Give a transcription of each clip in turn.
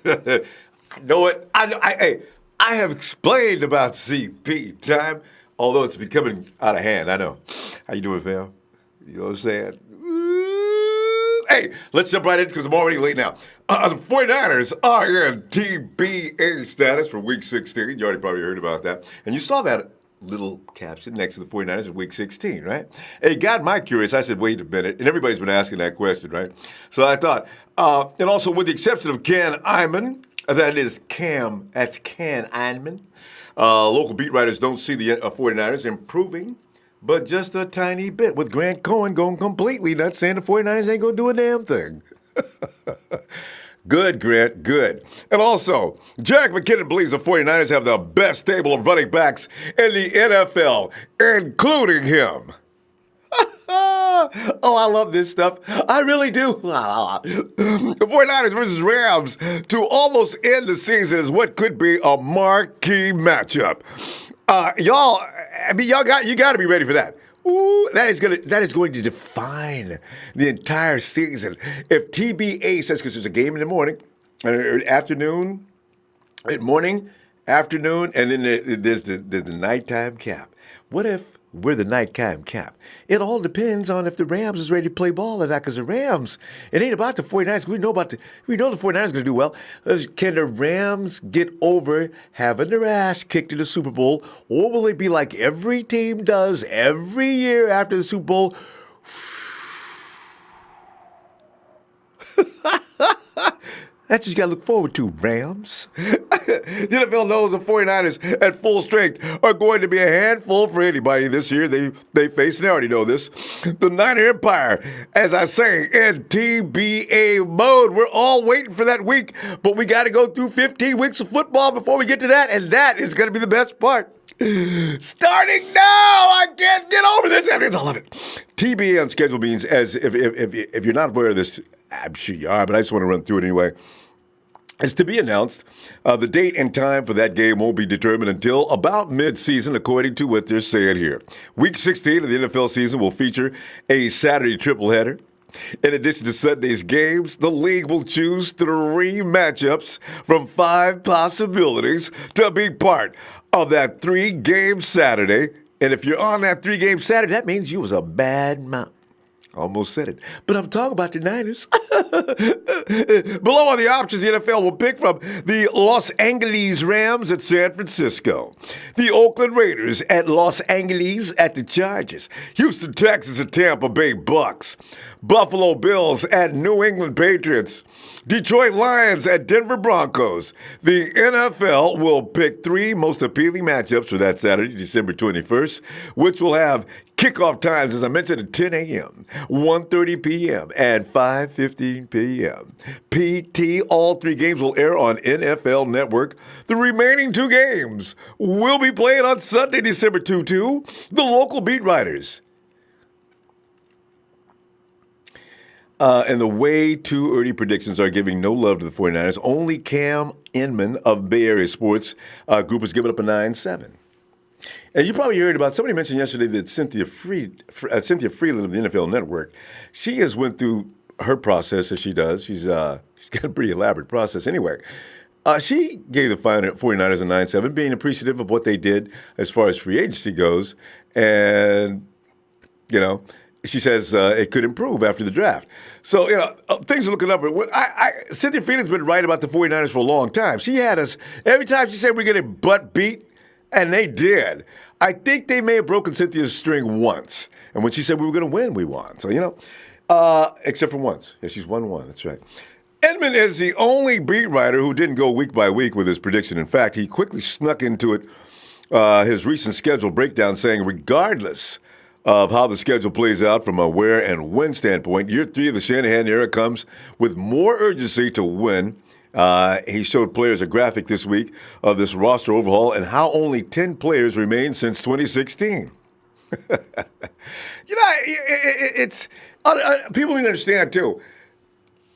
I know it. I have explained about CP time, although it's becoming out of hand. I know. How you doing, fam? You know what I'm saying? Hey, let's jump right in because I'm already late now. The 49ers are in TBA status for Week 16. You already probably heard about that. And you saw that little caption next to the 49ers in Week 16, right? It got my curious. I said, wait a minute. And everybody's been asking that question, right? So I thought, and also with the exception of Ken Iman, that is Cam, that's Ken Iman, local beat writers don't see the 49ers improving, but just a tiny bit, with Grant Cohen going completely nuts, saying the 49ers ain't going to do a damn thing. Good, Grant, good. And also, Jack McKinnon believes the 49ers have the best stable of running backs in the NFL, including him. Oh, I love this stuff. I really do. The 49ers versus Rams to almost end the season is what could be a marquee matchup. Y'all got to be ready for that. Ooh, that is going to define the entire season. If TBA says, because there's a game in the morning, afternoon, morning, afternoon, and then there's the nighttime cap. What if we're the nighttime cap? It all depends on if the Rams is ready to play ball or not. Because the Rams, it ain't about the 49ers. We know the 49ers going to do well. Can the Rams get over having their ass kicked in the Super Bowl, or will they be like every team does every year after the Super Bowl? That's what you got to look forward to, Rams. The NFL knows the 49ers at full strength are going to be a handful for anybody this year they face, and they already know this. The Niner Empire, as I say, in TBA mode. We're all waiting for that week, but we got to go through 15 weeks of football before we get to that, and that is going to be the best part. Starting now, I can't get over this. I love it. TBA on schedule means, as if you're not aware of this, I'm sure you are, but I just want to run through it anyway. It's to be announced. The date and time for that game won't be determined until about mid-season, according to what they're saying here. Week 16 of the NFL season will feature a Saturday tripleheader. In addition to Sunday's games, the league will choose 3 matchups from 5 possibilities to be part of that 3-game Saturday. And if you're on that 3-game Saturday, that means you was a bad mouth. Almost said it. But I'm talking about the Niners. Below are the options the NFL will pick from: the Los Angeles Rams at San Francisco, the Oakland Raiders at Los Angeles at the Chargers, Houston Texans at Tampa Bay Bucks, Buffalo Bills at New England Patriots, Detroit Lions at Denver Broncos. The NFL will pick 3 most appealing matchups for that Saturday, December 21st, which will have kickoff times, as I mentioned, at 10 a.m., 1:30 p.m., and 5:15 p.m. PT, all 3 games will air on NFL Network. The remaining 2 games will be played on Sunday, December 2. The local beat writers. And the way too early predictions are giving no love to the 49ers. Only Cam Inman of Bay Area Sports Group has given up a 9-7. And you probably heard about, somebody mentioned yesterday that Cynthia Freeland of the NFL Network, she has went through her process as she does. She's got a pretty elaborate process anyway. She gave the 49ers a 9-7, being appreciative of what they did as far as free agency goes. And, she says it could improve after the draft. So, things are looking up. Cynthia Freeland's been right about the 49ers for a long time. She had us, every time she said we're getting butt beat, and they did. I think they may have broken Cynthia's string once. And when she said we were going to win, we won. So, except for once. Yeah, she's won one. That's right. Edmund is the only beat writer who didn't go week by week with his prediction. In fact, he quickly snuck into it his recent schedule breakdown, saying regardless of how the schedule plays out from a where and when standpoint, year 3 of the Shanahan era comes with more urgency to win. He showed players a graphic this week of this roster overhaul and how only 10 players remain since 2016. It's people need to understand too.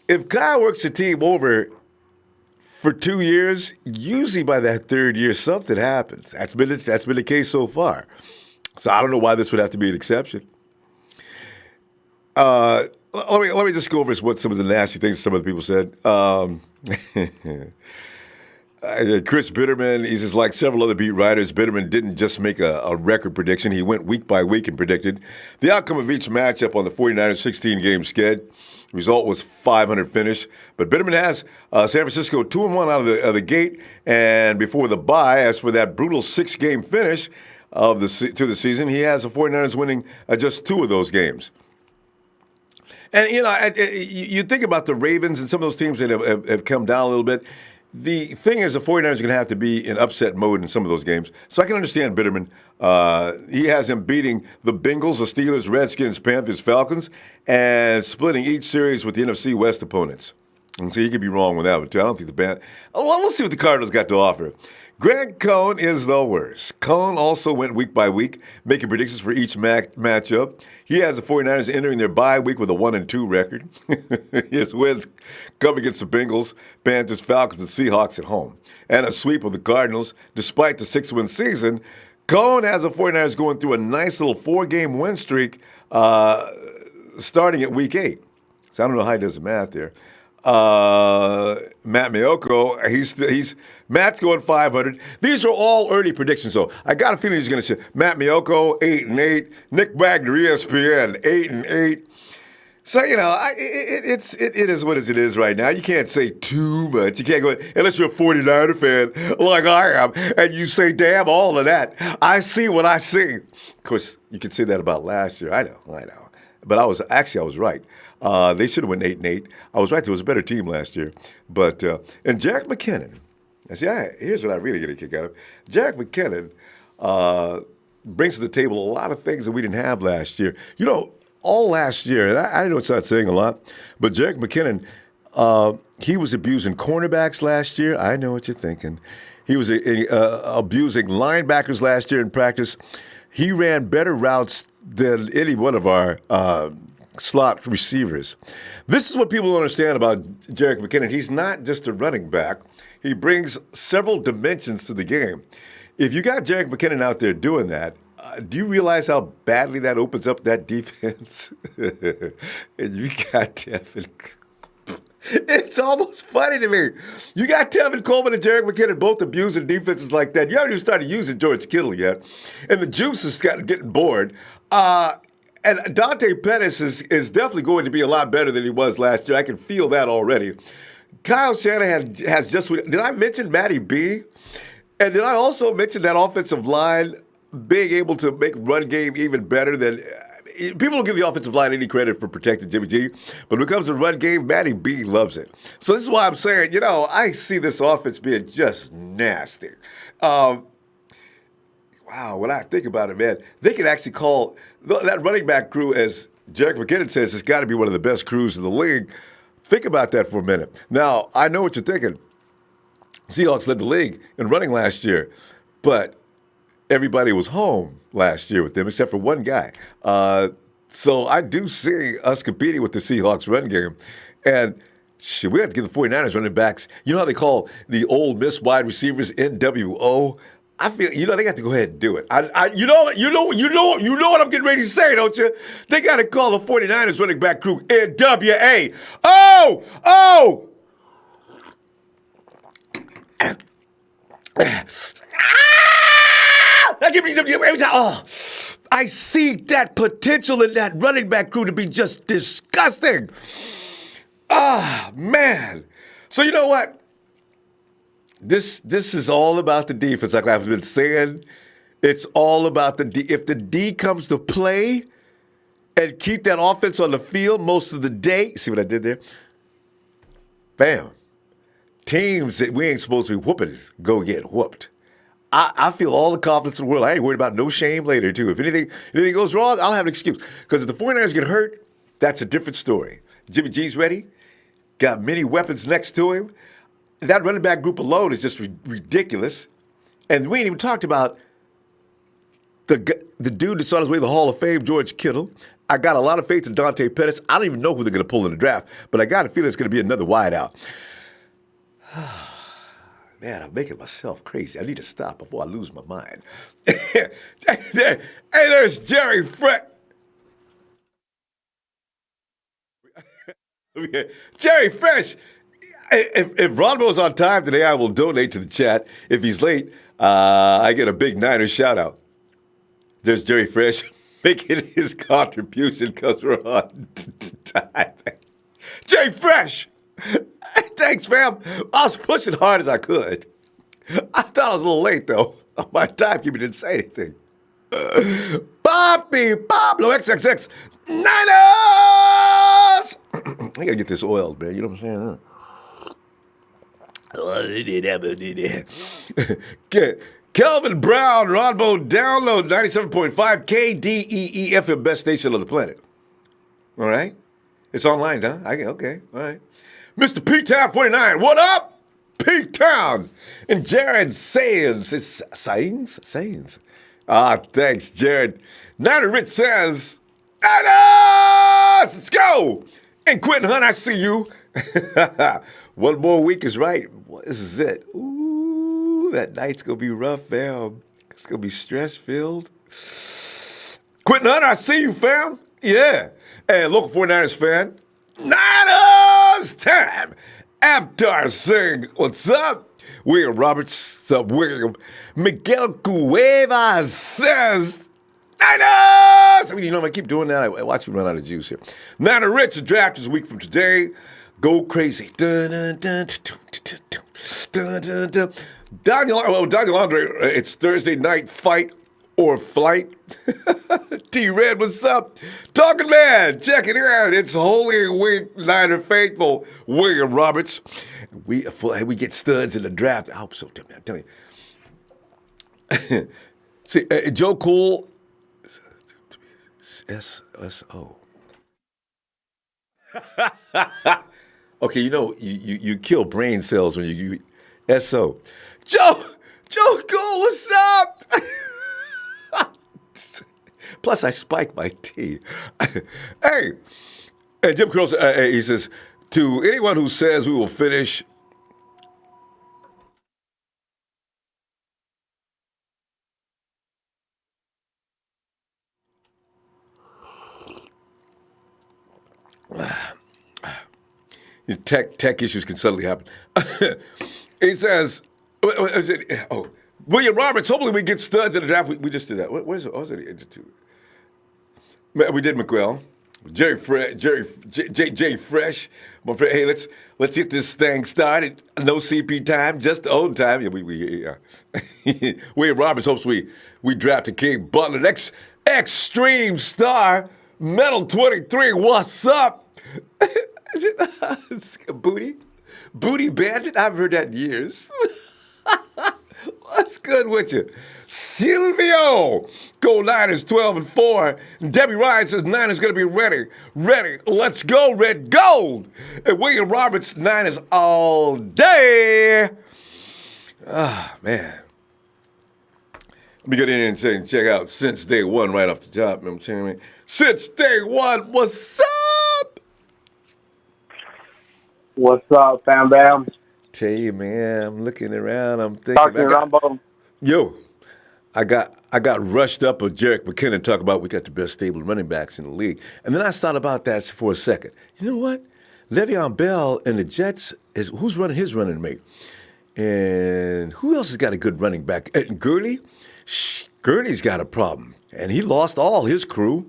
If Kyle works a team over for 2 years, usually by that 3rd year something happens. That's been the case so far. So I don't know why this would have to be an exception. Let me just go over what some of the nasty things some of the people said. Chris Bitterman, he's just like several other beat writers. Bitterman didn't just make a record prediction. He went week by week and predicted the outcome of each matchup on the 49ers' 16-game sked. Result was 500 finish. But Bitterman has San Francisco 2-1 out of the gate. And before the bye, as for that brutal 6-game finish to the season, he has the 49ers winning just 2 of those games. And, you think about the Ravens and some of those teams that have come down a little bit. The thing is, the 49ers are going to have to be in upset mode in some of those games. So I can understand Bitterman. He has him beating the Bengals, the Steelers, Redskins, Panthers, Falcons, and splitting each series with the NFC West opponents. And so he could be wrong with that one, too. I don't think the band. Well, we'll see what the Cardinals got to offer. Greg Cohn is the worst. Cohn also went week by week, making predictions for each matchup. He has the 49ers entering their bye week with a 1-2 record. His wins come against the Bengals, Panthers, Falcons, and Seahawks at home. And a sweep of the Cardinals. Despite the 6-win season, Cohn has the 49ers going through a nice little 4-game win streak starting at week 8. So I don't know how he does the math there. Matt Maiocco, Matt's going 500. These are all early predictions, though. I got a feeling he's going to say Matt Maiocco 8-8, Nick Wagner, ESPN 8-8. So it is what it is right now. You can't say too much. You can't go unless you're a 49er fan like I am, and you say damn all of that. I see what I see. Of course, you can say that about last year. I know. But I was right. They should have went 8-8. I was right. There was a better team last year. But and Jerick McKinnon. Here's what I really get a kick out of. Jerick McKinnon brings to the table a lot of things that we didn't have last year. All last year, and I know it's not saying a lot, but Jerick McKinnon, he was abusing cornerbacks last year. I know what you're thinking. He was abusing linebackers last year in practice. He ran better routes than any one of our slot receivers. This is what people don't understand about Jerick McKinnon. He's not just a running back. He brings several dimensions to the game. If you got Jerick McKinnon out there doing that, do you realize how badly that opens up that defense? And you got Tevin. It's almost funny to me. You got Tevin Coleman and Jerick McKinnon both abusing defenses like that. You haven't even started using George Kittle yet. And the juice is getting bored. And Dante Pettis is definitely going to be a lot better than he was last year. I can feel that already. Kyle Shanahan has just – did I mention Matty B? And did I also mention that offensive line being able to make run game even better than – people don't give the offensive line any credit for protecting Jimmy G, but when it comes to run game, Matty B loves it. So this is why I'm saying, I see this offense being just nasty. Wow, when I think about it, man, they can actually call that running back crew, as Jerick McKinnon says, it's got to be one of the best crews in the league. Think about that for a minute. Now, I know what you're thinking. Seahawks led the league in running last year, but everybody was home last year with them except for one guy. So I do see us competing with the Seahawks run game. And we have to give the 49ers running backs. You know how they call the Ole Miss wide receivers NWO? I feel they got to go ahead and do it. You know what I'm getting ready to say, don't you? They got to call the 49ers running back crew NWA. Oh! I see that potential in that running back crew to be just disgusting. Man. So you know what? This is all about the defense. Like I've been saying, it's all about the D. If the D comes to play and keep that offense on the field most of the day, see what I did there? Bam. Teams that we ain't supposed to be whooping go get whooped. I feel all the confidence in the world. I ain't worried about no shame later, too. If anything goes wrong, I'll have an excuse. Because if the 49ers get hurt, that's a different story. Jimmy G's ready. Got many weapons next to him. That running back group alone is just ridiculous. And we ain't even talked about the dude that's on his way to the Hall of Fame, George Kittle. I got a lot of faith in Dante Pettis. I don't even know who they're going to pull in the draft, but I got a feeling it's going to be another wideout. Man, I'm making myself crazy. I need to stop before I lose my mind. There's Jerry Fresh. Jerry Fresh. If Ronbo's on time today, I will donate to the chat. If he's late, I get a big Niners shout out. There's Jerry Fresh making his contribution because we're on time. Jerry Fresh! Thanks, fam. I was pushing hard as I could. I thought I was a little late, though. My timekeeper didn't say anything. Poppy Pablo XXX Niners! I gotta get this oiled, man. You know what I'm saying? Kelvin Brown, Ronbo, download 97.5 KDEE FM, best station on the planet. All right? It's online, huh? Okay, all right. Mr. P-Town 49, what up? P-Town. And Jared Sains. It's Sains. Thanks, Jared. Niner Rich says, Niners! Let's go! And Quentin Hunt, I see you. One more week is right. This is it. Ooh, that night's going to be rough, fam. It's going to be stress-filled. Quentin Hunt, I see you, fam. Yeah. And local 49ers fan, Niners time. Avatar Singh, what's up? William Roberts, what's up, William? Miguel Cuevas says, Niners! I mean, I keep doing that. I watch me run out of juice here. Niner Rich, the draft is a week from today. Go crazy. Daniel Andre, it's Thursday night fight or flight. T-Red, what's up? Talking Man, check it out. It's Holy Week, Niner faithful. William Roberts. We get studs in the draft. I hope so, Tim. I'm telling you. See, Joe Cool, SSO. Okay, you kill brain cells when you SO. Joe Cool, what's up? Plus, I spike my tea. Hey, and Jim Cross, he says, to anyone who says we will finish tech issues can suddenly happen. He says, William Roberts, hopefully we get studs in the draft. We just did that. Where's it? We did McQuell. Jay Fresh. My friend, hey, let's get this thing started. No CP time, just the old time. Yeah, William Roberts hopes we draft a King Butler. Extreme Star, Metal 23, what's up? Booty Bandit? I haven't heard that in years. What's good with you? Silvio, go Niners 12-4. Debbie Ryan says Niners going to be ready. Let's go, red gold. And William Roberts, Niners all day. Man. Let me get in and check out Since Day One right off the top. You know what I'm saying? Since Day One, what's up? What's up, fam bam? Tell you, man, I'm looking around. I'm thinking. Talking Ronbo. Yo, I got rushed up with Jerick McKinnon talk about we got the best stable running backs in the league, and then I thought about that for a second. You know what? Le'Veon Bell and the Jets who's running his running mate, and who else has got a good running back? Gurley. Gurley's got a problem, and he lost all his crew.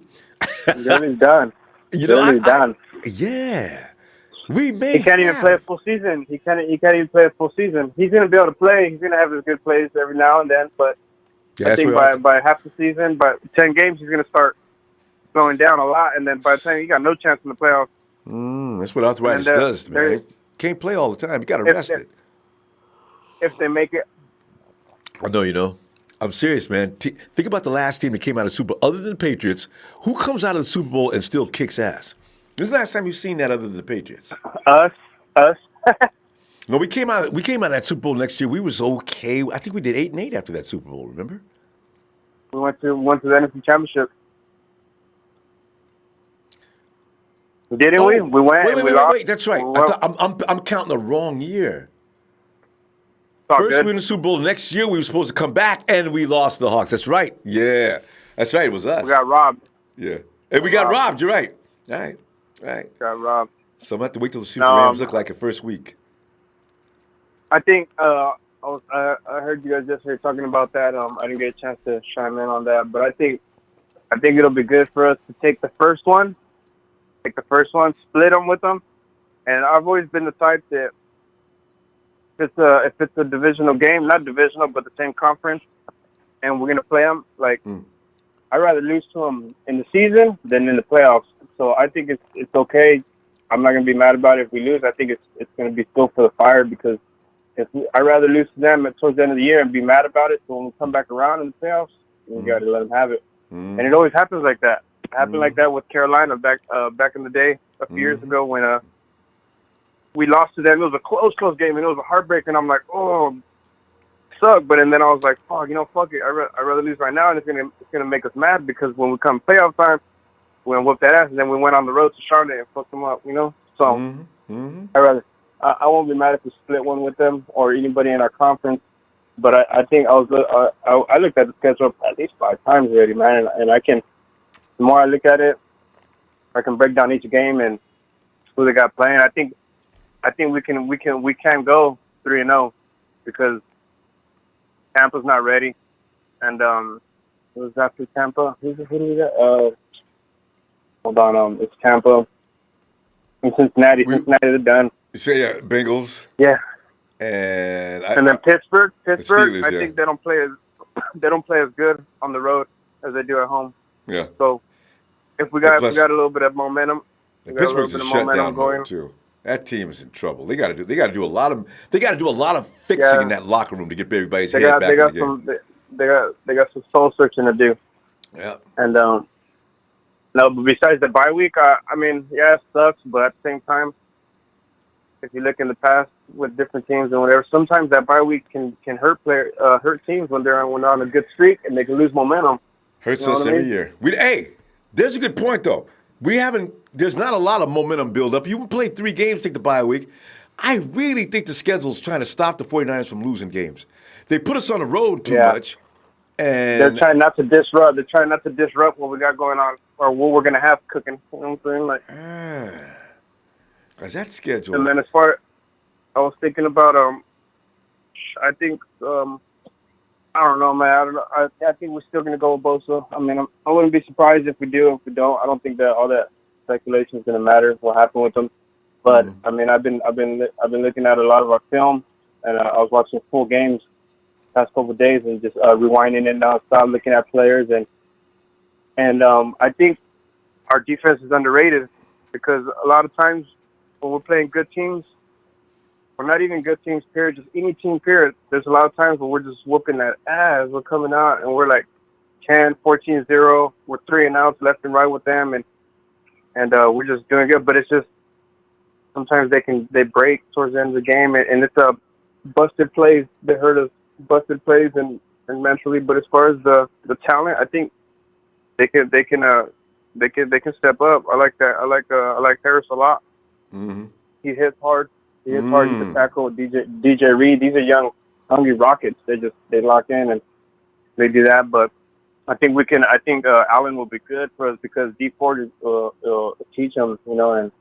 Gurley's done. Gurley's done. Yeah. He can't even play a full season. He can't even play a full season. He's going to be able to play. He's going to have his good plays every now and then, but I think by half the season, by 10 games, he's going to start slowing down a lot, and then by the time he got no chance in the playoffs. That's what arthritis does, man. He can't play all the time. You got to rest it. If they make it. I know. I'm serious, man. Think about the last team that came out of the Super Bowl, other than the Patriots. Who comes out of the Super Bowl and still kicks ass? When's the last time you've seen that other than the Patriots? Us. No, we came out of that Super Bowl next year. We was okay. I think we did 8-8 after that Super Bowl, remember? We went to the NFC Championship. Didn't we? We went. Wait. That's right. I'm counting the wrong year. First we were in the Super Bowl. Next year we were supposed to come back, and we lost the Hawks. That's right. Yeah. That's right. It was us. We got robbed. Yeah. And we got robbed. You're right. All right. Got robbed. So I'm going to have to wait till the Rams look like it first week. I think I heard you guys yesterday talking about that. I didn't get a chance to chime in on that, but I think it'll be good for us to take the first one, split them with them. And I've always been the type that if it's a divisional game, not divisional, but the same conference, and we're gonna play them, like I'd rather lose to them in the season than in the playoffs. So I think it's okay. I'm not gonna be mad about it if we lose. I think it's gonna be still for the fire because I'd rather lose to them towards the end of the year and be mad about it. So when we come back around in the playoffs, we got to let them have it. And it always happens like that. It happened like that with Carolina back in the day a few years ago when we lost to them. It was a close game and it was a heartbreak. And I'm like, oh, suck. But and then I was like, fuck it. I'd rather lose right now, and it's gonna make us mad because when we come playoff time, we're gonna whoop that ass. And then we went on the road to Charlotte and fucked them up. So I rather. I won't be mad if we split one with them or anybody in our conference. But I think I looked at the schedule at least 5 times already, man. And the more I look at it, I can break down each game and who they got playing. I think we can go 3-0 because Tampa's not ready. And it was after Tampa. Who do we got? Hold on. It's Tampa and Cincinnati. Cincinnati, they're done. You say Bengals. Yeah. And then Pittsburgh. Steelers, I think they don't play as good on the road as they do at home. Yeah. So if we got a little bit of momentum, Pittsburgh's a shutdown mode too. That team is in trouble. They got to do a lot of fixing in that locker room to get everybody's head back in the game. They got some soul searching to do. Yeah. And no, but besides the bye week, I mean, yeah, it sucks, but at the same time, if you look in the past with different teams and whatever, sometimes that bye week can hurt teams when they're on a good streak and they can lose momentum. Hurts us every year. There's a good point though. There's not a lot of momentum build up. You play 3 games, take the bye week. I really think the schedule's trying to stop the 49ers from losing games. They put us on the road too much. And they're trying not to disrupt. They're trying not to disrupt what we got going on or what we're gonna have cooking. You know what I'm saying? Cause that schedule. And then as far, I was thinking about I think I don't know, man. I don't know. I think we're still gonna go with Bosa. I mean, I wouldn't be surprised if we do. If we don't, I don't think that all that speculation is gonna matter. What happened with them? But I mean, I've been looking at a lot of our film, and I was watching full games past couple of days and just rewinding it now, start looking at players and I think our defense is underrated because a lot of times when we're playing good teams, or not even good teams, period, just any team, period, there's a lot of times where we're just whooping that ass. We're coming out and we're like 10, 14-0. We're 3-and-outs left and right with them, and we're just doing good. But it's just sometimes they break towards the end of the game, and it's busted plays. They hurt us, busted plays and mentally. But as far as the talent, I think they can step up. I like that. I like Harris a lot. Mm-hmm. He hits hard. He can tackle DJ Reed. These are young, hungry Rockets. They lock in and they do that. But I think we can. I think Allen will be good for us because D Ford will teach him, and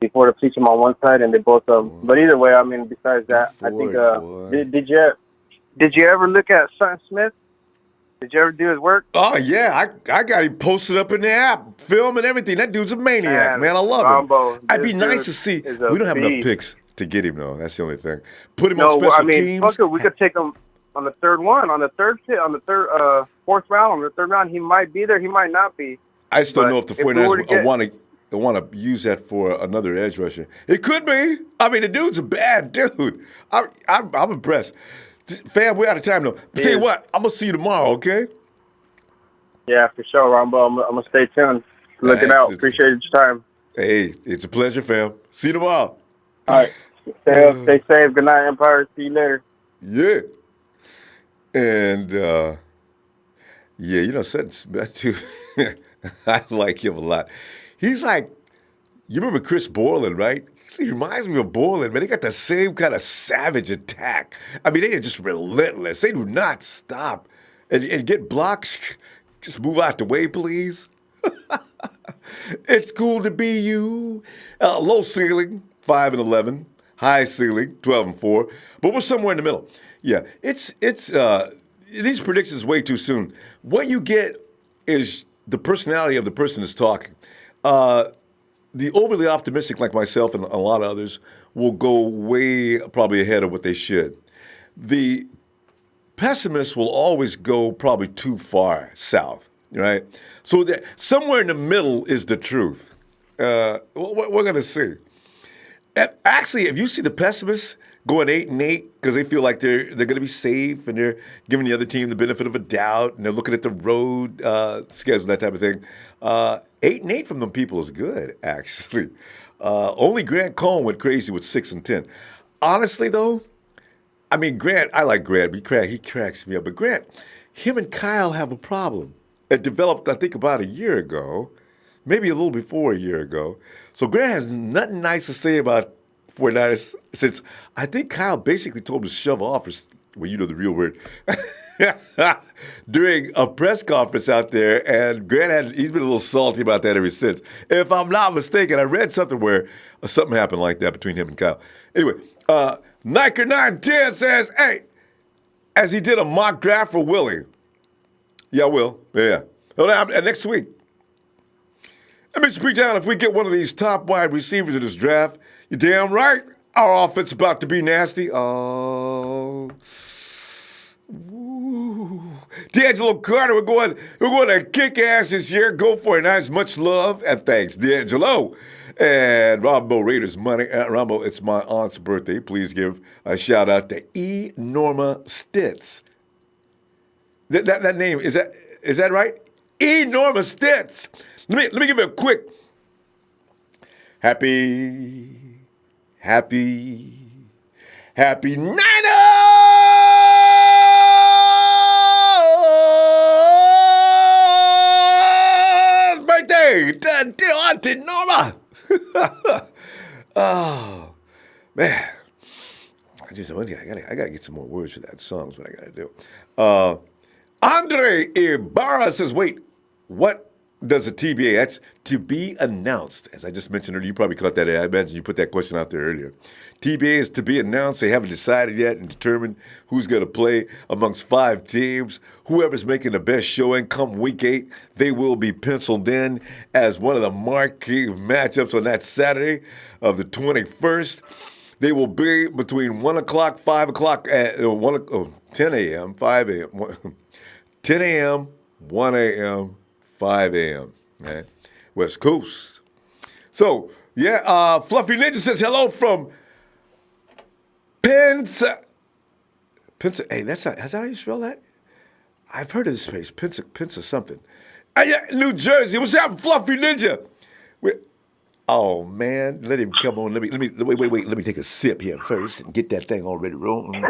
D Ford will teach him on one side, and they both. But either way, I mean, besides that, I think. Did you ever look at Son Smith? Did you ever do his work? Oh, yeah. I got him posted up in the app, film and everything. That dude's a maniac, man. I love Ronbo, him. I'd be nice to see. We don't have enough picks to get him, though. That's the only thing. Put him on special teams. Fuck it. We could take him on the third one, on the fourth round. On the third round, he might be there. He might not be. I just don't know if the 49ers want to use that for another edge rusher. It could be. I mean, the dude's a bad dude. I'm impressed. Fam, we're out of time, though. But tell you what, I'm going to see you tomorrow, okay? Yeah, for sure, Ronbo. I'm going to stay tuned. Look it out. Appreciate your time. Hey, it's a pleasure, fam. See you tomorrow. All right. Stay safe. Good night, Empire. See you later. Yeah. And, Sutton Smith, too. I like him a lot. He's like, you remember Chris Borland, right? He reminds me of Borland, man. They got the same kind of savage attack. I mean, they are just relentless. They do not stop. And get blocks. Just move out the way, please. It's cool to be you. Low ceiling, 5-11. high ceiling, 12-4, but we're somewhere in the middle. Yeah, it's these predictions way too soon. What you get is the personality of the person that's talking. The overly optimistic, like myself and a lot of others, will go way probably ahead of what they should. The pessimists will always go probably too far south, right? So that somewhere in the middle is the truth. We're going to see. Actually, if you see the pessimists going 8-8 because they feel like they're going to be safe and they're giving the other team the benefit of a doubt and they're looking at the road schedule, that type of thing. 8-8 from them people is good, actually. Only Grant Cohn went crazy with 6-10. Honestly, though, I mean, Grant, I like Grant. He cracks me up. But Grant, him and Kyle have a problem. It developed, I think, about a year ago, maybe a little before a year ago. So Grant has nothing nice to say about 49ers since I think Kyle basically told him to shove off, well, you know the real word, during a press conference out there. And Grant he's been a little salty about that ever since. If I'm not mistaken, I read something where something happened like that between him and Kyle. Anyway, Niker910 says, hey, as he did a mock draft for Willie. Yeah, I will. Yeah. And next week, Mr. P-Town, if we get one of these top wide receivers in this draft, you're damn right. Our offense is about to be nasty. Oh. Ooh. D'Angelo Carter, we're going to kick ass this year. Go for it. Nice, much love and thanks, D'Angelo. And Ronbo Raiders money. Ronbo, it's my aunt's birthday. Please give a shout out to E. Norma Stitz. That name, is that right? E. Norma Stitz. Let me give you a quick happy Niners birthday, dear Auntie Norma. Oh man, I gotta get some more words for that song. Is what I gotta do. Andre Ibarra says, wait, what does a TBA? That's to be announced. As I just mentioned earlier, you probably caught that. I imagine you put that question out there earlier. TBA is to be announced. They haven't decided yet and determined who's going to play amongst 5 teams. Whoever's making the best showing come week 8, they will be penciled in as one of the marquee matchups on that Saturday of the 21st. They will be between 1 o'clock, 5 o'clock, 10 a.m., 5 a.m., 10 a.m., 1 a.m., 5 a.m., right? West Coast. So, yeah, Fluffy Ninja says hello from Pensa. Hey, is that how you spell that? I've heard of this place, Pensa something. Yeah, New Jersey. What's happening, Fluffy Ninja? Oh man, let him come on. Let me take a sip here first and get that thing already rolling.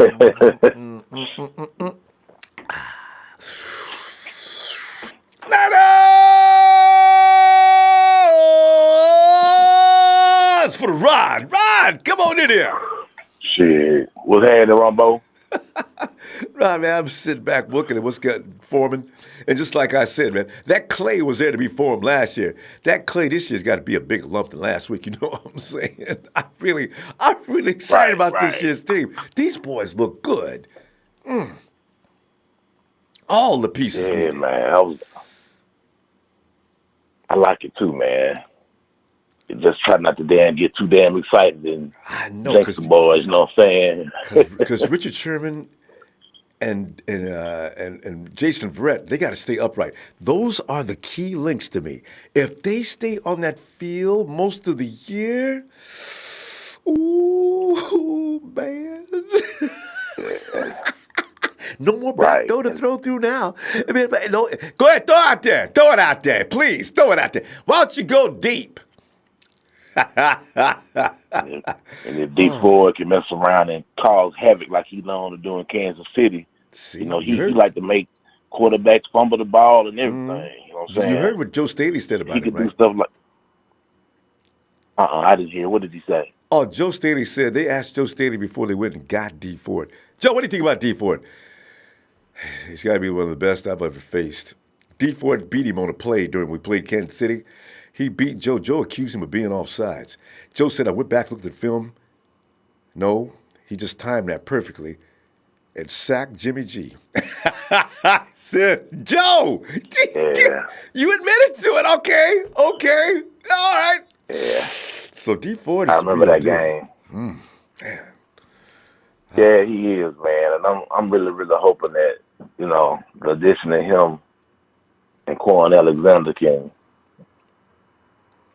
That's for the Rod. Rod, come on in here. Shit. What's happening, Ronbo? Right, man, I'm sitting back looking at what's forming. And just like I said, man, that clay was there to be formed last year. That clay this year's got to be a bigger lump than last week. You know what I'm saying? I'm really excited about this year's team. These boys look good. All the pieces. Yeah, man. I like it too, man. Just try not to get too damn excited and jinx the boys, you know what I'm saying? Because Richard Sherman and Jason Verrett, they got to stay upright. Those are the key links to me. If they stay on that field most of the year, ooh, man. No more back door to throw through now. I mean, no, go ahead, throw it out there, please, throw it out there. Why don't you go deep? And if D Ford can mess around and cause havoc like he known to do in Kansas City, he like to make quarterbacks fumble the ball and everything. You know what I'm saying? You heard what Joe Staley said about him, right? He could do stuff like. I didn't hear. What did he say? Oh, Joe Staley said they asked Joe Staley before they went and got D Ford. Joe, what do you think about D Ford? He's got to be one of the best I've ever faced. D Ford beat him on a play during we played Kansas City. He beat Joe. Joe accused him of being offsides. Joe said, I went back, looked at the film. No, he just timed that perfectly and sacked Jimmy G. Said, Joe, Yeah. you admitted to it. Okay. All right. Yeah. So D Ford I is the remember real that deal. game. Man. Yeah, he is, man. And I'm really, really hoping that, the addition of him and Quan Alexander can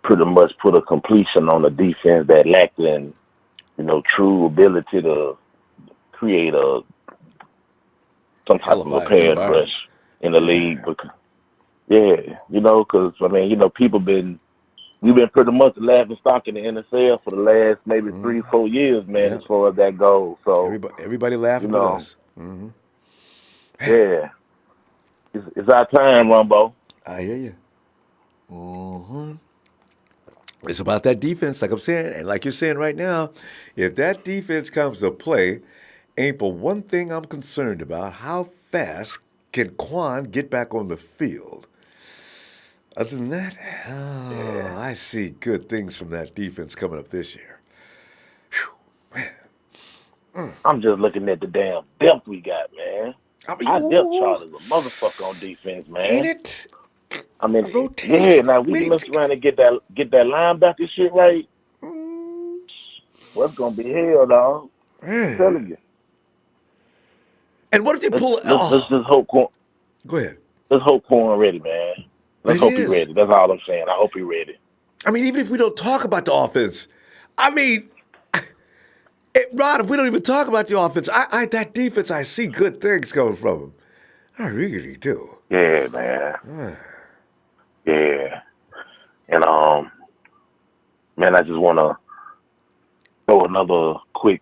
pretty much put a completion on the defense that lacked in, true ability to create some type Hell of of a an pass environment. rush in the league. Yeah. Because, because we've been pretty much laughing stock in the NFL for the last maybe 3-4 years, man, Yeah. as far as that goes. So, Everybody laughing but us. yeah, it's our time, Ronbo. I hear you. It's about that defense, like I'm saying, and like you're saying right now. If that defense comes to play, ain't but one thing I'm concerned about: how fast can Quan get back on the field? Other than that, Yeah. I see good things from that defense coming up this year. I'm just looking at the damn depth we got, man. I mean, Our depth ooh, chart is a motherfucker on defense, ain't man. it? I mean, A yeah. rotation. Now we can mess around and get that linebacker shit right. What's gonna be hell, dog? I'm telling you. And what if they Let's pull? let's let's just hope Go ahead. let's hope Corn ready, man. Let's It hope he is. ready. That's all I'm saying. I hope he ready. I mean, even if we don't talk about the offense, I mean, Rod, if we don't even talk about the offense, that defense, I see good things coming from them. I really do. Yeah, man. Yeah. And man, I just wanna throw another quick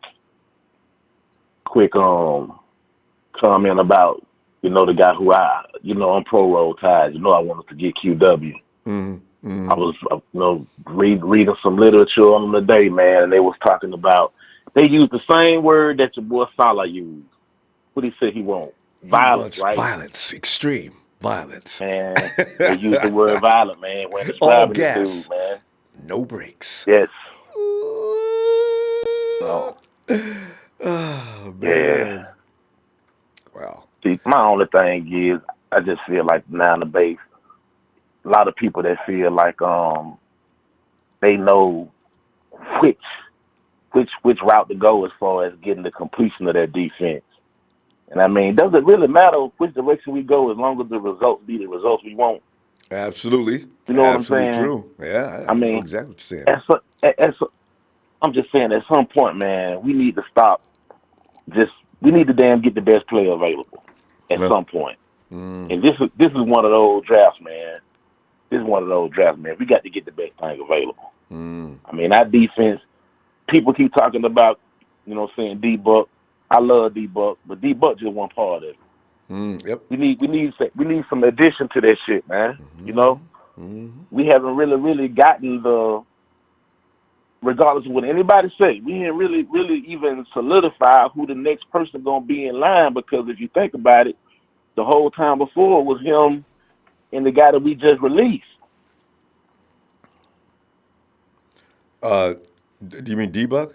comment about, the guy who I'm pro roll tide. I wanted to get QW. I was, reading some literature on him today, man, and they was talking about, they used the same word that your boy Salah used. What he said he want? He Violence, wants right? violence, extreme violence. And they used the word violent, man, when All describing the dude, gas, man. no brakes. Yes. Oh, No. Yeah. man. Well, See, my only thing is, I just feel like now in the base, a lot of people that feel like they know which route to go as far as getting the completion of their defense. And I mean, does it really matter which direction we go as long as the results be the results we want? absolutely. You know what I'm Absolutely saying? true. Yeah, I I know mean, exactly what you're saying. I'm just saying at some point, man, we need to stop. We need to damn get the best player available at Well, some point. And this is one of those drafts, man. This is one of those drafts, man. We got to get the best thing available. I mean, our defense, people keep talking about, saying D-Buck. I love D-Buck, but D-Buck just one part of it. Yep. We need some addition to that shit, man. We haven't really gotten regardless of what anybody say, we ain't really even solidified who the next person gonna be in line, because if you think about it, the whole time before was him and the guy that we just released. Do you mean debug?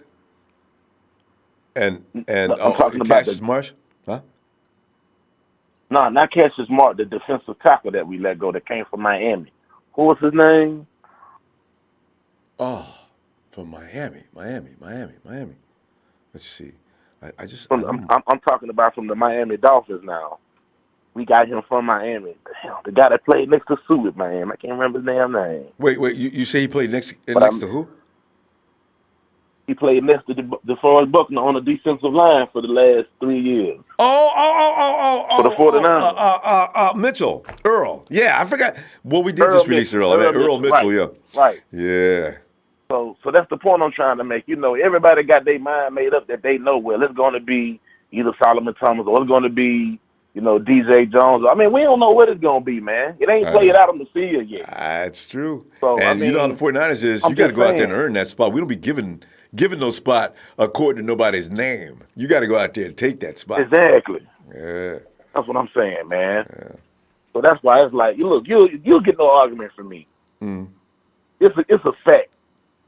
And I'm talking about Cassius Marsh? Huh? no, not Cassius Mark, the defensive tackle that we let go that came from Miami. Who was his name? Oh, from Miami. Let's see. I'm talking about from the Miami Dolphins now. We got him from Miami. Damn, the guy that played next to Sue at Miami. I can't remember his damn name. Wait. You say he played next But to who? he played next to DeForest Buckner on the defensive line for the last 3 years. For the 49ers. Mitchell. Earl. Yeah, I forgot. Well, we did Earl just release Mitchell. Earl. Earl Mitchell, Right. yeah. Right. Yeah. So that's the point I'm trying to make. Everybody got their mind made up that they know, well, it's going to be either Solomon Thomas or it's going to be, DJ Jones. I mean, we don't know what it's going to be, man. It ain't played out on the field yet. That's true. So, And you know how the 49ers is, you got to go out there and earn that spot. We don't be given no spot according to nobody's name. You got to go out there and take that spot. Exactly. Yeah. That's what I'm saying, man. Yeah. So that's why it's like, look, you'll get no argument from me. It's a fact.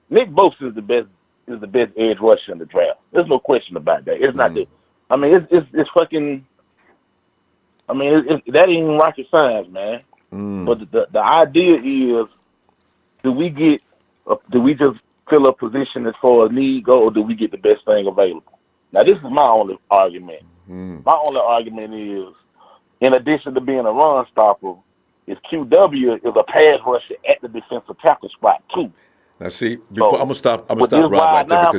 Nick Bosa is the best is the best edge rusher in the draft. There's no question about that. It's not the. I mean, it's fucking. I mean, that ain't even rocket science, man. But the idea is, do we just fill a position as far as need go, or do we get the best thing available? Now, this is my only argument. My only argument is, in addition to being a run stopper, is QW is a pass rusher at the defensive tackle spot too. Now, see, before I'm gonna stop Rod right there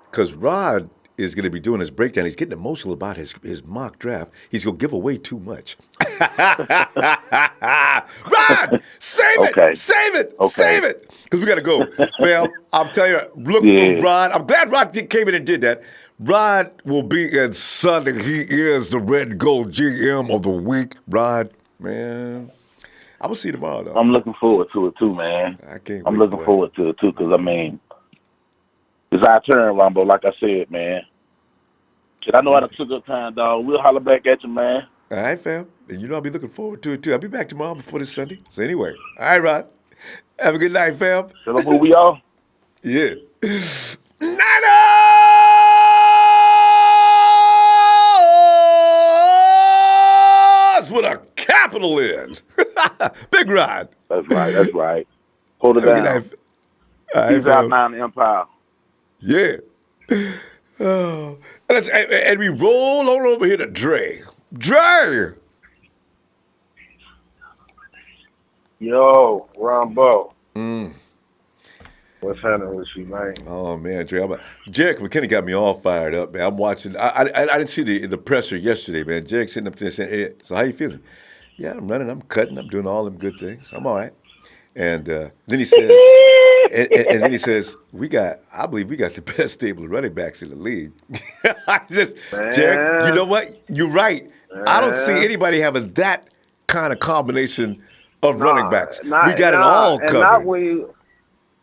because Rod is going to be doing his breakdown. He's getting emotional about his mock draft. He's going to give away too much. Rod, save it, because we got to go. Well, I'm telling you, look for Rod. I'm glad Rod came in and did that. Rod will be in Sunday. He is the Red and Gold GM of the week. Rod, man, I'm going to see you tomorrow, though. I'm looking forward to it, too, man. I'm looking forward to it, too, because, I mean, it's our turn, Ronbo, like I said, man. I know I done took up time, dog. We'll holler back at you, man. All right, fam. And you know I'll be looking forward to it, too. I'll be back tomorrow before this Sunday. So anyway, all right, Rod. Have a good night, fam. Tell them who we are. Yeah. Niners with a capital N. Big Rod. That's right. Hold it down. He's out now in the Empire. Yeah. Oh. And we roll on over here to Dre. Dre! Yo, Ronbo. What's happening with you, man? Oh, man, Dre. Jerick McKinney got me all fired up, man. I'm watching. I didn't see the presser yesterday, man. Jerick sitting up there saying, hey, so how you feeling? Yeah, I'm running, I'm cutting, I'm doing all them good things. I'm all right. And then he says, and then he says, I believe we got the best stable of running backs in the league. Jerick, you know what? You're right. I don't see anybody having that kind of combination of running backs. We got it all covered.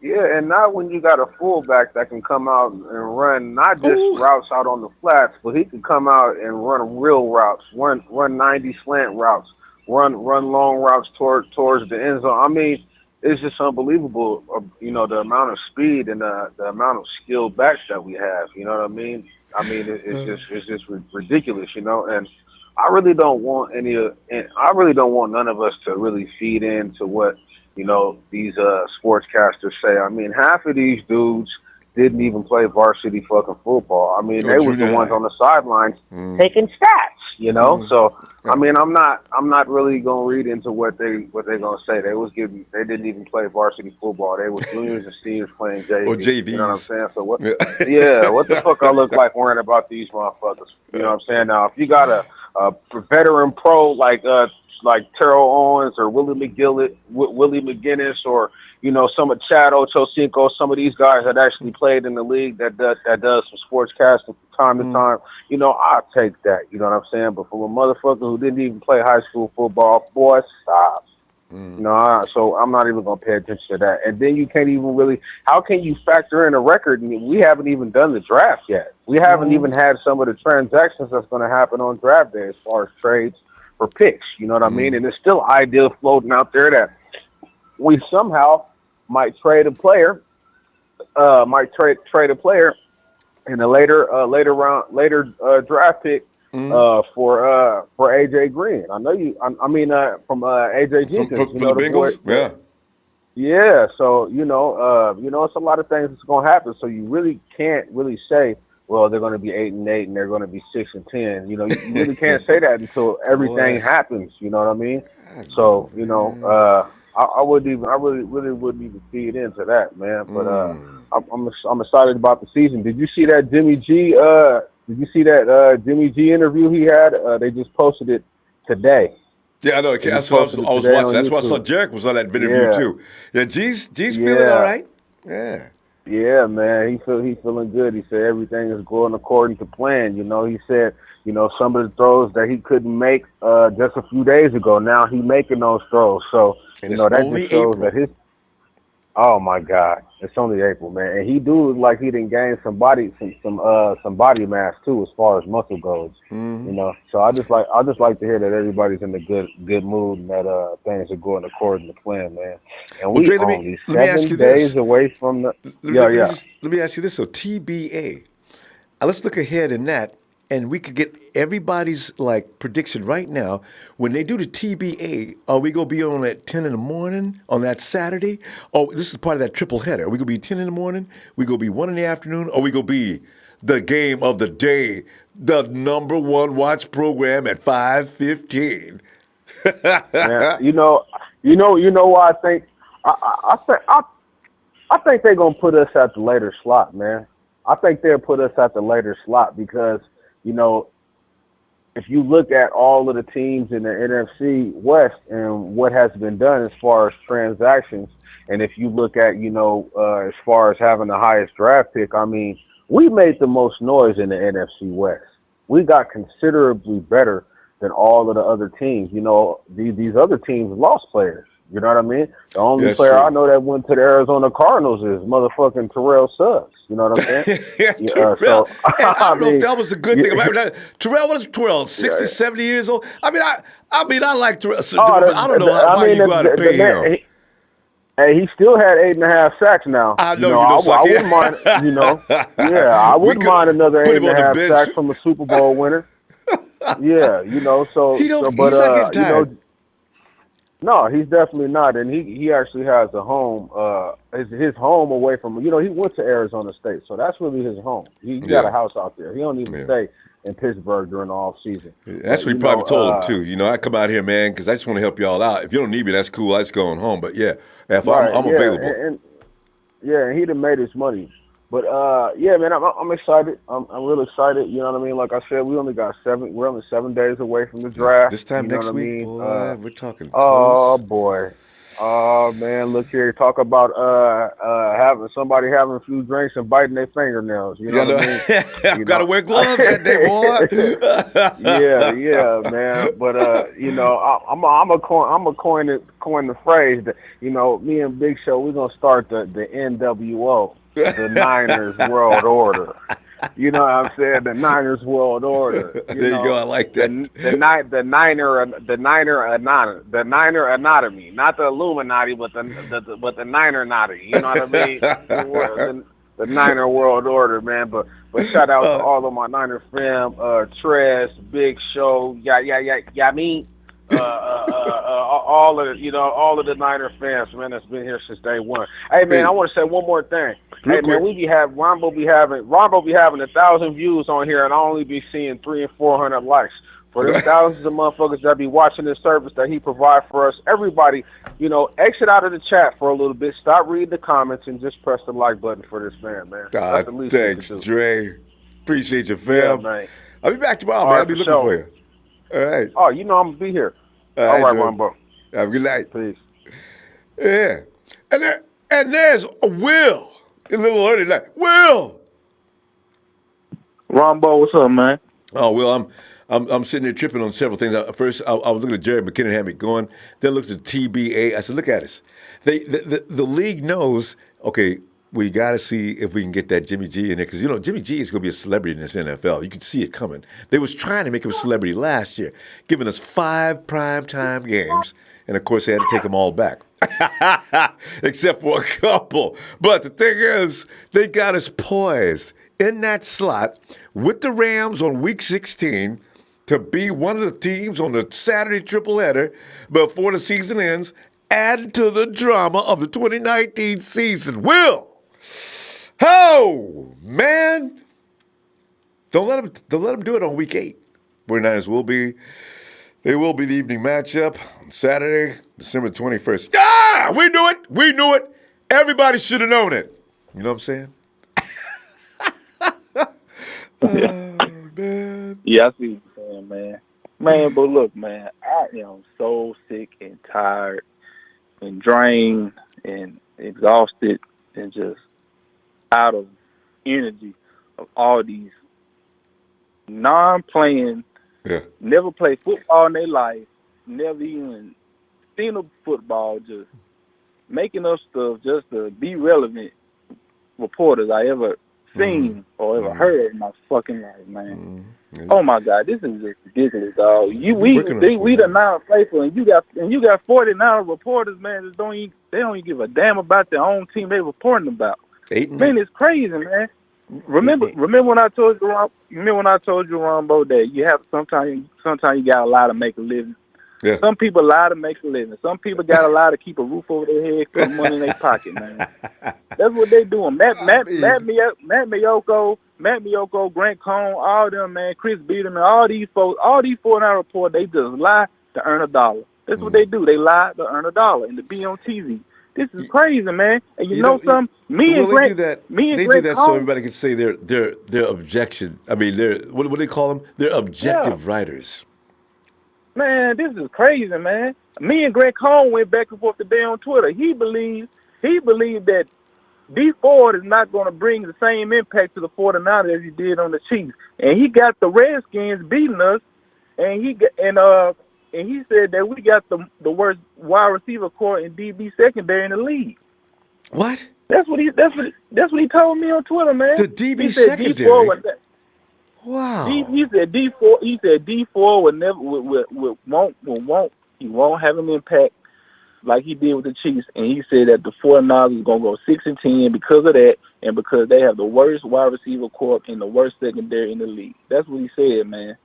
And not when you got a fullback that can come out and run not just routes out on the flats, but he can come out and run real routes, run 90 slant routes, run long routes towards the end zone. I mean, it's just unbelievable, the amount of speed and the amount of skilled backs that we have. You know what I mean? I mean, it's just ridiculous, and I really don't want none of us to really feed into what these sportscasters say. I mean, half of these dudes didn't even play varsity fucking football. I mean, they were the ones on the sidelines taking stats, So I mean, I'm not really gonna read into what they're gonna say. They didn't even play varsity football. They were juniors and seniors playing JV. Or JVs. You know what I'm saying? So what? Yeah, what the fuck I look like worrying about these motherfuckers? You know what I'm saying? Now, if you got a veteran pro like Terrell Owens or Willie McGinnis, or some of Chad Ochocinco, some of these guys that actually played in the league that does some sportscasting from time to time, I'll take that. You know what I'm saying? But from a motherfucker who didn't even play high school football, boy, stop. So I'm not even gonna pay attention to that. And then you can't even really. How can you factor in a record? I mean, we haven't even done the draft yet. We haven't even had some of the transactions that's going to happen on draft day as far as trades for picks. You know what I mean? And it's still ideal floating out there that we somehow might trade a player, in a later draft pick for AJ Green. I know you. I mean, from AJ Jenkins from the Bengals. Yeah. Yeah. So it's a lot of things that's going to happen. So you really can't really say, well, they're going to be 8-8 and they're going to be 6-10. You really can't say that until everything happens. You know what I mean? So I really wouldn't even feed into that, man. But I'm excited about the season. Did you see that Jimmy G? Jimmy G interview he had? They just posted it today. Yeah, I know. That's what I was watching. That's why I saw Jerick was on that interview too. Yeah, G's feeling all right. Yeah. Yeah, man. He's feeling good. He said everything is going according to plan. He said, some of the throws that he couldn't make just a few days ago, now he's making those throws. So, and that just shows that Oh my God, it's only April, man, and he do look like he didn't gain some body mass too, as far as muscle goes. Mm-hmm. So I just like to hear that everybody's in a good mood and that things are going according to plan, man. And Well, we Dre, only let me ask you 7 days this. away from the Let, yeah let me yeah. just let me ask you this. So TBA. Let's look ahead in that, and we could get everybody's like prediction right now. When they do the TBA, are we gonna be on at 10 in the morning on that Saturday? Oh, this is part of that triple header. Are we gonna be 10 in the morning? We gonna be 1 in the afternoon? Or we gonna be the game of the day, the number one watch program at 5:15? Man, you know why I think I think they're gonna put us at the later slot, man. I think they'll put us at the later slot because you know if you look at all of the teams in the NFC West and what has been done as far as transactions, and if you look at as far as having the highest draft pick, I mean we made the most noise in the NFC West. We got considerably better than all of the other teams. These other teams lost players. You know what I mean? The only That's player I true. know that went to the Arizona Cardinals is motherfucking Terrell Suggs. You know what I'm saying? Yeah, Yeah, Terrell. so And I I don't know if mean, that was a good yeah, thing. Terrell, what is Terrell? yeah. 60, 70 years old? I like Terrell, Oh, but I don't know I why mean, you go out and the pay man, him. he still had 8.5 sacks now. I know, you know, I Sucky. wouldn't mind, yeah, I We wouldn't could mind another put eight him and a on the half bench. sacks from a Super Bowl winner. Yeah, but He's not getting tired. no, he's definitely not, and he actually has a home, his home away from, he went to Arizona State, so that's really his home. He got a Yeah, house out there. He don't even yeah. stay in Pittsburgh during the off season. That's But what he probably told him too. I come out here, man, because I just want to help y'all out. If you don't need me, that's cool. I just going home. But yeah, if right, I'm yeah, available. yeah, and he done made his money. But yeah, man, I'm excited. I'm real excited. You know what I mean? Like I said, we're only 7 days away from the Yeah. draft. This time You know what next I week, mean? boy, we're talking Oh close. boy. Oh man, look here. Talk about having somebody having a few drinks and biting their fingernails. You know Yeah, what I mean? I've You got to know. wear gloves that day, boy. Yeah, man. But I'm a coin the phrase that me and Big Show we're gonna start the NWO, the Niners World Order. You know what I'm saying? The Niners World Order. There you go. I like that. The Niner anatomy, not the Illuminati, but the Niner naughty. You know what I mean? The Niner World Order, man. But shout out to Uh, all of my Niner fam, Trez, Big Show, yeah, me. All of the Niner fans, man, that's been here since day one. Hey, man, I hey, want to say one more thing. real Hey, man, quick. Ronbo be having 1,000 views on here, and I only be seeing 300 and 400 likes. For them thousands of motherfuckers that be watching this service that he provide for us, everybody, exit out of the chat for a little bit, stop reading the comments, and just press the like button for this man. That's the least we could Thanks, do. Dre. Appreciate you, Yeah, fam. man. I'll be back tomorrow, All man. I'll right, be for looking for sure. you. All right. Oh, I'm gonna be here. All All right, right, Dre. Ronbo. Have a good night. Peace. Yeah. And there's a Will. A little early night. Will. Ronbo, what's up, man? Oh, Will, I'm sitting there tripping on several things. First, I was looking at Jerry McKinnon had me going. Then looked at TBA. I said, look at us. The league knows, okay, we got to see if we can get that Jimmy G in there. Because, Jimmy G is going to be a celebrity in this NFL. You could see it coming. They was trying to make him a celebrity last year, giving us 5 primetime games. And, of course, they had to take them all back. Except for a couple. But the thing is, they got us poised in that slot with the Rams on week 16 to be one of the teams on the Saturday tripleheader before the season ends, add to the drama of the 2019 season. Will, oh man, don't let them do it on week 8. 49ers they will be the evening matchup on Saturday, December 21st. Ah, we knew it. Everybody should have known it. You know what I'm saying? Yeah, Man. yeah, I see what you're saying, man. Man, but look, man, I am so sick and tired and drained and exhausted and just out of energy of all these non-playing, Yeah. never played football in their life, never even seen a football, just making up stuff just to be relevant reporters I ever seen or ever heard in my fucking life, man. Oh my God, this is just ridiculous, dog. We the non-faithful, and you got 49 reporters, man. That they don't even give a damn about their own team they reporting about. Man, it's crazy, man. Remember when I told you, Ronbo, that you have sometimes you gotta lie to make a living. Yeah. Some people lie to make a living. Some people gotta lie to keep a roof over their head, put money in their pocket, man. That's what they doing. Matt Miyoko, Grant Cohn, all them, man, Chris Biederman, all these folks, all these 49 reporters, they just lie to earn $1. That's what they do. They lie to earn $1 and to be on TV. This is crazy, man. And you know something? They do that so everybody can say their objection. I mean, what do they call them? They're objective writers. Man, this is crazy, man. Me and Greg Cohn went back and forth today on Twitter. He believed that D Ford is not going to bring the same impact to the 49ers as he did on the Chiefs. And he got the Redskins beating us, and he said that we got the worst wide receiver core in DB secondary in the league. What? That's what he told me on Twitter, man. The DB secondary. Wow. He said D4 would never won't have an impact like he did with the Chiefs, and he said that the 49ers is gonna go 6-10 because of that, and because they have the worst wide receiver corps and the worst secondary in the league. That's what he said, man.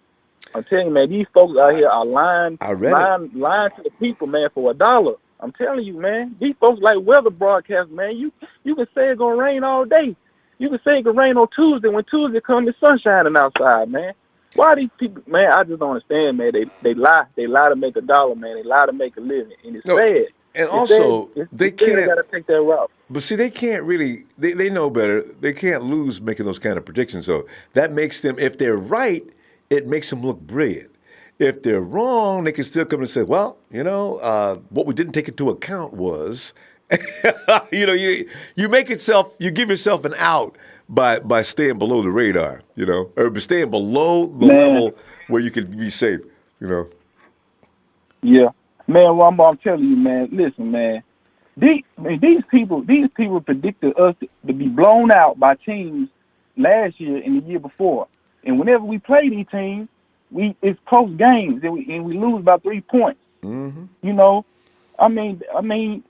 I'm telling you, man, these folks out here are lying to the people, man, for $1. I'm telling you, man, these folks like weather broadcasts, man. You can say it's gonna rain all day. You can say it can rain on Tuesday. When Tuesday comes, it's sun shining outside, man. Why these people, man, I just don't understand, man. They lie. They lie to make $1, man. They lie to make a living. And it's sad. And also, they can't. They got to take that route. But see, they can't really, they know better. They can't lose making those kind of predictions. So that makes them, if they're right, it makes them look brilliant. If they're wrong, they can still come and say, well, what we didn't take into account was, you give yourself an out by staying below the radar, or staying below the level where you can be safe, Yeah. Man, Ronbo, I'm telling you, man, listen, man. These people predicted us to be blown out by teams last year and the year before. And whenever we play these teams, it's close games and we lose by 3 points. Mm-hmm. I mean,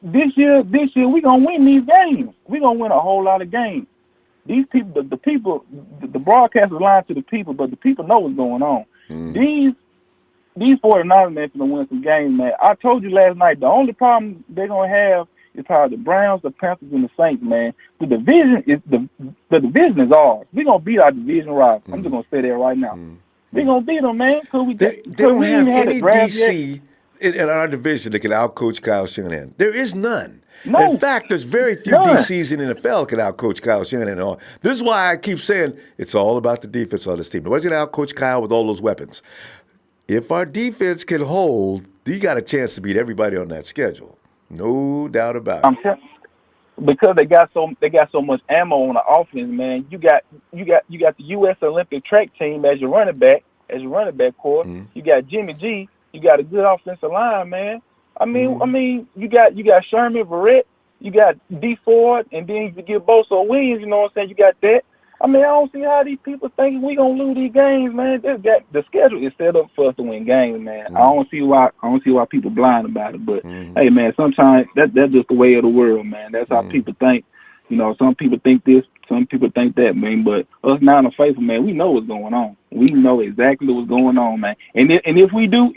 this year we're gonna win these games. We're gonna win a whole lot of games. These people, the broadcasters lying to the people, but the people know what's going on. Mm. These 49ers, man, gonna win some games, man. I told you last night, the only problem they're gonna have is probably the Browns, the Panthers, and the Saints, man. The division is ours. We're gonna beat our division rivals. I'm just gonna say that right now. We're gonna beat them, man. They don't have any DC in our division that can outcoach Kyle Shanahan. There is none. No. In fact, there's very few DCs in the NFL that can outcoach Kyle Shanahan. This is why I keep saying it's all about the defense on this team. Nobody's going to outcoach Kyle with all those weapons. If our defense can hold, you got a chance to beat everybody on that schedule. No doubt about it. Because they got so much ammo on the offense, man. You got the U.S. Olympic track team as your running back core. Mm-hmm. You got Jimmy G. You got a good offensive line, man. I mean, you got Sherman, Verrett, you got D Ford, and then you get Bosa Williams. You know what I'm saying? You got that. I mean, I don't see how these people think we gonna lose these games, man. The schedule is set up for us to win games, man. Mm-hmm. I don't see why people blind about it. But hey, man, sometimes that's just the way of the world, man. That's how people think. Some people think this, some people think that, man. But us non-faithful, man, we know what's going on. We know exactly what's going on, man. And if we do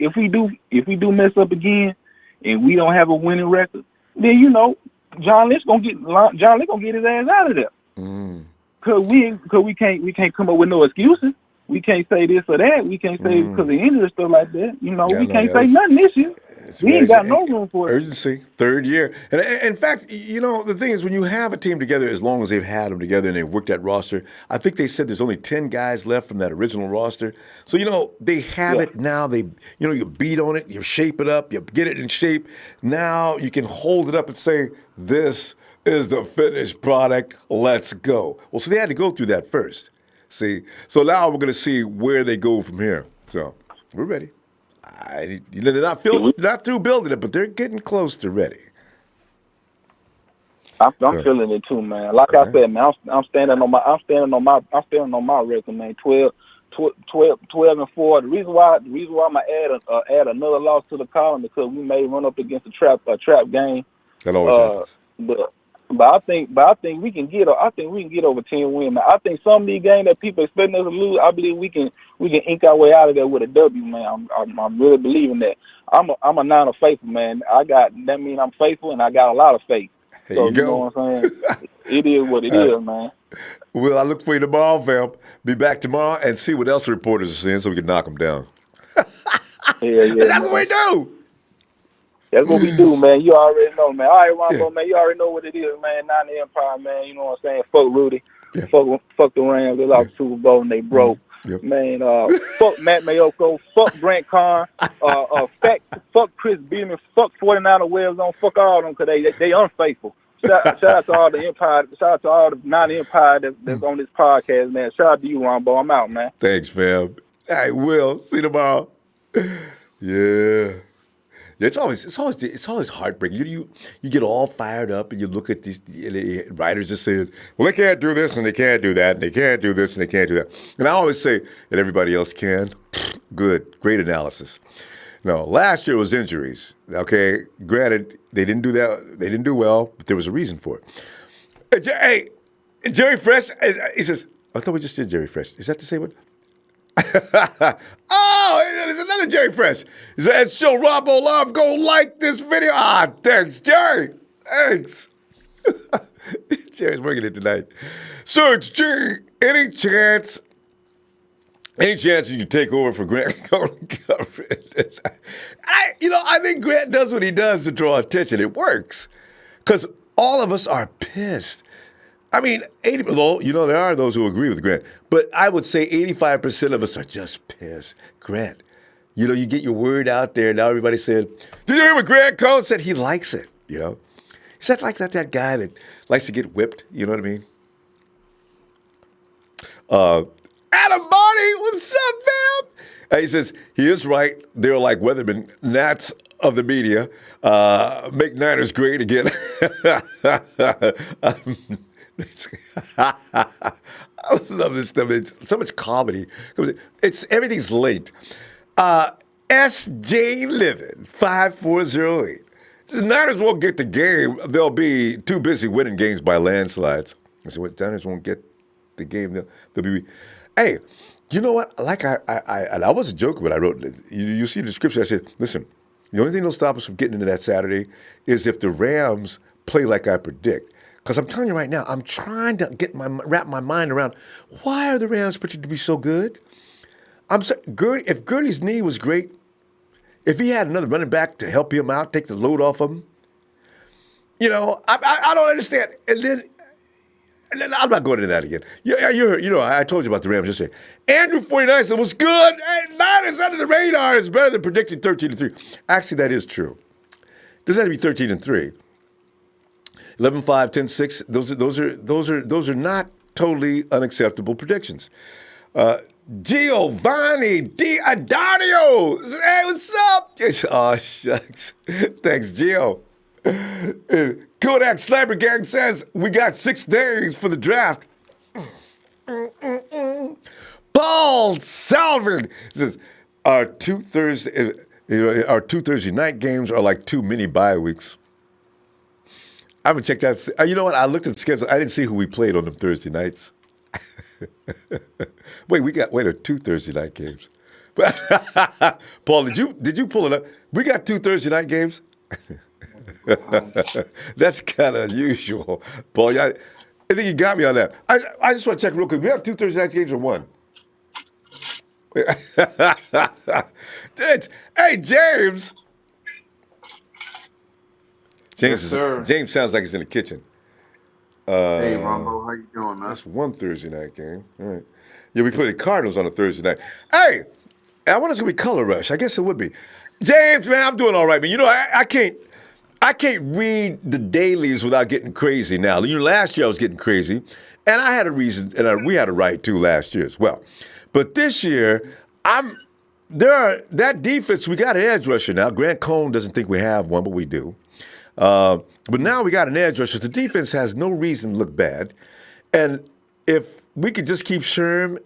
mess up again, and we don't have a winning record, then John Lynch gonna get his ass out of there. Cause we can't come up with no excuses. We can't say this or that. We can't say because of injury or stuff like that. We can't say nothing this year. We ain't got no room for it. Urgency, third year. And in fact, the thing is, when you have a team together as long as they've had them together and they've worked that roster, I think they said there's only 10 guys left from that original roster. So, they have it now. You beat on it, you shape it up, you get it in shape. Now you can hold it up and say, this is the finished product, let's go. Well, so they had to go through that first. See? So now we're going to see where they go from here. So we're ready. They're not through building it, but they're getting close to ready. I'm feeling it too, man. Like I said, man, I'm standing on my record, man. 12 and 4. The reason why I'm gonna add another loss to the column because we may run up against a trap game. That always happens. But I think we can get over 10 wins. Man. I think some of these games that people expecting us to lose, I believe we can ink our way out of there with a W, man. I'm really believing that. I'm a nine of faithful, man. That means I'm faithful and I got a lot of faith. So you know what I'm saying? It is what it is, man. Well, I look for you tomorrow, fam. Be back tomorrow and see what else the reporters are saying so we can knock them down. Yeah, that's what we do. That's what we do, man. You already know, man. All right, Ronbo, man. You already know what it is, man. Not the Empire, man. You know what I'm saying? Fuck Rudy. Yeah. Fuck the Rams. They lost the Super Bowl and they broke. Yep. Man, fuck Matt Mayoko. Fuck Grant Carr. Fuck Chris Beeman. Fuck 49er Wells on. Fuck all of them because they unfaithful. Shout out to all the Empire. Shout out to all the non-Empire that's on this podcast, man. Shout out to you, Ronbo. I'm out, man. Thanks, fam. All right, Will. See you tomorrow. Yeah. It's always heartbreaking. You get all fired up and you look at these writers just saying, well, they can't do this and they can't do that and they can't do this and they can't do that. And I always say that everybody else can. Good, great analysis. No, last year was injuries. Okay, granted, they didn't do that. They didn't do well, but there was a reason for it. Hey, Jerry Fresh, he says, I thought we just did Jerry Fresh. Is that the same one? Oh, there's another Jerry Fresh. He said, show Ronbo love. Go like this video. Thanks, Jerry. Thanks. Jerry's working it tonight. Search G. Any chance you can take over for Grant coverage? I think Grant does what he does to draw attention. It works. Because all of us are pissed. I mean, there are those who agree with Grant, but I would say 85% of us are just pissed. Grant, you get your word out there, now everybody's saying, did you hear what Grant Cohn said? He likes it, Is that like that guy that likes to get whipped, you know what I mean? Adam Barney, what's up, fam? He says, he is right. They're like weathermen, gnats of the media. Make Niners great again. I love this stuff. It's so much comedy. Everything's linked. SJ Living 5408. The Niners won't get the game. They'll be too busy winning games by landslides. So what Niners won't get the game. They'll be. Hey, you know what? Like I wasn't joking when I wrote it. You see the description. I said, listen, the only thing that'll stop us from getting into that Saturday is if the Rams play like I predict. Because I'm telling you right now, I'm trying to wrap my mind around why are the Rams predicted to be so good? If Gurley's knee was great, if he had another running back to help him out, take the load off of him, I don't understand. And then I'm not going into that again. I told you about the Rams yesterday. Andrew 49 said, was good. Hey, Niners under the radar is better than predicting 13-3. Actually, that is true. It doesn't have to be 13-3. 11-5, 10-6. Those are not totally unacceptable predictions. Giovanni D'Adonio. Hey, what's up? Oh, shucks. Thanks, Gio. Kodak Sniper Gang says we got 6 days for the draft. Paul Salvin says our two Thursday night games are like 2 mini bye weeks. I haven't checked out. You know what? I looked at the schedule. I didn't see who we played on them Thursday nights. Wait, 2 Thursday night games. Paul, did you pull it up? We got 2 Thursday night games. That's kind of unusual, Paul. I think you got me on that. I just want to check real quick. We have 2 Thursday night games or 1? Hey, James. James sounds like he's in the kitchen. Hey, Ronbo, how you doing, man? That's 1 Thursday night game. All right. Yeah, we played the Cardinals on a Thursday night. Hey, I wonder if it's going to be Color Rush. I guess it would be. James, man, I'm doing all right, man. I can't read the dailies without getting crazy now. Last year I was getting crazy, and I had a reason, and we had a right to last year as well. But this year, that defense, we got an edge rusher now. Grant Cohn doesn't think we have one, but we do. But now we got an edge rusher. The defense has no reason to look bad. And if we could just keep Sherm,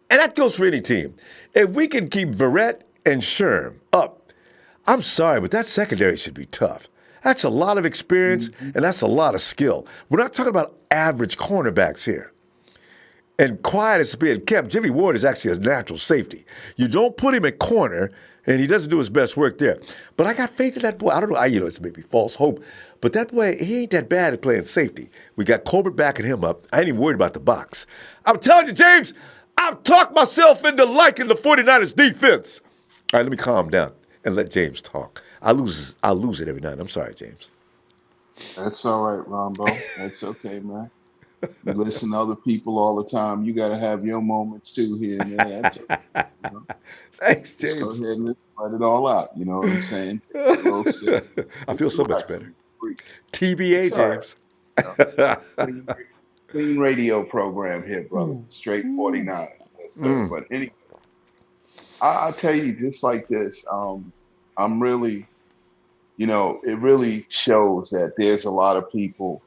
and that goes for any team, if we can keep Verrett and Sherm up, I'm sorry, but that secondary should be tough. That's a lot of experience, and that's a lot of skill. We're not talking about average cornerbacks here. And quiet is being kept. Jimmy Ward is actually a natural safety. You don't put him at corner, and he doesn't do his best work there. But I got faith in that boy. I don't know. It's maybe false hope. But that boy, he ain't that bad at playing safety. We got Colbert backing him up. I ain't even worried about the box. I'm telling you, James, I've talked myself into liking the 49ers defense. All right, let me calm down and let James talk. I lose it every night. I'm sorry, James. That's all right, Ronbo. That's okay, man. You listen to other people all the time. You got to have your moments too here and there. That's okay, you know? Thanks, James. Just go ahead and let it all out. You know what I'm saying? I feel so much better. TBA, James. Right. Clean radio program here, brother. Straight 49. But anyway, I tell you, just like this, I'm really, it really shows that there's a lot of people,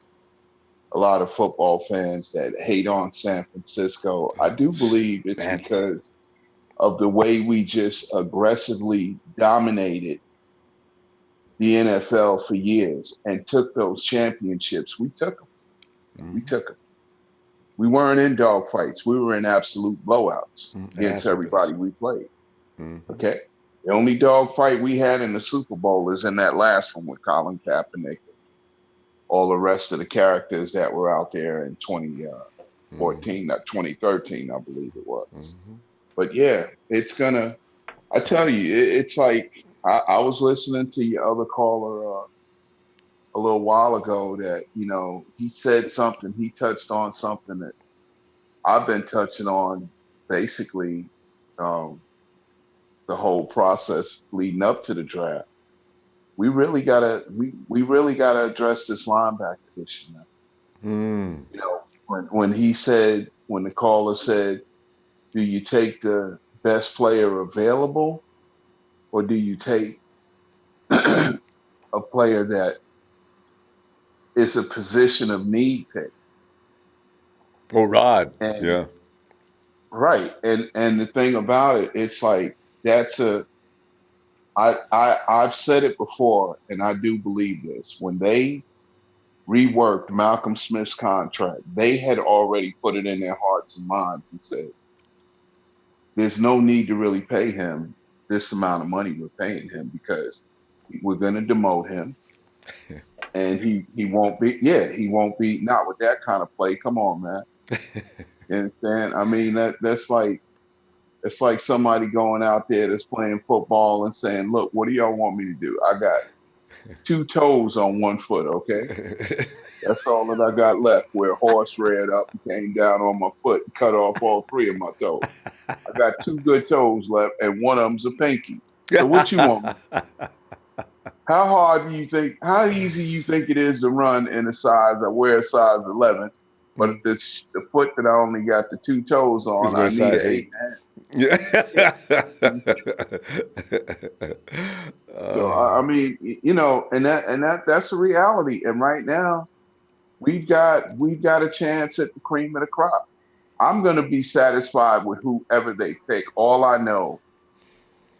a lot of football fans that hate on San Francisco. I do believe it's because of the way we just aggressively dominated the NFL for years and took those championships. We took them. We took them. We weren't in dogfights. We were in absolute blowouts against everybody we played. Okay? The only dogfight we had in the Super Bowl is in that last one with Colin Kaepernick. All the rest of the characters that were out there in 2014, 2013, I believe it was. But yeah, it's gonna, I tell you, it's like, I was listening to your other caller a little while ago that, he said something, he touched on something that I've been touching on basically the whole process leading up to the draft. We really gotta address this linebacker issue now. When the caller said, do you take the best player available or do you take a player that is a position of need pick? Oh, Rod. Yeah. Right. And the thing about it, it's like I've said it before, and I do believe this. When they reworked Malcolm Smith's contract, they had already put it in their hearts and minds and said, there's no need to really pay him this amount of money we're paying him because we're going to demote him. And he won't be not with that kind of play. Come on, man. You understand? I mean, that's like, it's like somebody going out there that's playing football and saying, look, what do y'all want me to do? I got 2 toes on 1 foot, okay? That's all that I got left, where a horse reared up and came down on my foot and cut off all 3 of my toes. I got 2 good toes left, and one of them's a pinky. So what you want? How easy you think it is to run in a size, I wear a size 11, but the foot that I only got the 2 toes on, I need an 8.5. Yeah. So I mean, and that's a reality. And right now, we've got a chance at the cream of the crop. I'm going to be satisfied with whoever they pick. All I know,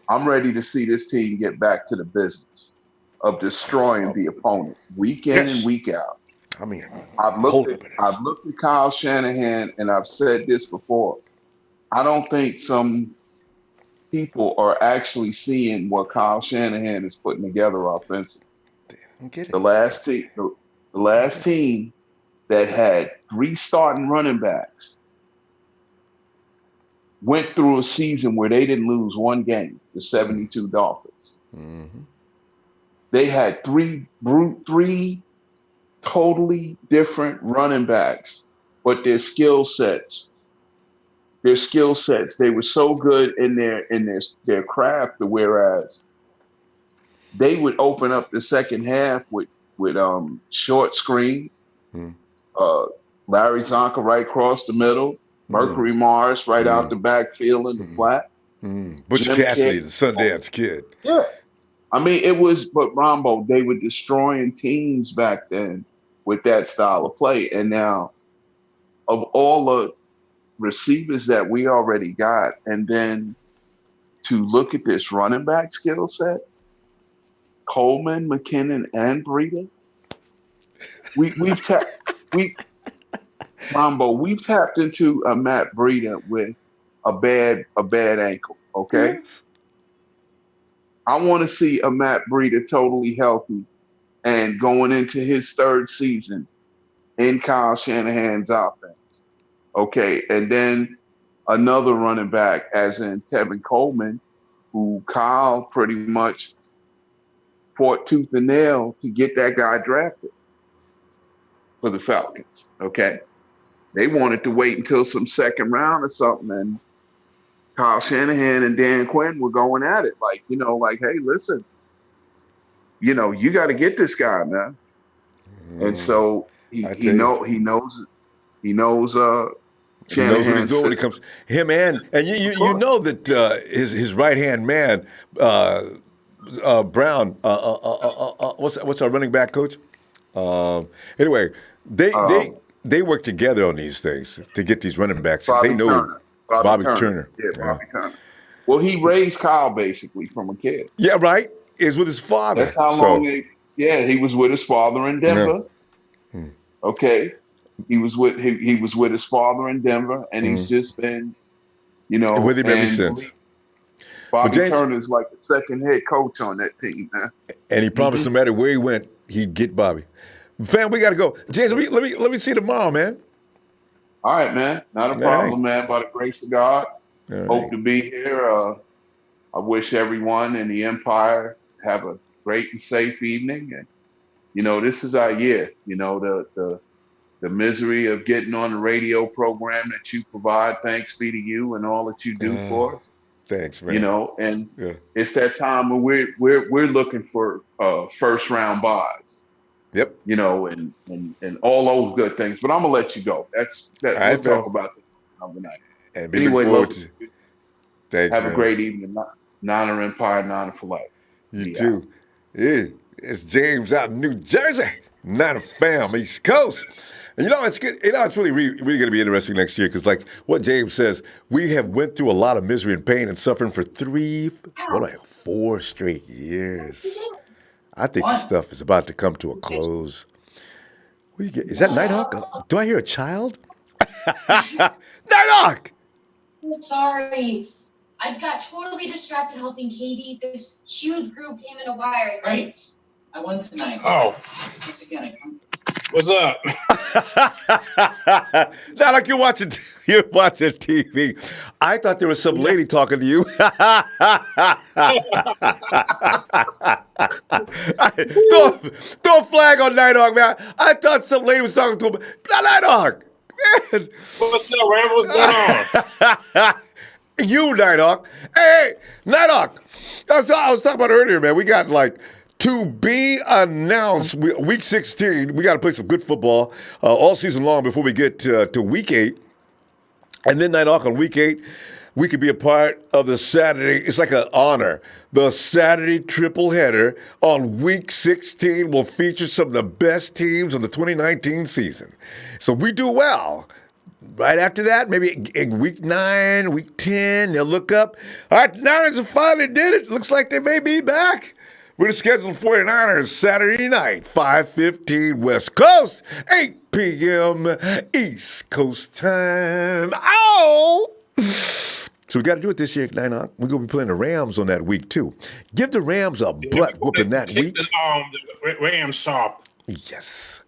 I'm ready to see this team get back to the business of destroying the opponent week in and week out. I mean, I've looked at Kyle Shanahan, and I've said this before. I don't think some people are actually seeing what Kyle Shanahan is putting together offensively. The last team that had 3 starting running backs went through a season where they didn't lose 1 game, the 72 Dolphins. They had three totally different running backs, but their skill sets, they were so good in their craft, whereas they would open up the second half with short screens. Larry Zonka right across the middle, Mercury Morris right out the backfield in the flat. Butch Cassidy, the Sundance Kid. Yeah. I mean, it was, but Ronbo, they were destroying teams back then with that style of play. And now, of all the receivers that we already got, and then to look at this running back skill set, Coleman, McKinnon, and Breida, we've tapped into a Matt Breida with a bad ankle. Okay, Yes. I want to see a Matt Breida totally healthy and going into his third season in Kyle Shanahan's offense. Okay, and then another running back, as in Tevin Coleman, who Kyle pretty much fought tooth and nail to get that guy drafted for the Falcons. Okay, they wanted to wait until some second round or something, and Kyle Shanahan and Dan Quinn were going at it like, hey, listen, you got to get this guy, man. And so he knows what he's Shanahan's doing when it comes him and you know that his right hand man Brown what's our running back coach? Anyway, they work together on these things to get these running backs. They know Bobby Turner. Yeah, Bobby Turner. Well, he raised Kyle basically from a kid. Yeah, right. Is with his father. That's how long. He was with his father in Denver. Yeah. Okay, he was with his father in Denver, and he's just been, with him ever since. Bobby Turner's like the second head coach on that team, man. And he promised no matter where he went, he'd get Bobby. Fam, we got to go. James, let me see you tomorrow, man. All right, man. Not a problem, man. By the grace of God, hope to be here. I wish everyone in the Empire have a great and safe evening. And, this is our year. The misery of getting on the radio program that you provide, thanks be to you and all that you do for us. Thanks, man. And it's that time where we're looking for first round buys. Yep. And all those good things. But I'm gonna let you go. We'll talk about that another night. And anyway, thanks. Have a great evening. Niner Empire, Niner for life. You too. Yeah. It's James out in New Jersey. Niner fam, East Coast. And it's good. It's really going to be interesting next year because, like what James says, we have went through a lot of misery and pain and suffering for 4 straight years. I think this stuff is about to come to a close. Is that Nighthawk? Do I hear a child? Nighthawk! I'm sorry. I got totally distracted helping Katie. This huge group came in a wire. Great. I won tonight. Oh. Once again, I come. What's up? Not like you're watching TV. I thought there was some lady talking to you. Throw a flag on Nighthawk, man. I thought some lady was talking to him. Nighthawk, man. What's up, Ram? What's going on? You, Nighthawk. Hey, Nighthawk. I was talking about earlier, man. We got to be announced. Week 16, we got to play some good football all season long before we get to week 8. And then Nighthawk on week 8, we could be a part of the Saturday. It's like an honor. The Saturday triple header on week 16 will feature some of the best teams of the 2019 season. So if we do well, right after that, maybe in week 9, week 10, they'll look up. All right, Niners have finally did it. Looks like they may be back. We're scheduled 49ers Saturday night, 5:15 West Coast, 8 p.m. East Coast time. Ow! So we got to do it this year, Nighthawk. We're going to be playing the Rams on that week, too. Give the Rams a butt whooping that week. The Rams sharp. Yes.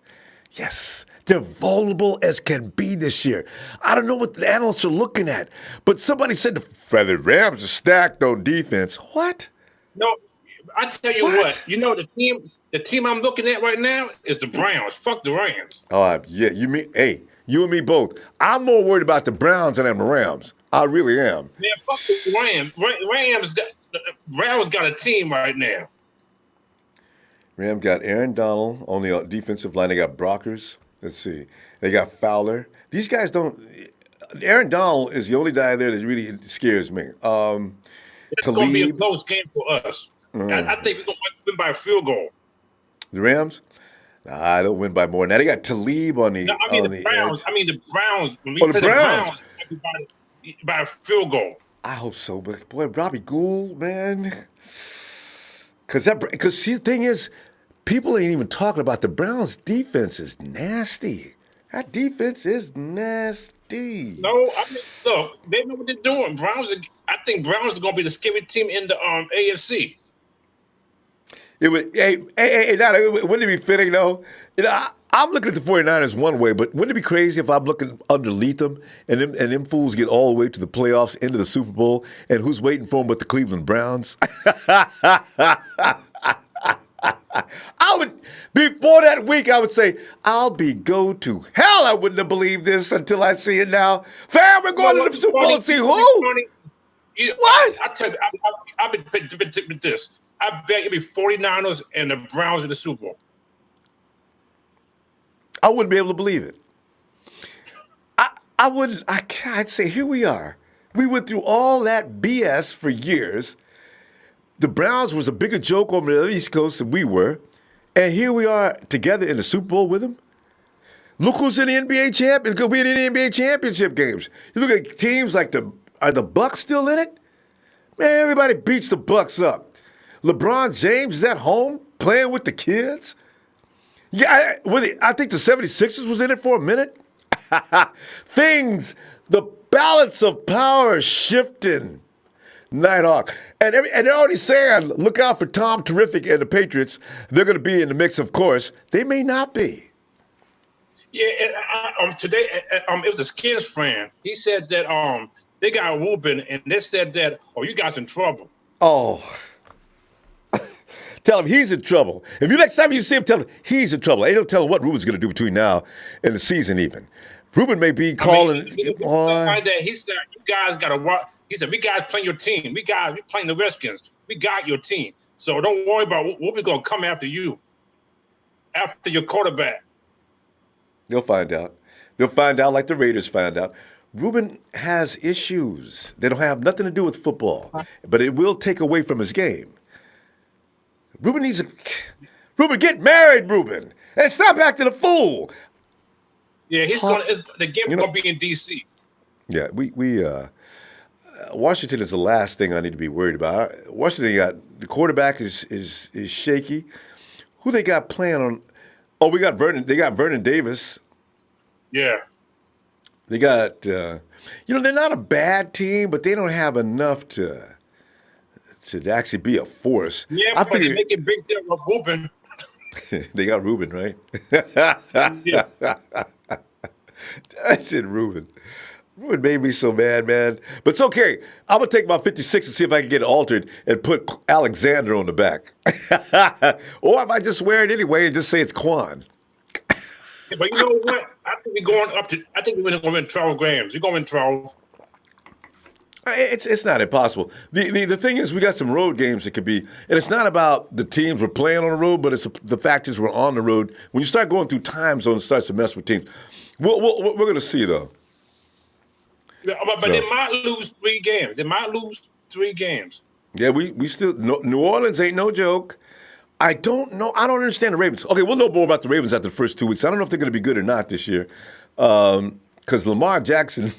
They're vulnerable as can be this year. I don't know what the analysts are looking at, but somebody said the Rams are stacked on defense. What? No. I tell you what, the team I'm looking at right now is the Browns. Fuck the Rams. Oh, yeah, you and me both. I'm more worried about the Browns than I am the Rams. I really am. Man, fuck the Rams. Rams got a team right now. Rams got Aaron Donald on the defensive line. They got Brockers. Let's see. They got Fowler. These guys don't – Aaron Donald is the only guy there that really scares me. It's going to be a close game for us. I think we're going to win by a field goal. The Rams? Nah, I don't win by more than that. They got Talib on the No, I mean on the the Browns. edge. I mean the Browns. When we Oh, the play the Browns. Browns, by a field goal. I hope so, but boy, Robbie Gould, man. Because see, the thing is, people ain't even talking about the Browns' defense is nasty. That defense is nasty. No, I mean, look, they know what they're doing. I think Browns are going to be the scary team in the AFC. It would, wouldn't it be fitting, though? I'm looking at the 49ers one way, but wouldn't it be crazy if I'm looking underneath them and them fools get all the way to the playoffs, into the Super Bowl, and who's waiting for them but the Cleveland Browns? Before that week, I would say, go to hell. I wouldn't have believed this until I see it now. Fam, we're going to the Super Bowl and see who? What? I tell you, I've been with this. I bet it'll be 49ers and the Browns in the Super Bowl. I wouldn't be able to believe it. I wouldn't. I'd say, here we are. We went through all that BS for years. The Browns was a bigger joke over the East Coast than we were. And here we are together in the Super Bowl with them. Look who's in the NBA champ. It's going to be in the NBA championship games. You look at teams like are the Bucks still in it? Man, everybody beats the Bucks up. LeBron James is at home playing with the kids. Yeah, I think the 76ers was in it for a minute. The balance of power is shifting. Nighthawk. And they're already saying, look out for Tom Terrific and the Patriots. They're going to be in the mix, of course. They may not be. Yeah, and today it was a Skins fan. He said that they got Ruben, and they said that, you guys in trouble. Oh. Tell him he's in trouble. If next time you see him, tell him he's in trouble. Ain't no telling what Ruben's going to do between now and the season even. Ruben may be calling. He said, you guys got to watch. He said, we guys playing your team. We playing the Redskins. We got your team. So don't worry about what we're going to come after you, after your quarterback. They'll find out. They'll find out like the Raiders find out. Ruben has issues. They don't have nothing to do with football, but it will take away from his game. Ruben, get married, Ruben, and stop acting a fool. Yeah, the game's going to be in D.C. Yeah, Washington is the last thing I need to be worried about. Washington the quarterback is shaky. Who they got playing on? Oh, we got Vernon. They got Vernon Davis. Yeah. They got they're not a bad team, but they don't have enough to actually be a force. Yeah, but they make it big deal with Ruben. They got Ruben, right? Yeah. I said Ruben. Ruben made me so mad, man. But it's okay. I'm going to take my 56 and see if I can get it altered and put Alexander on the back. Or I might just wear it anyway and just say it's Quan. Yeah, but you know what? I think we're going to win 12 games. We're going to win 12. It's not impossible. The thing is, we got some road games that could be, and it's not about the teams we're playing on the road, but it's the fact is we're on the road. When you start going through time zones, it starts to mess with teams. We're going to see, though. Yeah, but they might lose 3 games. Yeah, we still New Orleans ain't no joke. I don't know. I don't understand the Ravens. Okay, we'll know more about the Ravens after the first 2 weeks. I don't know if they're going to be good or not this year, because Lamar Jackson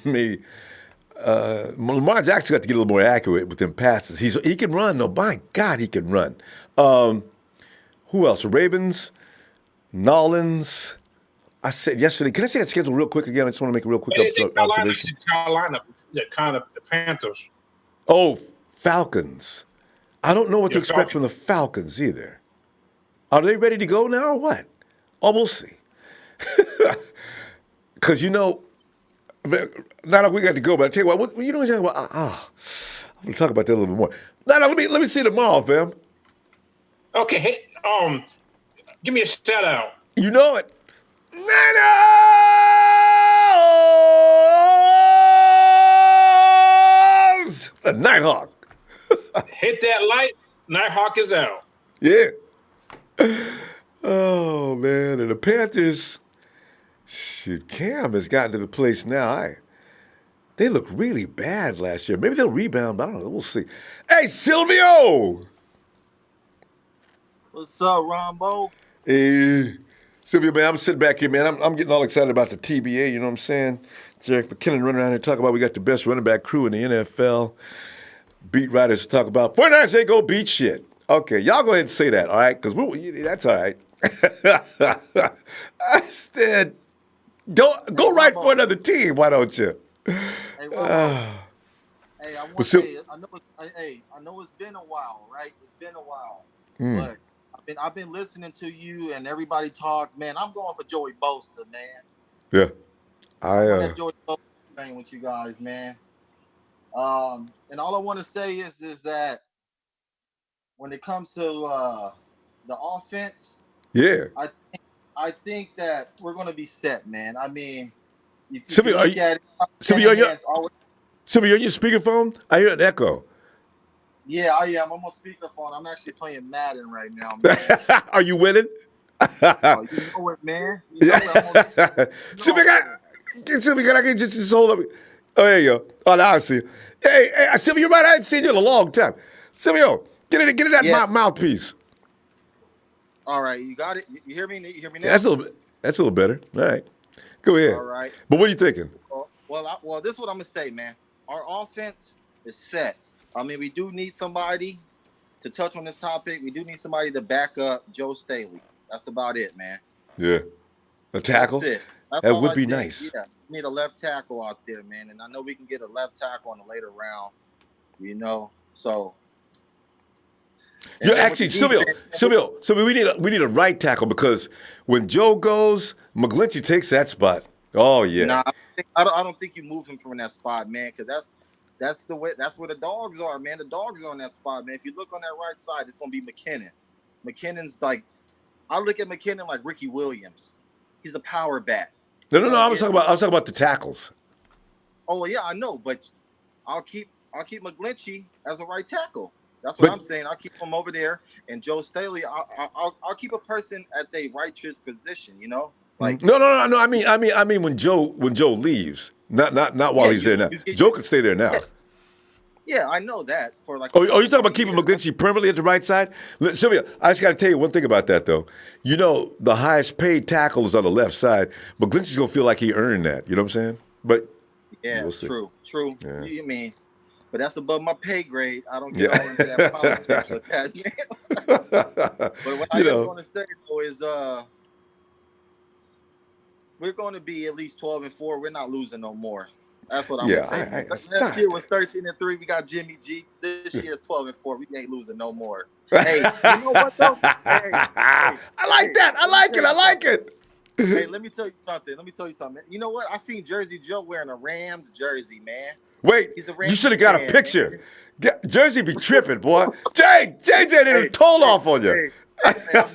Lamar Jackson got to get a little more accurate with them passes. He can run, though. My God, he can run. Who else? Ravens, Nolans. I said yesterday. Can I say that schedule real quick again? I just want to make a real quick observation. Carolina, the Panthers. Oh, Falcons. I don't know what to expect from the Falcons either. Are they ready to go now or what? Oh, we'll see. Because, now that we got to go, but I tell you what I'm going to talk about that a little bit more. Now, let me see tomorrow, fam. Okay, hey, give me a shout out. You know it. Niners! A Nighthawk. Hit that light, Nighthawk is out. Yeah. Oh, man. And the Panthers, Cam has gotten to the place now. They looked really bad last year. Maybe they'll rebound, but I don't know. We'll see. Hey, Silvio! What's up, Ronbo? Hey, Sylvia, man, I'm sitting back here, man. I'm getting all excited about the TBA, you know what I'm saying? Jerick McKinnon running around here talking about we got the best running back crew in the NFL. Beat writers talk about 49ers ain't go beat shit. Okay, y'all go ahead and say that, all right? Because that's all right. I said, don't go right for another team, why don't you? Hey, Ronbo. Hey, I know it's been a while, right? It's been a while, but I've been listening to you and everybody talk. Man, I'm going for Joey Bosa, man. Yeah, I'm on that Joey Bosa thing with you guys, man. And all I want to say is that when it comes to the offense, I think that we're going to be set, man. I mean, if you look at it, Sylvia, on your speakerphone? I hear an echo. Yeah, I am. I'm on speakerphone. I'm actually playing Madden right now, man. Are you winning? Oh, you know it, man. You know it. Sylvia, can I get just hold up? Oh, there you go. Oh, now I see you. Hey, Sylvia, you're right. I hadn't seen you in a long time. Sylvia, get in that mouthpiece. All right, you got it. You hear me? You hear me now? That's a little better. All right, go ahead. All right. But what are you thinking? Well, this is what I'm gonna say, man. Our offense is set. I mean, we do need somebody to touch on this topic. We do need somebody to back up Joe Staley. That's about it, man. Yeah, a tackle. That's it. That would be nice. Yeah, we need a left tackle out there, man. And I know we can get a left tackle in the later round. You know, so. You're actually Sylvia. We need a right tackle because when Joe goes, McGlinchey takes that spot. Oh yeah. Nah, I don't think you move him from that spot, man, because that's the way. That's where the dogs are, man. The dogs are on that spot, man. If you look on that right side, it's gonna be McKinnon. McKinnon's like, I look at McKinnon like Ricky Williams. He's a power back. No. I was talking about the tackles. Oh yeah, I know, but I'll keep McGlinchey as a right tackle. That's what I'm saying. I'll keep him over there, and Joe Staley. I'll keep a person at the righteous position. You know, like no. I mean when Joe leaves, not while he's there now. Joe can stay there now. Yeah, I know that for like. Oh, you talking about keeping McGlinchey permanently at the right side? Sylvia, I just got to tell you one thing about that though. You know, the highest paid tackle is on the left side. McGlinchey's gonna feel like he earned that. You know what I'm saying? But yeah, we'll see. True. Yeah. You mean? But that's above my pay grade. I don't get all into that politics with that, man. But what I just want to say though is we're going to be at least 12-4. We're not losing no more. That's what I'm saying. Last year was 13-3. We got Jimmy G. This year is 12-4. We ain't losing no more. Hey, you know what though? I like that. I like it. Hey, let me tell you something. You know what? I seen Jersey Joe wearing a Rams jersey, man. Wait, you should have got a picture. Jersey be tripping, boy. JJ didn't told off on you. Hey, I'm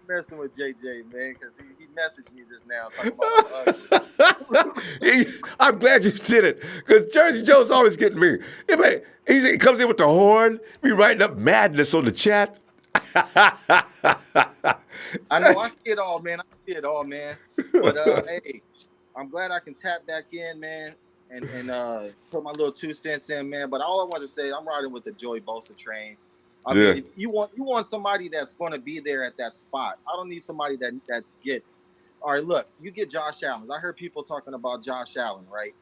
messing with JJ, man, because he messaged me just now talking about I'm glad you did it, because Jersey Joe's always getting me. He comes in with the horn, be writing up madness on the chat. I know, I see it all, man. But hey, I'm glad I can tap back in, man, and put my little 2 cents in, man. But all I want to say, I'm riding with the Joey Bosa train. I mean, you want somebody that's going to be there at that spot. I don't need somebody that get. All right, look, you get Josh Allen. I heard people talking about Josh Allen, right?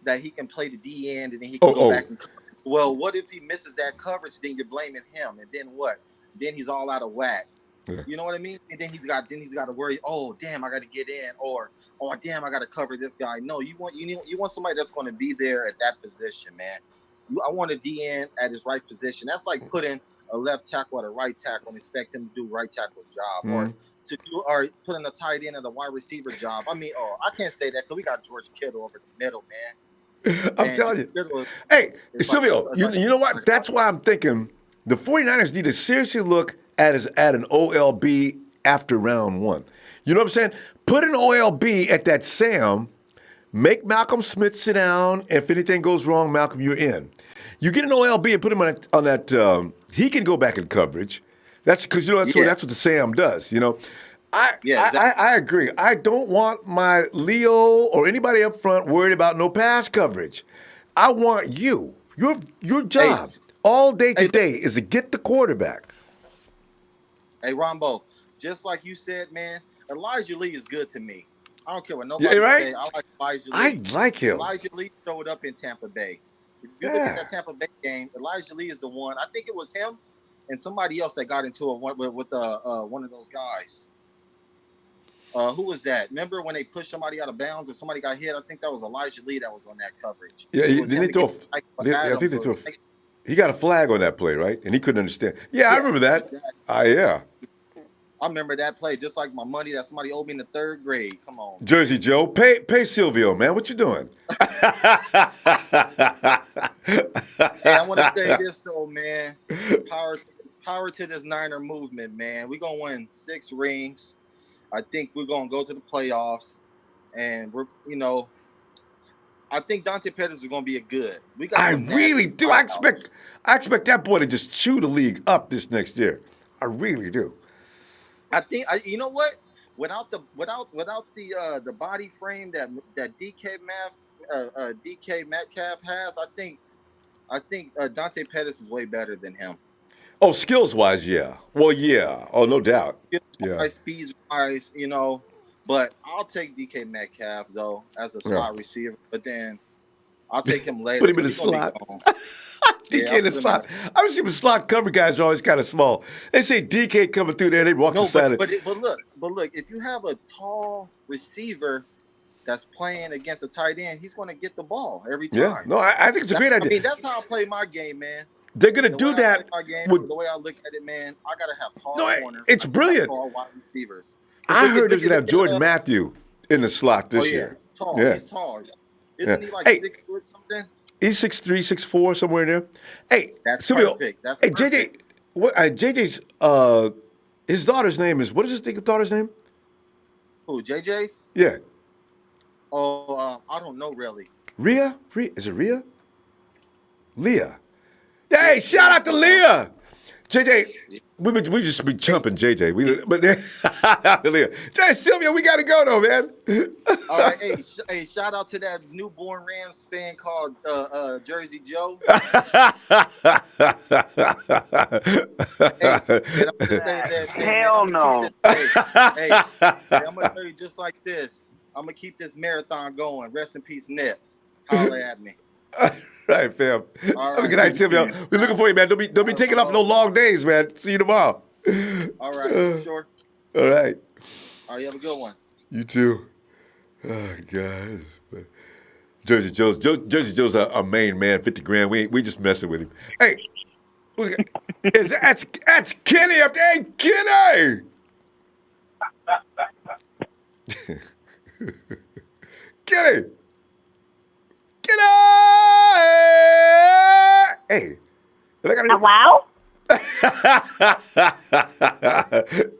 That he can play the D end and then he can go back and cover. Well, what if he misses that coverage? Then you're blaming him, and then what? Then he's all out of whack. Yeah. You know what I mean? And then he's got to worry. Oh, damn, I got to get in, or oh, damn, I got to cover this guy. No, you want somebody that's going to be there at that position, man. I want a DN at his right position. That's like putting a left tackle at a right tackle and expect him to do right tackle's job, or putting a tight end at a wide receiver job. I mean, I can't say that because we got George Kittle over the middle, man. I'm telling you. Hey, Silvio, you know what? That's why I'm thinking the 49ers need to seriously look at an OLB after round 1. You know what I'm saying? Put an OLB at that Sam. Make Malcolm Smith sit down. If anything goes wrong, Malcolm, you're in. You get an OLB and put him on that. He can go back in coverage. That's because that's what the Sam does. You know, I agree. I don't want my Leo or anybody up front worried about no pass coverage. I want you. Your job all day today is to get the quarterback. Hey, Ronbo, just like you said, man, Elijah Lee is good to me. I don't care what nobody say. I like Elijah Lee. I like him. Elijah Lee showed up in Tampa Bay. If you look at that Tampa Bay game, Elijah Lee is the one. I think it was him and somebody else that got into it with one of those guys. Who was that? Remember when they pushed somebody out of bounds or somebody got hit? I think that was Elijah Lee that was on that coverage. Yeah, I think they threw. He got a flag on that play, right? And he couldn't understand. Yeah, I remember that. Yeah. I remember that play just like my money that somebody owed me in the 3rd grade. Come on. Jersey Joe, pay Silvio, man. What you doing? Hey, I want to say this, though, man. Power to this Niner movement, man. We're going to win 6 rings. I think we're going to go to the playoffs. And, I think Dante Pettis is going to be a good. I really do. I expect that boy to just chew the league up this next year. I really do. I think you know what? Without the body frame that DK Metcalf has, I think Dante Pettis is way better than him. Oh, skills wise, yeah. Well, yeah. Oh, no doubt. Speed wise, but I'll take DK Metcalf though as a slot receiver. But then I'll take him later. Put him in the slot. DK in the slot. I was seeing slot cover guys are always kind of small. They say DK coming through there, they walk the side. But look, if you have a tall receiver that's playing against a tight end, he's going to get the ball every time. Yeah, no, I think it's a great idea. I mean, that's how I play my game, man. They're going to do that. The way I look at it, man, I got to have tall corners. It's brilliant. Tall wide receivers. I heard they're going to have Jordan Matthew in the slot this year. Tall. Yeah. He's tall. Isn't he like 6 foot something? He's 6'3", 6'4", somewhere in there. Hey, that's Silvio, perfect. That's perfect. JJ's his daughter's name is, what is his daughter's name? Who, JJ's? Yeah. Oh, I don't know really. Rhea? Is it Rhea? Leah. Hey, shout out to Leah. JJ, we just be chumping JJ. Leah. Hey, Silvio, we got to go though, man. All right, hey, shout out to that newborn Rams fan called Jersey Joe. Hell no. Hey, I'm gonna tell you just like this. I'm gonna keep this marathon going. Rest in peace, Nip. Holla at me. Right, fam. All right. Good night, Silvio. We're looking for you, man. Don't be taking off no long days, man. See you tomorrow. All right, sure. All right. All right, you have a good one. You too. Oh, God. Jersey Joe's our main man, 50 grand. We just messing with him. Hey, that's Kenny up there. Hey, Kenny! Kenny! Hey. Hello?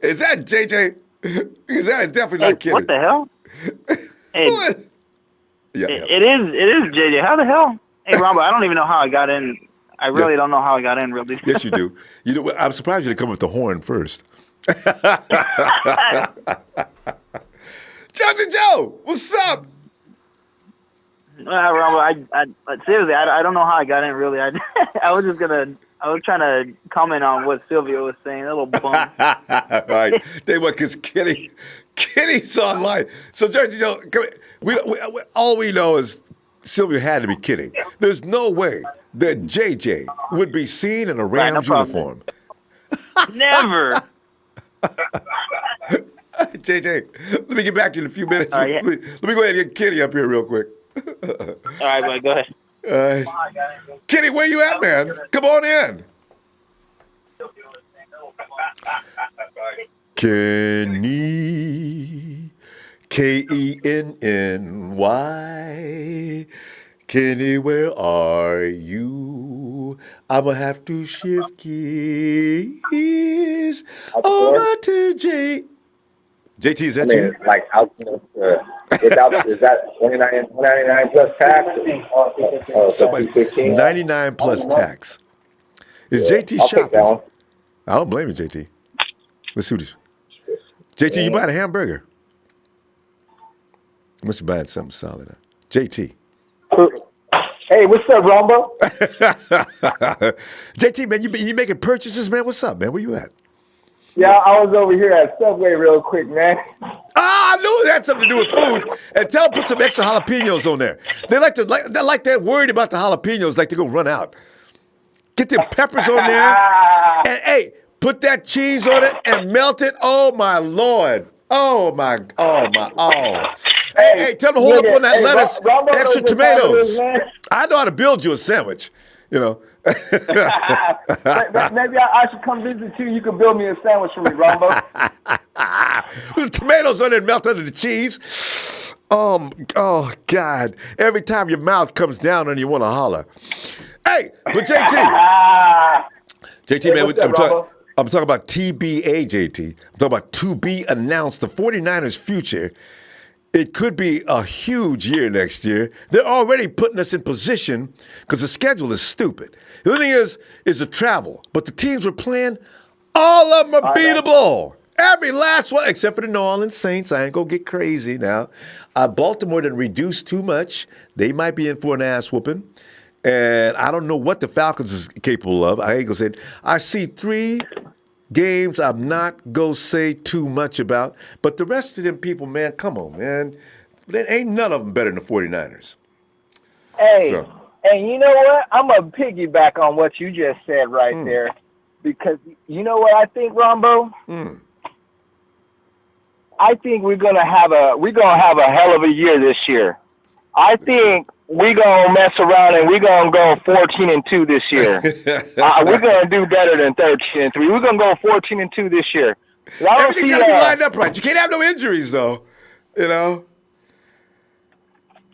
Is that JJ? Is that definitely not Kenny? What the hell? Hey, it is JJ. How the hell? Hey, Ronbo, I don't even know how I got in. I really don't know how I got in, really. Yes, you do. You know, I'm surprised you didn't come with the horn first. Jersey Joe, what's up? Ronbo, I seriously, I don't know how I got in, really. I was trying to comment on what Silvio was saying, a little bum. Right. They were, because Kenny's online. So, Jersey Joe, all we know is Silvio had to be kidding. There's no way that JJ would be seen in a Rams uniform. Never. JJ, let me get back to you in a few minutes. Let me go ahead and get Kenny up here real quick. All right, boy, go ahead. Kenny, where you at, man? Come on in. Kenny, Kenny. Kenny, where are you? I'm going to have to shift gears over to JT, is that you? Like, is that $29 plus tax? Somebody, 99 plus tax. Is JT shopping? I don't blame you, JT. Let's see what he's. JT, you buying a hamburger? You must be buying something solid. JT. Hey, what's up, Ronbo? JT, man, you making purchases, man? What's up, man? Where you at? Yeah, I was over here at Subway real quick, man. I knew it had something to do with food. And tell them put some extra jalapenos on there. They're worried about the jalapenos, like they're gonna run out. Get them peppers on there, and hey, put that cheese on it and melt it. Oh my Lord. Oh. Hey, tell them to hold up on that lettuce, extra tomatoes. I know how to build you a sandwich, you know. Maybe I should come visit you. You can build me a sandwich for me, Ronbo. The tomatoes on it melt under the cheese. Oh, God. Every time your mouth comes down and you want to holler. Hey, but JT, man, I'm talking about TBA, JT. I'm talking about to be announced, the 49ers' future. It could be a huge year next year. They're already putting us in position because the schedule is stupid. The only thing is the travel. But the teams we're playing, all of them are beatable. Every last one, except for the New Orleans Saints. I ain't going to get crazy now. Baltimore didn't reduce too much. They might be in for an ass whooping. And I don't know what the Falcons is capable of. I ain't going to say it. I see 3 games I'm not going to say too much about. But the rest of them people, man, come on, man. There ain't none of them better than the 49ers. Hey, and you know what? I'm going to piggyback on what you just said right there. Because you know what I think, Ronbo? I think we're gonna have a hell of a year this year. I think we're gonna mess around and we're gonna go 14-2 this year. We're gonna do better than 13-3. We're gonna go 14-2 this year. Everything's gotta be lined up right. You can't have no injuries though. You know.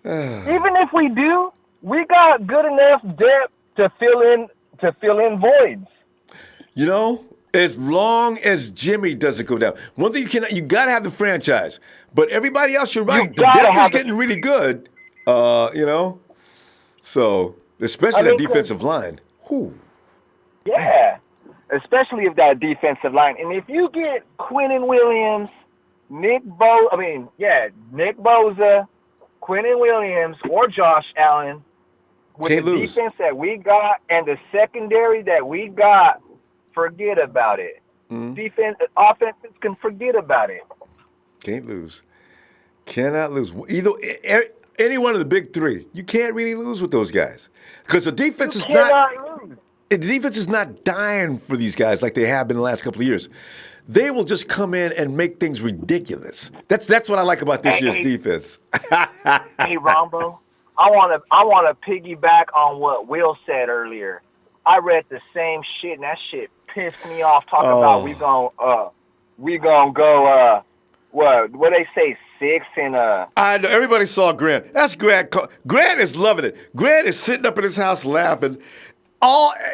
Even if we do, we got good enough depth to fill in voids. You know, as long as Jimmy doesn't go down. One thing you got to have the franchise. But everybody else, you're right. The depth is getting really good, you know. So, especially that defensive line. Whew. Yeah, especially if that defensive line. And if you get Quinnen Williams, Nick Bosa, Quinnen Williams, or Josh Allen, with the defense that we got and the secondary that we got, forget about it. Offenses can forget about it. Can't lose. Cannot lose. Any one of the big 3. You can't really lose with those guys. Because the defense is not dying for these guys like they have been the last couple of years. They will just come in and make things ridiculous. That's what I like about this year's defense. Hey, Ronbo, I want to piggyback on what Will said earlier. I read the same shit, and that shit pissed me off. Talking about we gonna go what they say 6 and I know everybody saw Grant. That's Grant. Grant is loving it. Grant is sitting up in his house laughing.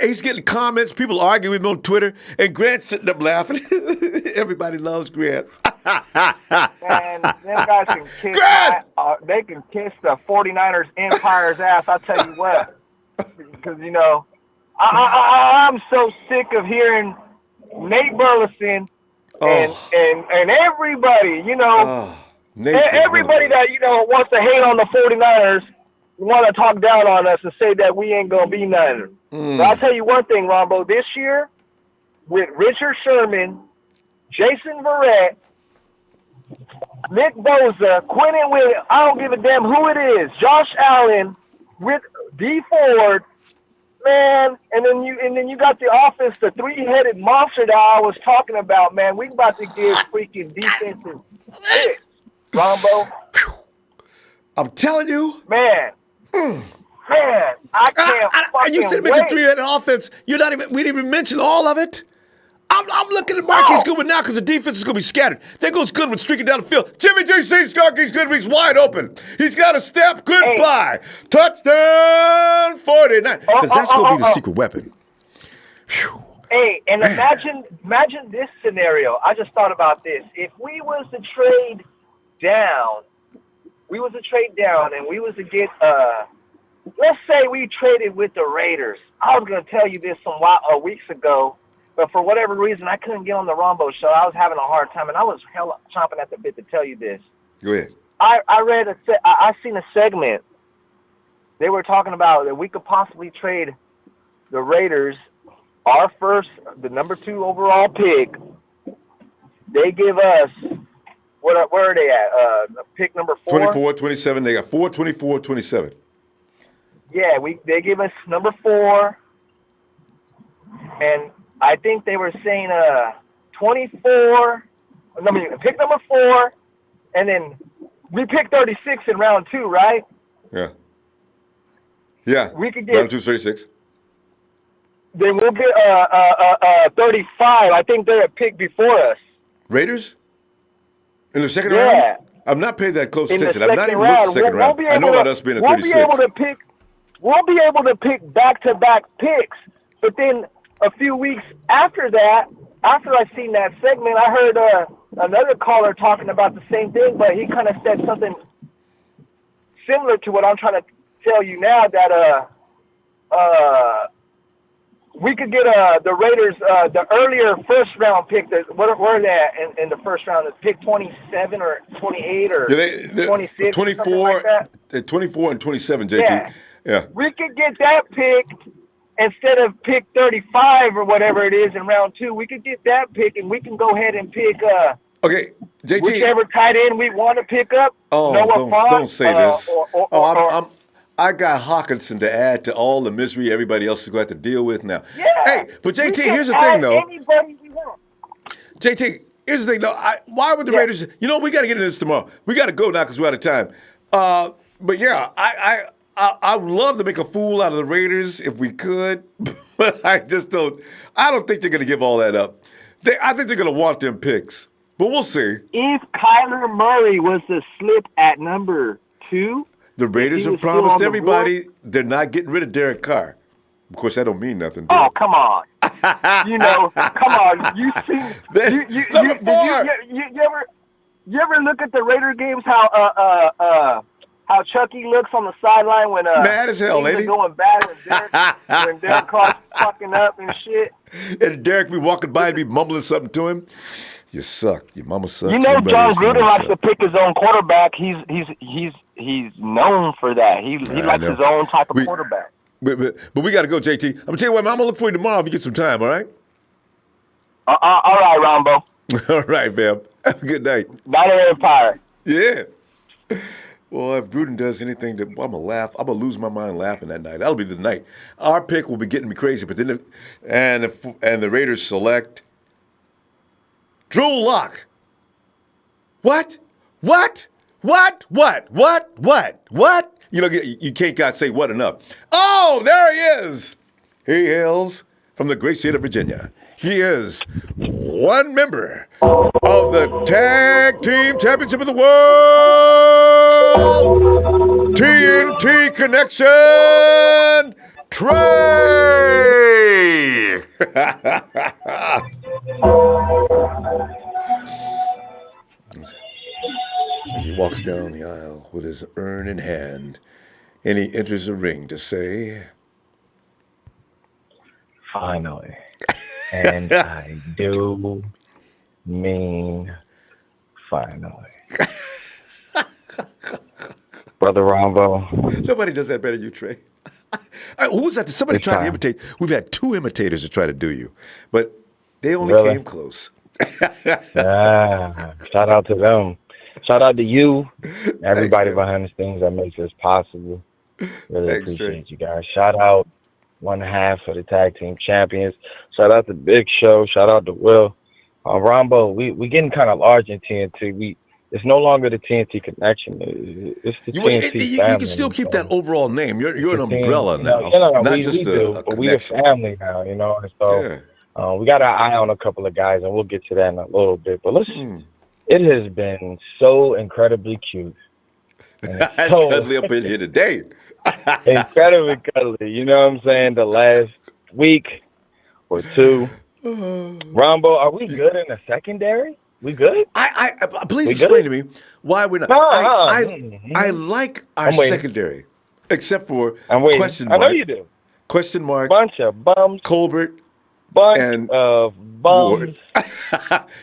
He's getting comments. People arguing with him on Twitter, and Grant's sitting up laughing. Everybody loves Grant. Man, them guys can kiss they can kiss the 49ers Empire's ass. I tell you what, because you know. I'm so sick of hearing Nate Burleson and everybody, you know, everybody that, you know, wants to hate on the 49ers, want to talk down on us and say that we ain't going to be nothing. But I'll tell you one thing, Ronbo, this year, with Richard Sherman, Jason Verrett, Nick Bosa, Quinnen Williams, I don't give a damn who it is, Josh Allen, with D. Ford, man, and then you got the offense, the 3-headed monster that I was talking about, man. We about to give freaking defensive hits, Ronbo. I'm telling you, man, I can't fucking you said mention 3-headed offense. We didn't even mention all of it. I'm looking at Marquise Goodwin now because the defense is going to be scattered. There goes Goodwin streaking down the field. Jimmy G. Marquise Goodwin, he's wide open. He's got a step. Goodbye. Hey. Touchdown 49. Because that's going to be the secret weapon. Whew. Hey, and imagine this scenario. I just thought about this. If we was to trade down, and we was to get, let's say we traded with the Raiders. I was going to tell you this some weeks ago. But for whatever reason, I couldn't get on the Ronbo show. I was having a hard time, and I was chomping at the bit to tell you this. Go ahead. I seen a segment. They were talking about that we could possibly trade the Raiders, the number 2 overall pick, they give us where are they at? Pick number 4? 24, 27. They got 4, 24, 27. Yeah, they give us number 4, and I think they were saying 24. I mean, pick number 4, and then we pick 36 in round 2, right? Yeah. Yeah. We could get round 2 36. Then we'll get 35. I think they're a pick before us. Raiders? In the second round? Yeah. I'm not paying that close In the attention. I've not second even looked at the round, second round. I know about us being at 36. We'll be able to pick back-to-back picks, but then a few weeks after that, after I seen that segment, I heard another caller talking about the same thing, but he kind of said something similar to what I'm trying to tell you now, that we could get the Raiders the earlier first round pick. Where are they at in the first round? It's pick 27 or 28 or 26, 24, like 24 and 27, JT. Yeah. We could get that pick instead of pick 35 or whatever it is in round 2. We could get that pick, and we can go ahead and pick okay, JT. whichever tight end we want to pick up. Oh, don't say this. I got Hawkinson to add to all the misery everybody else is going to have to deal with now. Yeah, hey, but JT, here's the thing, though. Anybody we want. JT, here's the thing, though. Why would the Raiders? You know, we got to get into this tomorrow. We got to go now because we're out of time. But yeah, I would love to make a fool out of the Raiders if we could, but I just don't. I don't think they're going to give all that up. I think they're going to want them picks, but we'll see. If Kyler Murray was to slip at number 2. The Raiders have promised everybody they're not getting rid of Derek Carr. Of course, that don't mean nothing. Oh, come on. Come on. You see, number 4. You ever look at the Raider games? How Chucky looks on the sideline when mad as hell, things are going bad when Derek Carr's fucking up and shit. And Derek be walking by and be mumbling something to him. You suck. Your mama sucks. You know, John Gruden likes to pick his own quarterback. He's known for that. He likes his own type of quarterback. But we got to go, JT. I'm gonna tell you what, man, I'm gonna look for you tomorrow if you get some time. All right. All right, Ronbo. All right, fam. Have a good night. Night of Empire. Yeah. Well, if Gruden does anything, I'm gonna laugh. I'm gonna lose my mind laughing that night. That'll be the night. Our pick will be getting me crazy. But then, the Raiders select Drew Lock. What? You know, you can't say what enough. Oh, there he is. He hails from the great state of Virginia. He is one member of the Tag Team Championship of the World TNT Connection, Trey. As he walks down the aisle with his urn in hand, and he enters a ring to say, finally. And I do mean finally. Brother Ronbo. Nobody does that better than you, Trey. Who was that? Somebody tried to imitate. We've had 2 imitators to try to do you, but they only came close. Shout out to them. Shout out to you, everybody behind the scenes that makes this possible. Really appreciate you guys. Shout out 1/2 of the tag team champions. Shout out to Big Show. Shout out to Will. Ronbo, we getting kind of large in TNT. It's no longer the TNT connection. It's the TNT family. You can still keep that overall name. You're an umbrella now, not just a connection. We're a family now, you know. And so we got our eye on a couple of guys, and we'll get to that in a little bit. But it has been so incredibly cute. It's cuddly up in here today. Incredibly cuddly. You know what I'm saying? The last week or 2. Rombo, are we good in the secondary? We good? Please explain to me why we're not. I like our secondary, except for question mark. I know you do. Question mark. Bunch of bums. Colbert. Bunch of bums.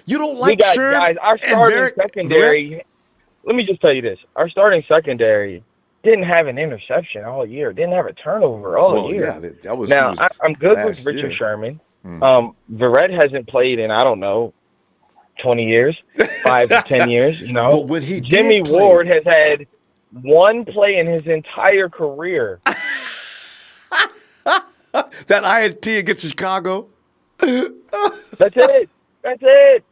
You don't like Sherm guys. Our starting secondary. Let me just tell you this: our starting secondary didn't have an interception all year. Didn't have a turnover all year. Yeah, that was. Now I'm good with Richard Sherman. Verrett hasn't played in, I don't know, 20 years, 5 to 10 years, you know. But when he Jimmy Ward has had one play in his entire career. That INT against Chicago. That's it. That's it.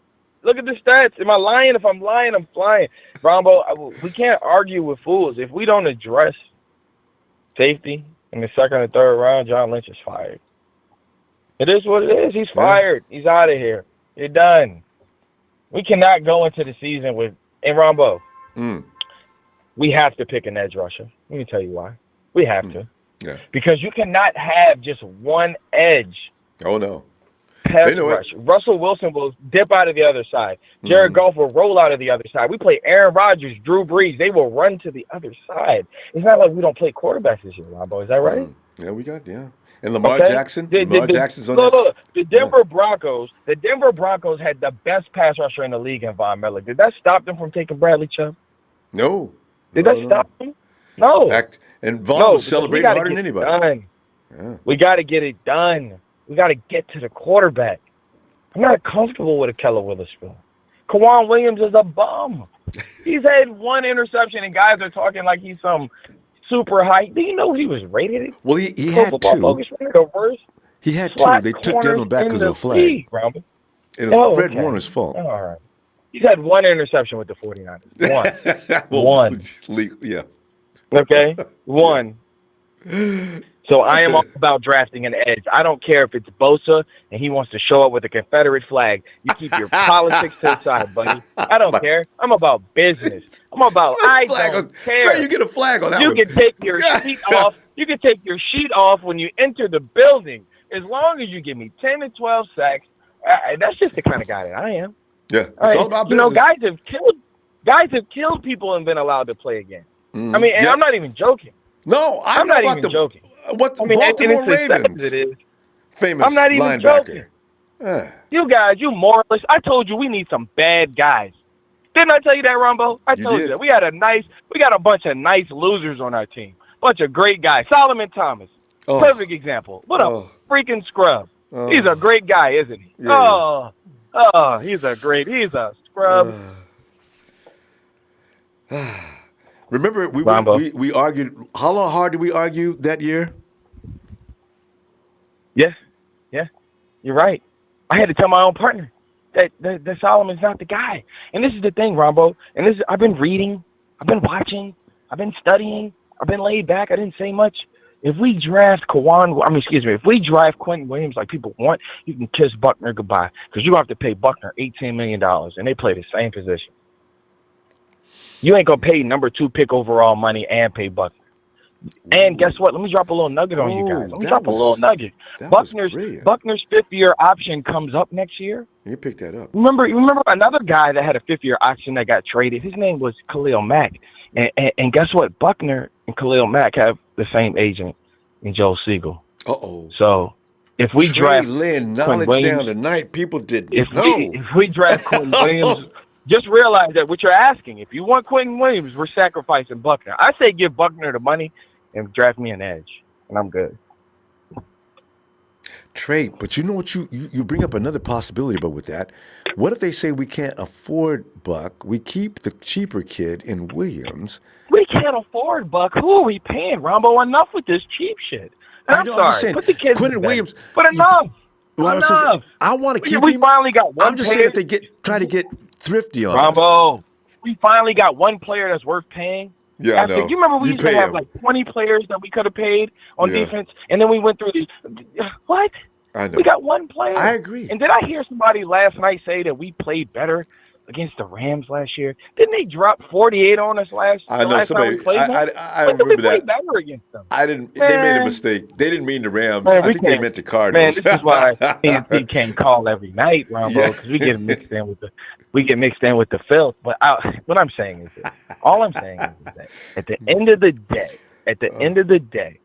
Look at the stats. Am I lying? If I'm lying, I'm flying. Ronbo, we can't argue with fools. If we don't address safety in the second and third round, John Lynch is fired. It is what it is. He's fired. He's out of here. You're done. We cannot go into the season with – and Ronbo, we have to pick an edge rusher. Let me tell you why. We have to. Yeah. Because you cannot have just one edge. Oh, no. Pass rush. Russell Wilson will dip out of the other side. Jared Goff will roll out of the other side. We play Aaron Rodgers, Drew Brees. They will run to the other side. It's not like we don't play quarterbacks this year, Ronbo. Is that right? Yeah, we got, And Lamar Jackson? Lamar Jackson's on that. Look, the Denver Broncos had the best pass rusher in the league in Von Miller. Did that stop them from taking Bradley Chubb? No. Did that stop them? No. In fact, and Von was celebrating harder than anybody. Yeah. We got to get it done. We got to get to the quarterback. I'm not comfortable with a Keller Willis film. Kwan Williams is a bum. He's had one interception, and guys are talking like he's some super high. Do you know he was rated? Well, he had two. He had two. They took the other back because of a flag. It was Fred Warner's fault. All right. He's had one interception with the 49ers. One. Yeah. Okay? One. So I am all about drafting an edge. I don't care if it's Bosa and he wants to show up with a Confederate flag. You keep your politics to the side, buddy. I don't care. I'm about business. I don't care. Trey, you get a flag on that You one. can take your sheet off. You can take your sheet off when you enter the building. As long as you give me 10 to 12 sacks, that's just the kind of guy that I am. Yeah, it's all about business. You know, guys have killed people and been allowed to play again. I mean, and I'm not even joking. No, I'm not even joking. What the Baltimore Ravens? Famous I'm not even linebacker. Joking. You guys, you moralists. I told you we need some bad guys. Didn't I tell you that, Ronbo? I told you that. We got a bunch of nice losers on our team. Bunch of great guys. Solomon Thomas. Perfect example. What a freaking scrub. He's a great guy, isn't he? Yeah, he's a scrub. Remember, we argued. How hard did we argue that year? Yeah, you're right. I had to tell my own partner that Solomon's not the guy. And this is the thing, Ronbo. And I've been reading, I've been watching, I've been studying, I've been laid back. I didn't say much. If we draft if we draft Quentin Williams like people want, you can kiss Buckner goodbye because you have to pay Buckner $18 million, and they play the same position. You ain't going to pay number 2 pick overall money and pay Buckner. And guess what? Let me drop a little nugget on you guys. Let me drop a little nugget. Buckner's fifth-year option comes up next year. You picked that up. Remember another guy that had a fifth-year option that got traded? His name was Khalil Mack. And guess what? Buckner and Khalil Mack have the same agent in Joe Siegel. Uh-oh. So if we draft laying knowledge down tonight, people didn't know. If we draft Quentin Williams, just realize that what you're asking, if you want Quentin Williams, we're sacrificing Buckner. I say give Buckner the money and draft me an edge, and I'm good. Trey, but you know what? You bring up another possibility, but with that, what if they say we can't afford Buck? We keep the cheaper kid in Williams. We can't afford Buck. Who are we paying, Rombo? Enough with this cheap shit. I'm sorry. Put the kids Quentin Williams. But enough. Enough. I want to keep We finally got one. I'm just saying if they try to get thrifty on Rombo, we finally got one player that's worth paying. Yeah, I know. You remember we used to have like 20 players that we could have paid on defense, and then we went through these. What? I know. We got one player. I agree. And did I hear somebody last night say that we played better against the Rams last year? Didn't they drop 48 on us last time we played them? I remember we that. Better against them? I didn't. They made a mistake. They didn't mean the Rams. I think they meant the Cardinals. Man, this is why PNC can't call every night, Ronbo, because we get mixed in with the filth. But what I'm saying is this. All I'm saying is that at the end of the day,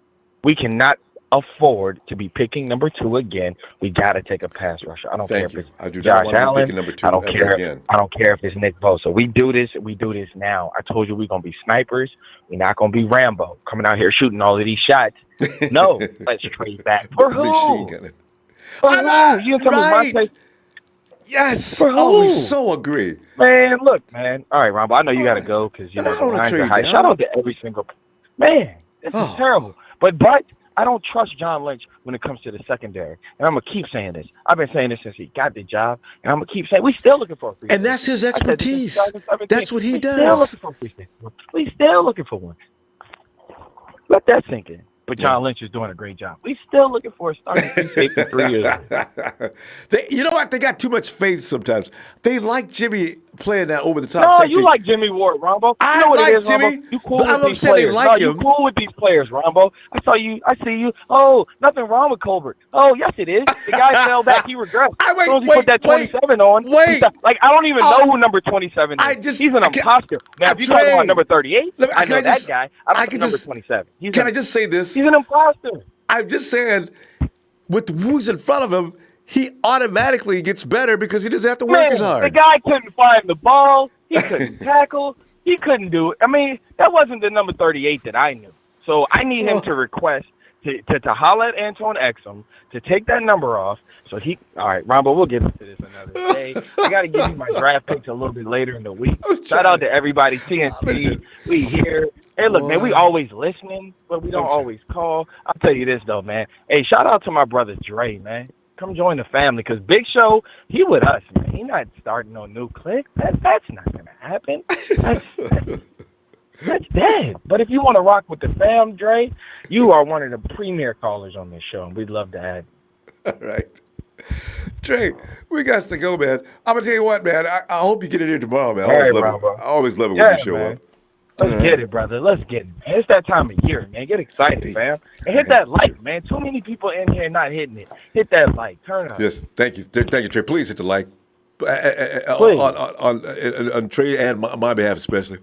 we cannot afford to be picking number 2 again. We got to take a pass rusher. I don't care if it's Josh Allen. Number 2 I don't care if it's Nick Bosa. We do this now. I told you we're going to be snipers. We're not going to be Rambo coming out here shooting all of these shots. No, let's trade back. For who? For who? You tell me Yes. For Oh, we who? so agree. Man, look, man. All right, Ronbo, I know you got to go because, the lines are high. Shout out to every single – man, this is terrible. But I don't trust John Lynch when it comes to the secondary. And I'm going to keep saying this. I've been saying this since he got the job. And I'm going to keep saying we still looking for a free safety. And that's his expertise. That's what he does. Still looking for a free safety. We still looking for one. Let that sink in. But John Lynch is doing a great job. We still looking for a starting free safety 3 years. You know what? They got too much faith sometimes. They like Jimmy playing that over the top. No, safety. you like Jimmy Ward, Ronbo. I you know what like it is, Jimmy. Ronbo? You cool with these players. You cool with these players, Ronbo. I see you. Oh, nothing wrong with Colbert. Oh, yes, it is. The guy fell back. He regressed. As soon as he put that 27 on. Like, I don't even know who number 27 is. He's an imposter. Now, if you talk about number 38, I know that guy. I don't know number 27. Can I just say this? He's an imposter. I'm just saying, with who's in front of him, he automatically gets better because he doesn't have to work as hard. The guy couldn't find the ball. He couldn't tackle. He couldn't do it. I mean, that wasn't the number 38 that I knew. So I need him to request to holler at Antoine Exum to take that number off. So all right, Ronbo, we'll get into this another day. I got to give you my draft picks a little bit later in the week. Shout out to everybody. TNT, we here. Hey, look, man, we always listening, but we don't always call. I'll tell you this, though, man. Hey, shout out to my brother Dre, man. Come join the family, because Big Show, he with us, man. He not starting no new clique. That's not going to happen. That's dead. But if you want to rock with the fam, Dre, you are one of the premier callers on this show, and we'd love to have you. All right. Dre, we got to go, man. I'm going to tell you what, man. I hope you get in here tomorrow, man. I always love it when you show up. Let's get it, brother. Let's get it, man. It's that time of year, man. Get excited, fam. And hit that like, man. Too many people in here not hitting it. Hit that like. Turn up. Yes, thank you. Thank you, Trey. Please hit the like. On Trey and my behalf especially.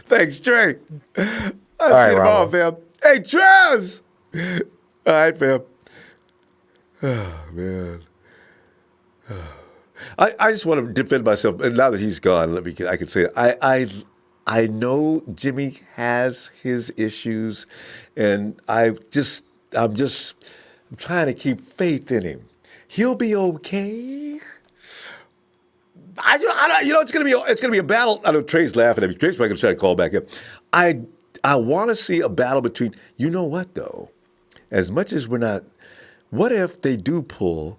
Thanks, Trey. I'll see you tomorrow, fam. Hey, Trez! All right, fam. Oh, man. I just want to defend myself. And now that he's gone, I can say it. I know Jimmy has his issues, and I'm trying to keep faith in him. He'll be okay. It's gonna be a battle. I know Trey's laughing at me. Trey's probably gonna try to call back in. I want to see a battle between. You know what though? As much as we're not, what if they do pull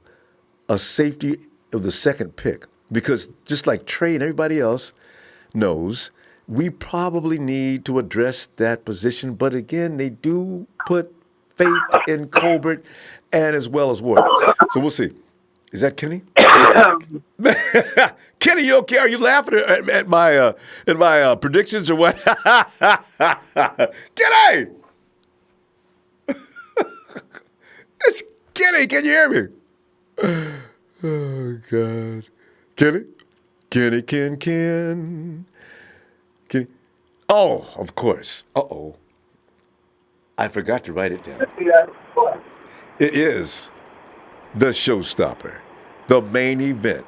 a safety of the second pick? Because just like Trey and everybody else knows, we probably need to address that position. But again, they do put faith in Colbert and as well as Ward. So we'll see. Is that Kenny? Kenny, you okay? Are you laughing at my predictions or what? Kenny! It's Kenny. Can you hear me? Oh, God. Kenny? Kenny. Oh, of course. Uh-oh. I forgot to write it down. It is the showstopper, the main event.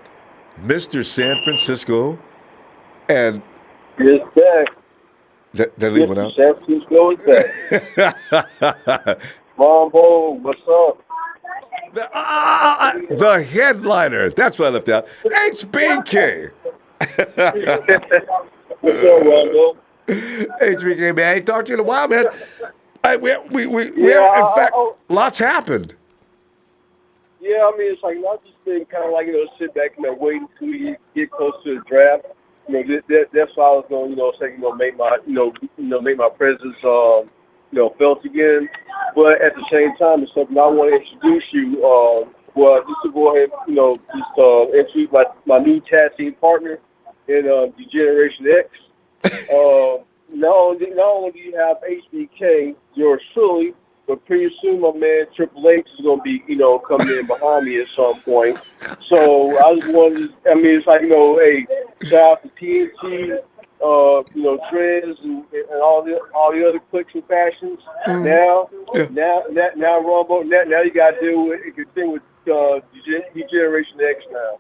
Mr. San Francisco and... It's back. They're leaving out? San Francisco is back. Ronbo, what's up? The headliner. That's what I left out. HBK. What's up, Ronbo? HBK, man. I ain't talked to you in a while, man. In fact, lots happened. Yeah, I mean, it's like not just been kind of like, sit back and wait until you get close to the draft. That's why I was going, say, make my presence, felt again. But at the same time, it's something I want to introduce you. Just to go ahead, introduce my new tag team partner in Generation X. Not only do you have HBK, yours truly, but pretty soon my man Triple H is going to be, coming in behind me at some point. So I just wanted to, it's like, hey, shout out to TNT, Trez and all the other clicks and fashions. Now, Ronbo, now you got to deal with Generation X now.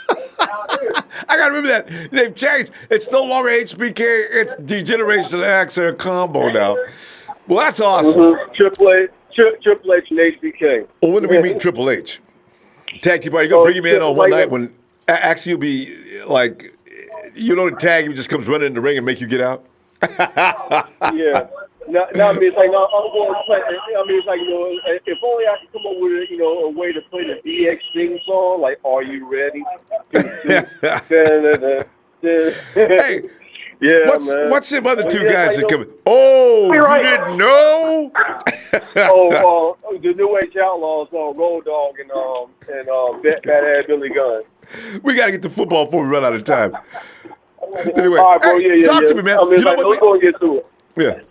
I gotta remember that they've changed. It's no longer HBK. It's Degeneration X or a combo now. Well, that's awesome. Triple H and HBK. Well, when do we meet Triple H? Tag team party. You gonna bring him in on one night when actually you'll be like, you don't tag him, just comes running in the ring and make you get out. Yeah. Now, I mean, it's like, no, I'm going to play. I mean, it's like, if only I could come up with, a way to play the DX theme song, like, "Are You Ready?" Hey, yeah, what's them other two guys that come? Oh, you didn't know? The New Age Outlaws, Road Dogg and Bad Ass Billy Gunn. We gotta get to football before we run out of time. Anyway, all right, bro, talk to me, man. I mean, you know what? We're going to get to it. Yeah.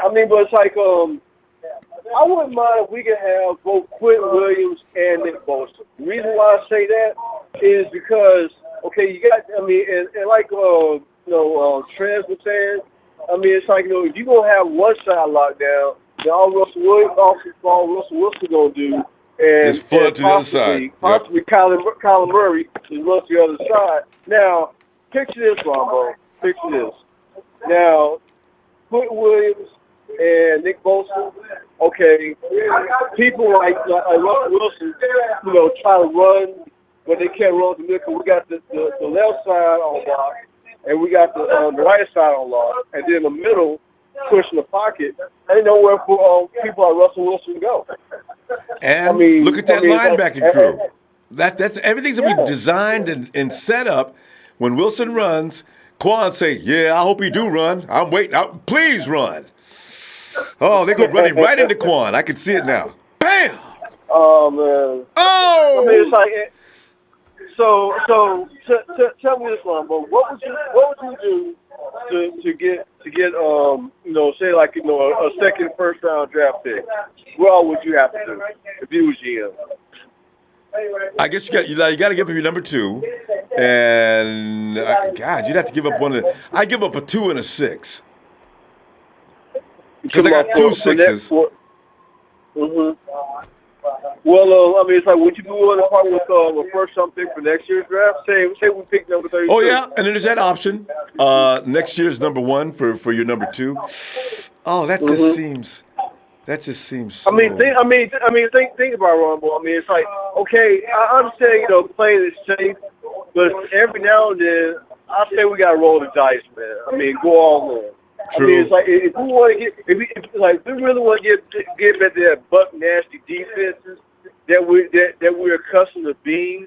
I mean, but it's like, I wouldn't mind if we could have both Quinn Williams and Nick Bosa. The reason why I say that is because, okay, you got, I mean, and like, Trez was saying, I mean, it's like, if you're going to have one side locked down, then all Russell Wilson going to do, and just flood to the other side. Possibly Kyler Murray is run to the other side. Now, picture this, Ronbo. Picture this. Now, Quentin Williams and Nick Bosa, okay, people like Russell Wilson, try to run, but they can't run the middle. We got the left side on lock, and we got the right side on lock, and then the middle, pushing the pocket. Ain't nowhere for people like Russell Wilson to go. And look at that linebacking crew. That's everything's gonna be designed and set up. When Wilson runs, Quan say, "Yeah, I hope he do run. I'm waiting. Please run." Oh, they're gonna run him right into Quan. I can see it now. Bam! Oh man. Oh. I mean, it's like so. Tell me this, Ronbo. What would you do to get say like a second first round draft pick? What all would you have to do if you was GM? I guess you got to give up your number 2, and God, you'd have to give up one of the. I give up a 2 and a 6 because I got 2 6s. Mm-hmm. Well, I mean, it's like, would you be willing to part with a first round pick for next year's draft? Say we pick number 32. Oh yeah, and then there's that option. Next year's number 1 for your number 2. Oh, that just seems. That just seems. So... think about it, Ronbo. I mean, it's like, okay, I understand, playing is safe, but every now and then, I say we gotta roll the dice, man. I mean, go all in. True. I mean, it's like if we want to get, if we really want to get back to that buck nasty defenses that we're accustomed to being,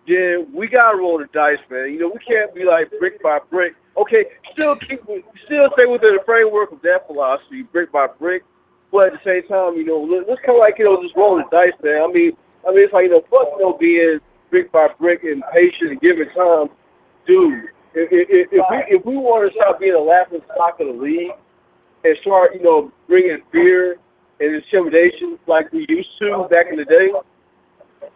then we gotta roll the dice, man. We can't be like brick by brick. Okay, still stay within the framework of that philosophy, brick by brick. But at the same time, let's kind of like, just roll the dice, man. I mean, it's like, fuck, being brick by brick and patient and giving time. Dude, if we want to stop being a laughing stock of the league and start, bringing fear and intimidation like we used to back in the day,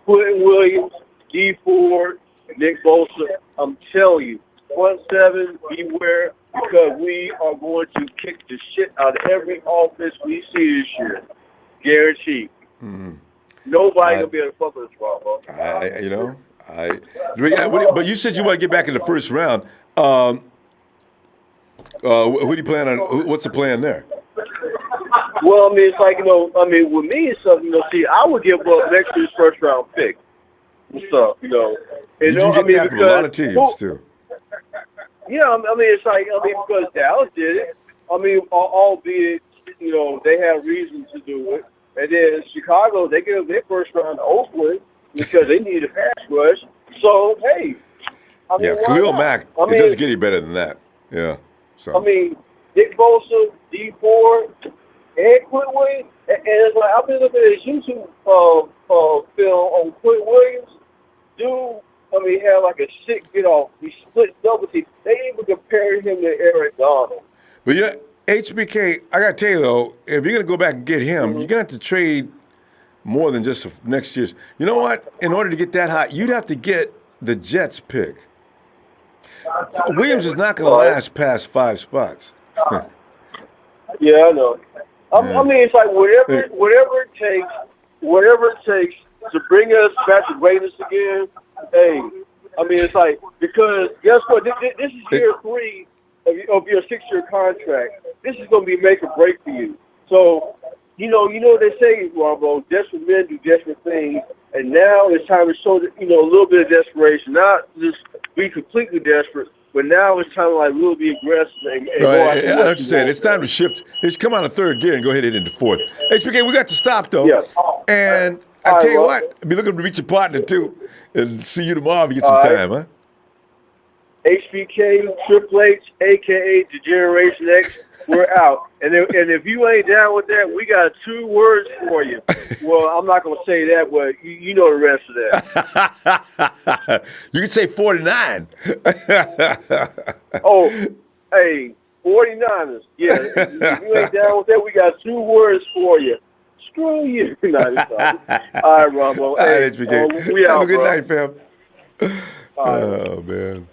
Quentin Williams, D Ford, Nick Bosa, I'm telling you, 1-7, beware, because we are going to kick the shit out of every offense we see this year. Guaranteed. Mm-hmm. Nobody going to be able to fuck with us, Ronbo. But you said you want to get back in the first round. Who do you plan on? What's the plan there? Well, I mean, it's like, with me, it's something, I would give up next year's first round pick and stuff, And, you can get that from a lot of teams, too. Yeah, I mean, it's like, because Dallas did it. I mean, albeit, they have reasons to do it. And then Chicago, they gave their first round to Oakland because they needed a pass rush. So, hey. Khalil Mack, it doesn't get any better than that. Yeah. So. I mean, Nick Bosa, D Ford, and Quentin Williams. And it's like, I've been looking at his YouTube film on Quentin Williams. Dude, had like a sick get off. He split double team. They even compared him to Eric Donald. But HBK, I got to tell you, though, if you're going to go back and get him, you're going to have to trade more than just next year's. You know what? In order to get that high, you'd have to get the Jets pick. Williams is not going to last past 5 spots. Yeah, I know. I mean, it's like whatever it takes to bring us back to greatness again. Hey, I mean, it's like, because guess what? This is year 3 of your 6-year contract. This is going to be make or break for you. So, they say, Ronbo, desperate men do desperate things. And now it's time to show, a little bit of desperation. Not just be completely desperate, but now it's time to like really be aggressive and go I after know what what you're saying. It's time to shift. Let's come out of third gear and go ahead and into fourth. HBK, we got to stop though. Yeah. And I tell you what, I'll be looking to meet your partner too, and see you tomorrow if you get some time, huh? HBK, Triple H, a.k.a. Degeneration X, we're out. And if you ain't down with that, we got 2 words for you. Well, I'm not going to say that, but you know the rest of that. You can say 49. Oh, hey, 49ers. Yeah, if you ain't down with that, we got 2 words for you. Screw you. All right, Ronbo. All right, HBK. We Have out, a good bro. night, fam. Oh, man.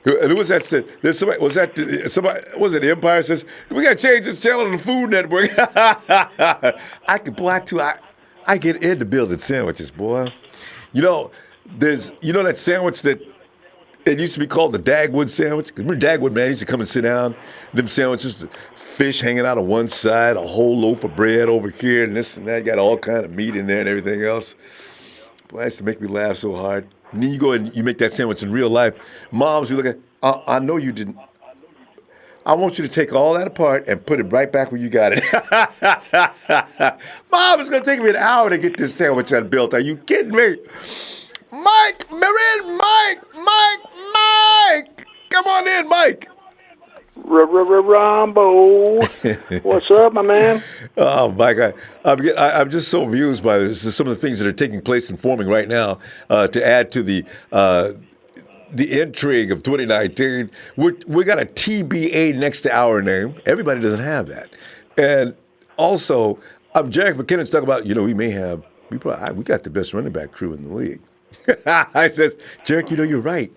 And who was that said? There's somebody, was it Empire says, we got to change this channel to the Food Network. I get into building sandwiches, boy. There's that sandwich that it used to be called the Dagwood sandwich. Remember Dagwood, man, used to come and sit down. Them sandwiches, fish hanging out on one side, a whole loaf of bread over here, and this and that. Got all kind of meat in there and everything else. Boy, that used to make me laugh so hard. And then you go and you make that sandwich in real life. Moms, you look at, I know you didn't. I want you to take all that apart and put it right back where you got it. Mom, it's going to take me an hour to get this sandwich unbuilt. Are you kidding me? Mike, Marin, Mike. Come on in, Mike. Ronbo. What's up, my man? Oh, Mike, I'm just so amused by this. Some of the things that are taking place and forming right now to add to the intrigue of 2019. We got a TBA next to our name. Everybody doesn't have that. And also, Jarek McKinnon's talking about, we got the best running back crew in the league. I says, Jarek, you're right.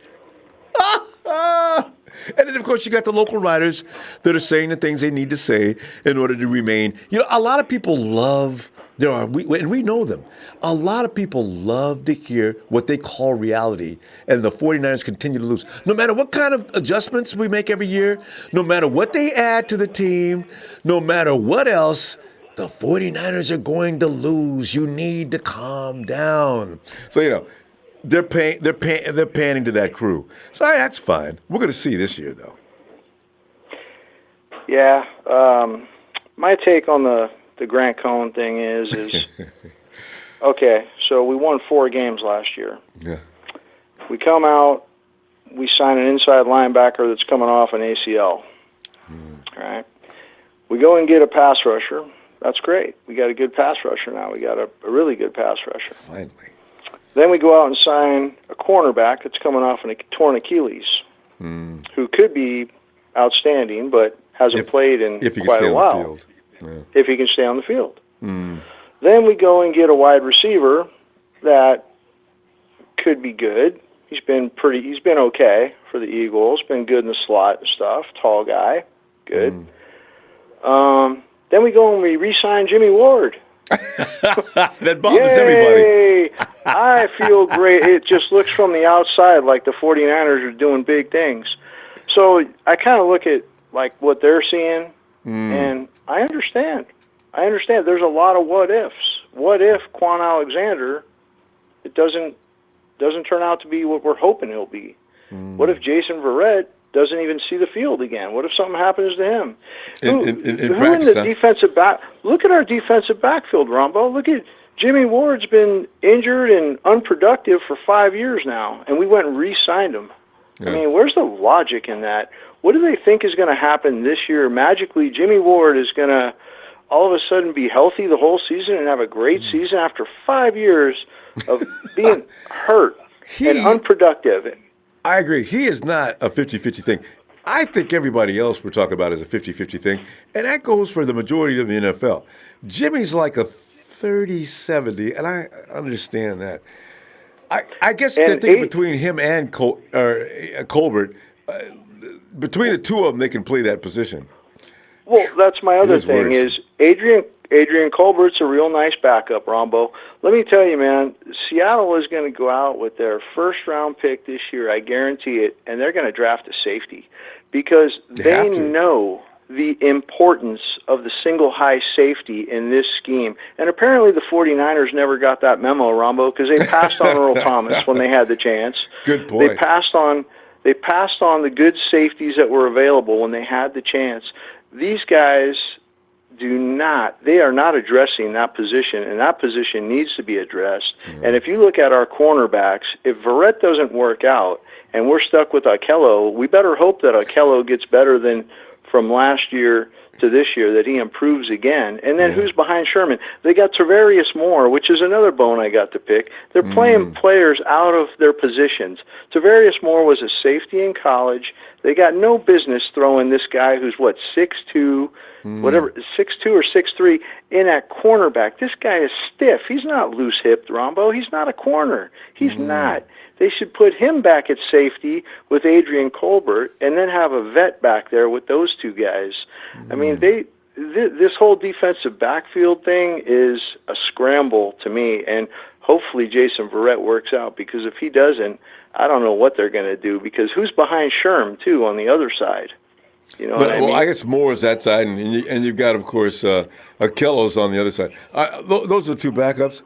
And then, of course, you got the local writers that are saying the things they need to say in order to remain. A lot of people love, and we know them. A lot of people love to hear what they call reality, and the 49ers continue to lose. No matter what kind of adjustments we make every year, no matter what they add to the team, no matter what else, the 49ers are going to lose. You need to calm down. So, they're panning to that crew. So that's fine. We're going to see this year, though. Yeah. My take on the Grant Cohn thing is okay, so we won 4 games last year. Yeah. We come out, we sign an inside linebacker that's coming off an ACL. All right. We go and get a pass rusher. That's great. We got a good pass rusher now. We got a really good pass rusher. Finally. Then we go out and sign a cornerback that's coming off a torn Achilles, who could be outstanding, but hasn't played in quite a while. If he can stay on the field. Then we go and get a wide receiver that could be good. He's been okay for the Eagles. Been good in the slot and stuff. Tall guy, good. Then we go and we re-sign Jimmy Ward. That bothers everybody. I feel great. It just looks from the outside like the 49ers are doing big things. So I kind of look at like what they're seeing, and I understand. There's a lot of what ifs. What if Quan Alexander, it doesn't turn out to be what we're hoping he'll be? What if Jason Verrett doesn't even see the field again? What if something happens to him? In practice, the defensive back? Look at our defensive backfield, Ronbo. Look at Jimmy Ward's been injured and unproductive for 5 years now, and we went and re-signed him. Yeah. I mean, where's the logic in that? What do they think is going to happen this year? Magically, Jimmy Ward is going to all of a sudden be healthy the whole season and have a great season after 5 years of being hurt and unproductive. I agree. He is not a 50-50 thing. I think everybody else we're talking about is a 50-50 thing, and that goes for the majority of the NFL. Jimmy's like a 30-70, and I understand that. I guess the thing between him and Colbert, between the two of them, they can play that position. Well, that's my other thing is Adrian Colbert's a real nice backup, Ronbo. Let me tell you, man, Seattle is going to go out with their first-round pick this year, I guarantee it, and they're going to draft a safety because they know the importance of the single high safety in this scheme. And apparently the 49ers never got that memo, Ronbo, because they passed on Earl Thomas when they had the chance. Good point. They passed on the good safeties that were available when they had the chance. These guys they are not addressing that position, and that position needs to be addressed. Mm-hmm. And if you look at our cornerbacks, if Verrett doesn't work out and we're stuck with Okello, we better hope that Okello gets better than from last year to this year, that he improves again. And then who's behind Sherman? They got Travarius Moore, which is another bone I got to pick. They're playing players out of their positions. Travarius Moore was a safety in college. They got no business throwing this guy who's, 6'2", whatever, 6'2" or 6'3", in at cornerback. This guy is stiff. He's not loose-hipped, Ronbo. He's not a corner. He's not. They should put him back at safety with Adrian Colbert and then have a vet back there with those two guys. I mean, this whole defensive backfield thing is a scramble to me, and hopefully Jason Verrett works out, because if he doesn't, I don't know what they're going to do, because who's behind Sherm, too, on the other side? You know what I mean? Well, I guess Moore is that side, and you've got, of course, Akello's on the other side. Those are the two backups.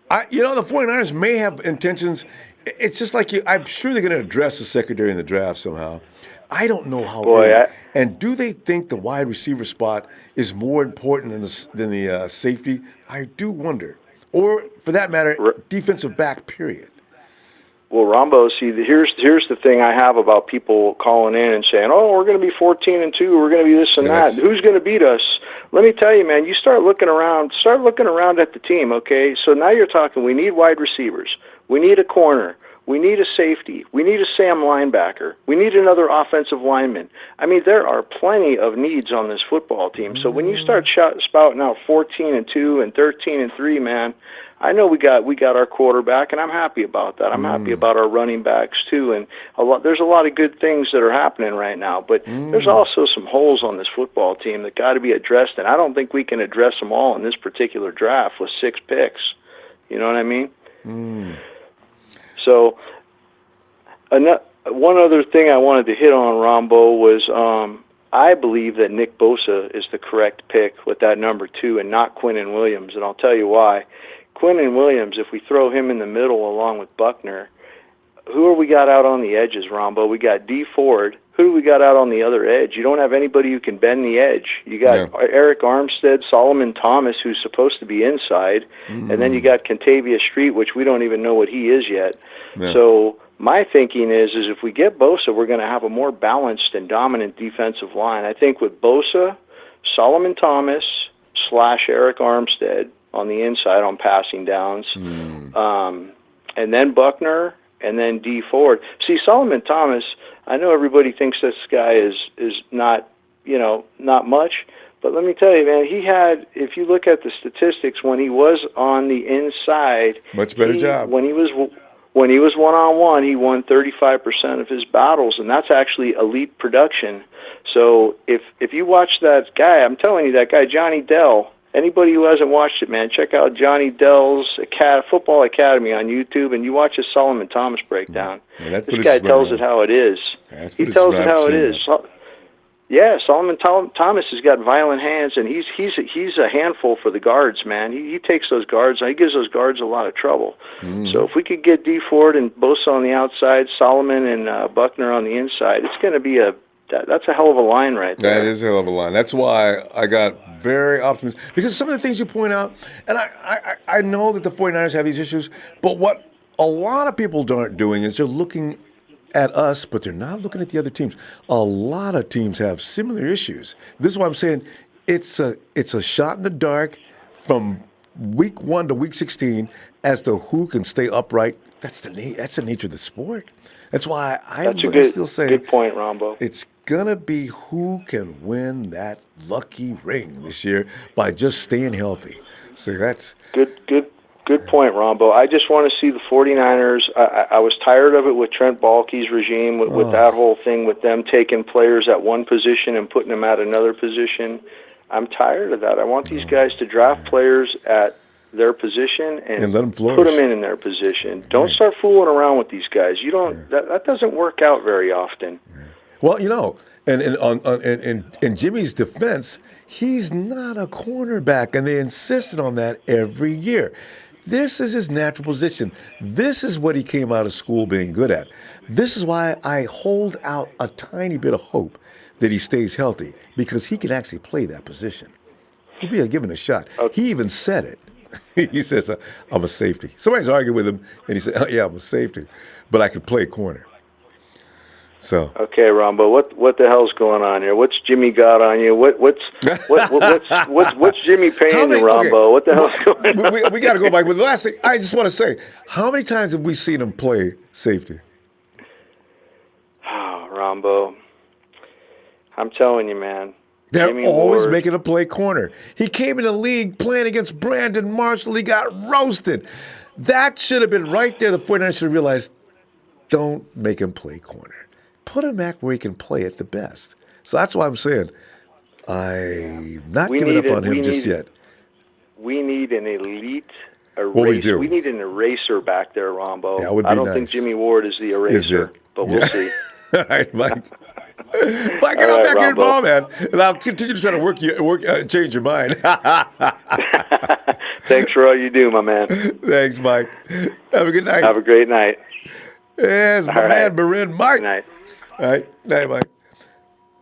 The 49ers may have intentions. It's just like I'm sure they're going to address the secondary in the draft somehow. I don't know how. And do they think the wide receiver spot is more important than the safety? I do wonder. Or, for that matter, defensive back, period. Well, Ronbo, see, here's the thing I have about people calling in and saying, "Oh, we're going to be 14-2, we're going to be this and that. Who's going to beat us?" Let me tell you, man. You start looking around at the team. Okay, so now you're talking. We need wide receivers. We need a corner. We need a safety. We need a Sam linebacker. We need another offensive lineman. I mean, there are plenty of needs on this football team. So when you start spouting out 14-2 and 13-3, man, I know we got our quarterback, and I'm happy about that. I'm happy about our running backs too, and there's a lot of good things that are happening right now. But there's also some holes on this football team that got to be addressed, and I don't think we can address them all in this particular draft with 6 picks. You know what I mean? So, one other thing I wanted to hit on, Ronbo, was I believe that Nick Bosa is the correct pick with that number 2 and not Quinnen Williams, and I'll tell you why. Quinnen Williams, if we throw him in the middle along with Buckner, who have we got out on the edges, Ronbo? We got D. Ford. Who do we got out on the other edge? You don't have anybody who can bend the edge. You got Eric Armstead, Solomon Thomas, who's supposed to be inside, and then you got Kentavious Street, which we don't even know what he is yet. So my thinking is if we get Bosa, we're going to have a more balanced and dominant defensive line. I think with Bosa, Solomon Thomas / Eric Armstead on the inside on passing downs, and then Buckner, and then D. Ford. See, Solomon Thomas, I know everybody thinks this guy is not, not much, but let me tell you, man, he had, if you look at the statistics, when he was on the inside, much better job. When he was one-on-one, he won 35% of his battles, and that's actually elite production. So if you watch that guy, I'm telling you, that guy, Johnny Dell, anybody who hasn't watched it, man, check out Johnny Dell's Football Academy on YouTube, and you watch his Solomon Thomas breakdown. This guy tells it how it is. He tells it how it is. Yeah, Solomon Thomas has got violent hands, and he's a handful for the guards, man. He takes those guards, he gives those guards a lot of trouble. So if we could get D. Ford and Bosa on the outside, Solomon and Buckner on the inside, it's going to be that's a hell of a line right there. That is a hell of a line. That's why I got very optimistic. Because some of the things you point out, and I know that the 49ers have these issues, but what a lot of people aren't doing is they're looking at us, but they're not looking at the other teams. A lot of teams have similar issues. This is why I'm saying it's a shot in the dark from week 1 to week 16 as to who can stay upright. That's the nature of the sport. That's why I still say good point, Ronbo. It's gonna be who can win that lucky ring this year by just staying healthy. So that's good point, Ronbo. I just want to see the 49ers. I was tired of it with Trent Baalke's regime, with that whole thing with them taking players at one position and putting them at another position. I'm tired of that. I want these guys to draft players at their position and let them flourish. Put them in their position. Don't start fooling around with these guys. You don't. That doesn't work out very often. Well, and in Jimmy's defense, he's not a cornerback, and they insisted on that every year. This is his natural position. This is what he came out of school being good at. This is why I hold out a tiny bit of hope that he stays healthy, because he can actually play that position. He'll be given a shot. He even said it. He says, I'm a safety. Somebody's arguing with him, and he said, oh, yeah, I'm a safety, but I can play corner. So okay, Ronbo, what the hell's going on here? What's Jimmy got on you? What's Jimmy paying you, Ronbo? Okay. What the hell's going on? We got to go back. But the last thing I just want to say: how many times have we seen him play safety? Oh, Ronbo, I'm telling you, man. They're Jimmy always Ward. making him play corner. He came in the league playing against Brandon Marshall. He got roasted. That should have been right there. The 49ers should have realized, don't make him play corner. Put him back where he can play at the best. So that's why I'm saying I'm not giving up on him just yet. We need an elite eraser. Well, we do. We need an eraser back there, Rombo. That would be I don't nice. think Jimmy Ward is the eraser, but we'll see. All right, Mike. Mike, get on back here tomorrow, man, and I'll continue to try to change your mind. Thanks for all you do, my man. Thanks, Mike. Have a good night. Have a great night. Yes, my man, Marin Mike. Good night. All right, night, Mike.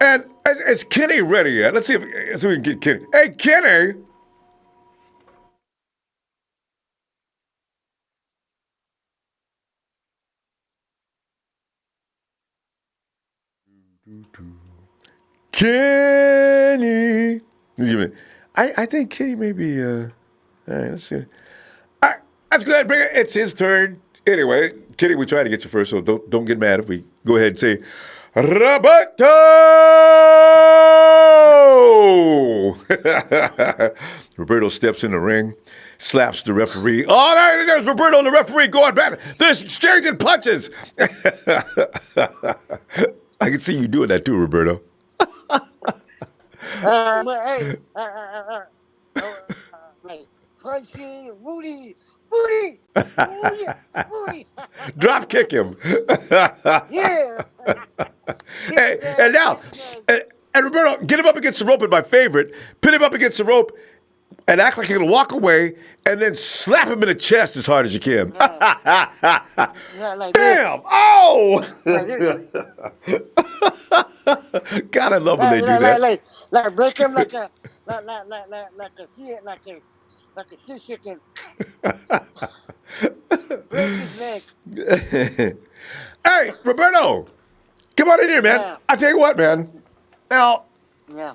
And is Kenny ready yet? Let's see if we can get Kenny. Hey, Kenny. Kenny. I think Kenny may be. All right, let's see. All right, let's go ahead and bring it. It's his turn. Anyway, Kenny, we tried to get you first, so don't get mad if we go ahead and say, Roberto! Roberto steps in the ring, slaps the referee. Oh, there's Roberto and the referee going back. They're exchanging punches. I can see you doing that too, Roberto. Punchy, Rudy. Drop kick him. Yeah. Hey, and now, and Roberto, get him up against the rope is my favorite. Pin him up against the rope and act like you're going to walk away and then slap him in the chest as hard as you can. Like damn! Oh! God, I love when they do that. Like break him like a sea chicken. Break his leg. Hey, Roberto, come on in here, man. Yeah. I tell you what, man. Now, yeah.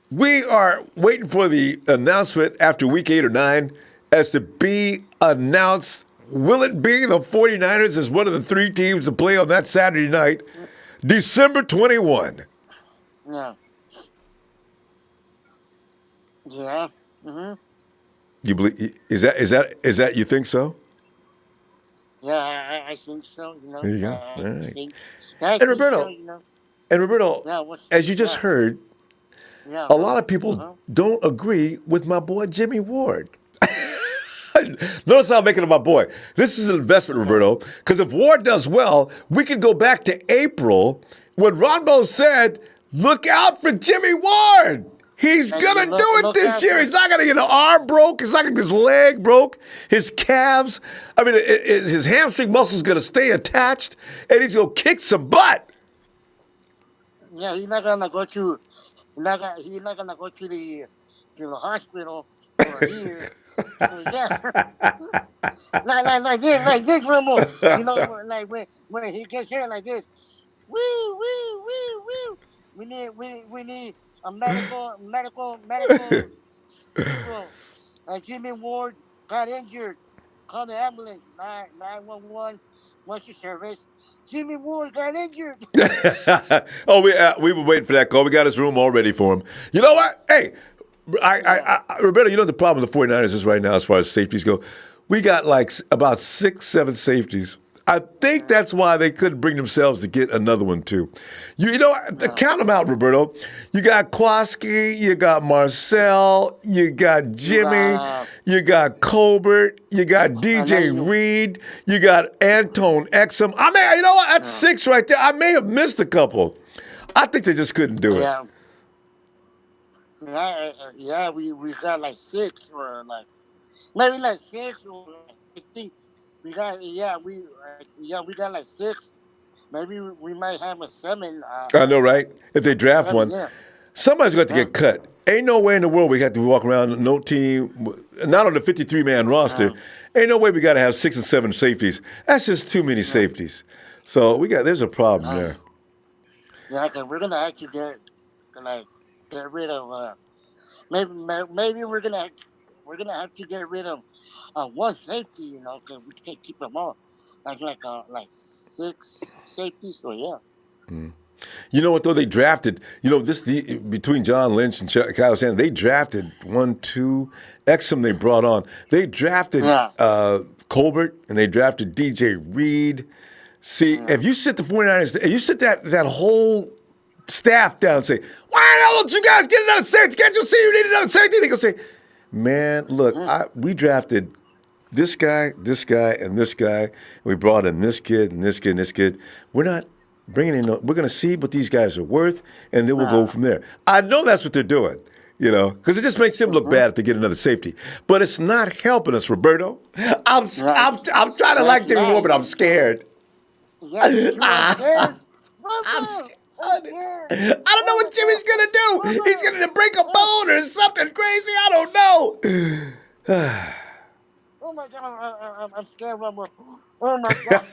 We are waiting for the announcement after week 8 or 9 as to be announced. Will it be the 49ers as one of the 3 teams to play on that Saturday night, December 21? Yeah. Yeah. Mm-hmm. You believe is that you think so? Yeah, I think so. There you go. All right. And Roberto, as you just heard, a lot of people don't agree with my boy Jimmy Ward. Notice how I'm making him my boy. This is an investment, Roberto, because if Ward does well, we can go back to April when Ronbo said, look out for Jimmy Ward. He's going to do it this year. He's not going to get an arm broke. He's not going to get his leg broke, his calves. I mean, his hamstring muscle is going to stay attached, and he's going to kick some butt. Yeah, he's not going to go to the hospital for a year. So, yeah. like this, Ronbo. You know, like when he gets here like this, woo. We need a medical. Jimmy Ward got injured. Call the ambulance. 911. What's your service? Jimmy Ward got injured. Oh, we were waiting for that call. We got his room all ready for him. You know what? Hey, Roberto, you know the problem with the 49ers is right now as far as safeties go? We got like about 6-7 safeties. I think that's why they couldn't bring themselves to get another one, too. You know, count them out, Roberto. You got Kwaski, you got Marcel, you got Jimmy, you got Colbert, you got DJ Reed, you got Anton Exum. I mean, you know what? That's 6 right there. I may have missed a couple. I think they just couldn't do it. Yeah, we got like 6 or like maybe like 6 or like 50. We got we got like 6. Maybe we might have a 7. I know, right? If they draft 7, one, somebody's got to get cut. Ain't no way in the world we have to walk around no team, not on the 53-man roster. Ain't no way we got to have 6 and 7 safeties. That's just too many safeties. So there's a problem there. Yeah, because we're gonna actually get rid of maybe we're gonna have to get rid of one safety, you know, because we can't keep them all. Like 6 safeties. So yeah. You know what though? They drafted. Between John Lynch and Kyle Sanders, they drafted 1, 2 Exum. They brought on. They drafted Colbert and they drafted DJ Reed. See, if you sit the 49ers, if you sit that whole staff down and say, why don't you guys get another safety? Can't you see you need another safety? They're going to say, man, look, we drafted this guy, and this guy. And we brought in this kid, and this kid, and this kid. We're not bringing in, we're going to see what these guys are worth, and then we'll go from there. I know that's what they're doing. Because it just makes them look bad if they get another safety. But it's not helping us, Roberto. I'm trying to like Jimmy Moore, but I'm scared. Yeah, I don't know what Jimmy's going to do. He's going to break a bone or something crazy. I don't know. Oh, my God. I'm scared, Ronbo. Oh, my God.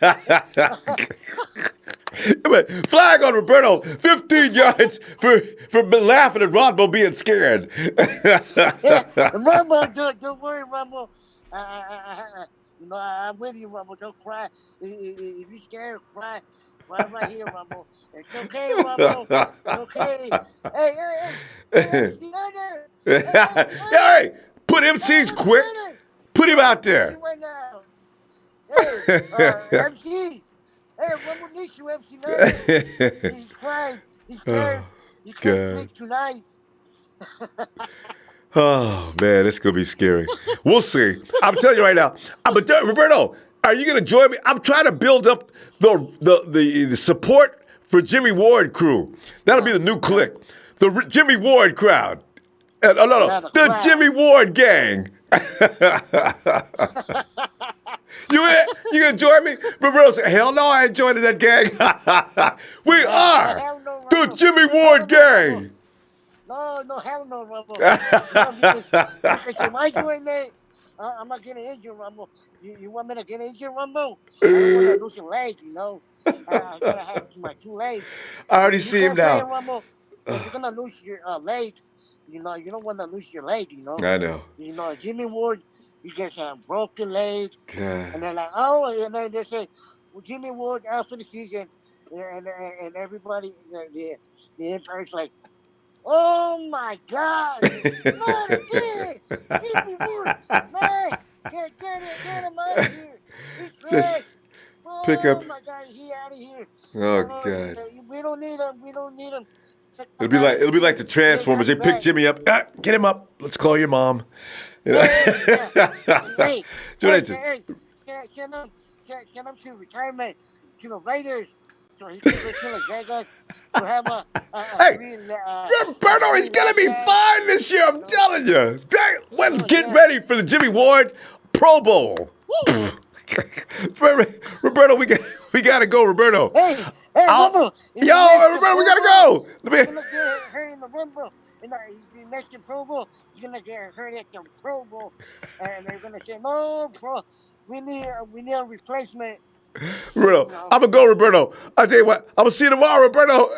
Flag on Roberto. 15 yards for laughing at Ronbo being scared. Ronbo, don't worry, Ronbo. I'm with you, Ronbo. Don't cry. If you're scared, cry. Cry right here, Ronbo. It's okay, Ronbo. It's okay. Hey, hey, put MC's quick. Put him out there. Right now. Hey, MC. Hey, Ronbo needs you, MC. He's crying. He's scared. You can't sleep tonight. Oh, man, it's going to be scary. We'll see. I'm telling you right now. Roberto, are you going to join me? I'm trying to build up the support for Jimmy Ward crew. That'll be the new clique. The Jimmy Ward crowd. The Jimmy Ward gang. You going to join me? Roberto said, hell no, I ain't joining that gang. We are the Jimmy Ward gang. No, hell no, Ronbo. Because if I join that, I'm not getting injured, Ronbo. You want me to get injured, Ronbo? I don't want to lose a leg, you know. I gotta have my 2 legs. I already see him now. Ronbo, if you're gonna lose your leg, you know, you don't want to lose your leg, you know. I know. You know, Jimmy Ward, he gets a broken leg, God. and they're like, oh, and then they say, well, Jimmy Ward out for the season, and everybody, the Empire's like, oh my God! Not again! Jimmy Ward, man, get him out of here! He's trash. Pick up. Oh my God, he out of here! Oh God! We don't need him. We don't need him. It'll be like the Transformers. They pick Jimmy up. Get him up. Let's call your mom. You know? Hey, send him to retirement to the Raiders. So he can go to Las Vegas to have a Roberto, he's gonna be fine this year. I'm telling you. Get ready for the Jimmy Ward Pro Bowl. Roberto, we gotta go, Roberto. Hey, Roberto, Roberto, we gotta go. He's gonna get hurt in the Rumble. He's been making Pro Bowl. He's gonna get hurt at the Pro Bowl, and they're gonna say, "No, bro, we need a replacement." Roberto, I'm gonna go, Roberto. I tell you what, I'm gonna see you tomorrow, Roberto.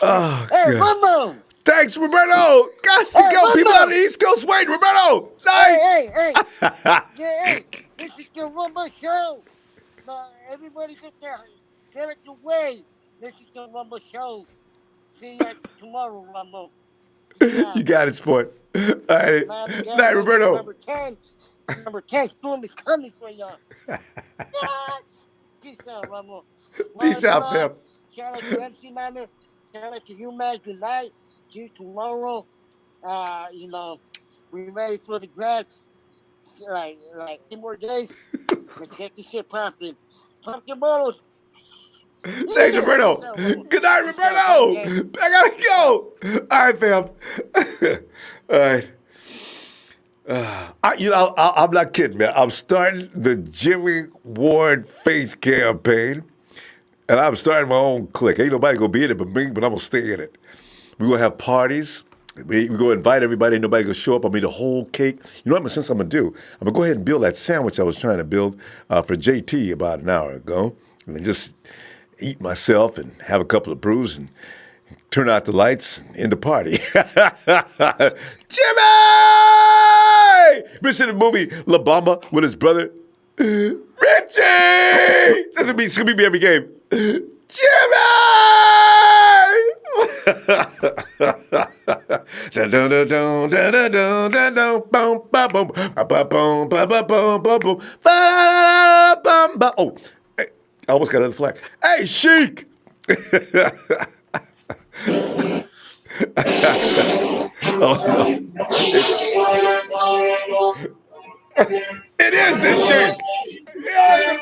Oh, hey, God. Rumbo. Thanks, Roberto. Got to go. Rumbo. People on the East Coast waiting. Roberto. Hey. This is the Rumbo show. Everybody get it away. This is the Rumbo show. See you tomorrow, Rumbo. You got it, sport. All right. Night, Roberto. Number 10, storm is coming for y'all. Peace out, Ronbo. Peace out, fam. Shout out to MC Niner. Shout out to you, man. Good night. See you tomorrow. We ready for the draft. Like 8 more days. Let's get this shit popping. Pumpkin bottles. Thanks, Roberto. Good night, Roberto. I gotta go. All right, fam. All right. I'm not kidding, man. I'm starting the Jimmy Ward Faith campaign, and I'm starting my own clique. Ain't nobody gonna be in it but me, but I'm gonna stay in it. We're gonna have parties. We're gonna invite everybody. Ain't nobody gonna show up. I mean, the whole cake. You know what I'm gonna do? I'm gonna go ahead and build that sandwich I was trying to build for JT about an hour ago, and then just eat myself and have a couple of brews and turn out the lights and end the party. Jimmy! Remember seeing the movie La Bamba with his brother? Richie! That's gonna be every game. Jimmy! Oh, hey, I almost got another flag. Hey, Sheik! It is the Sheik! Yeah,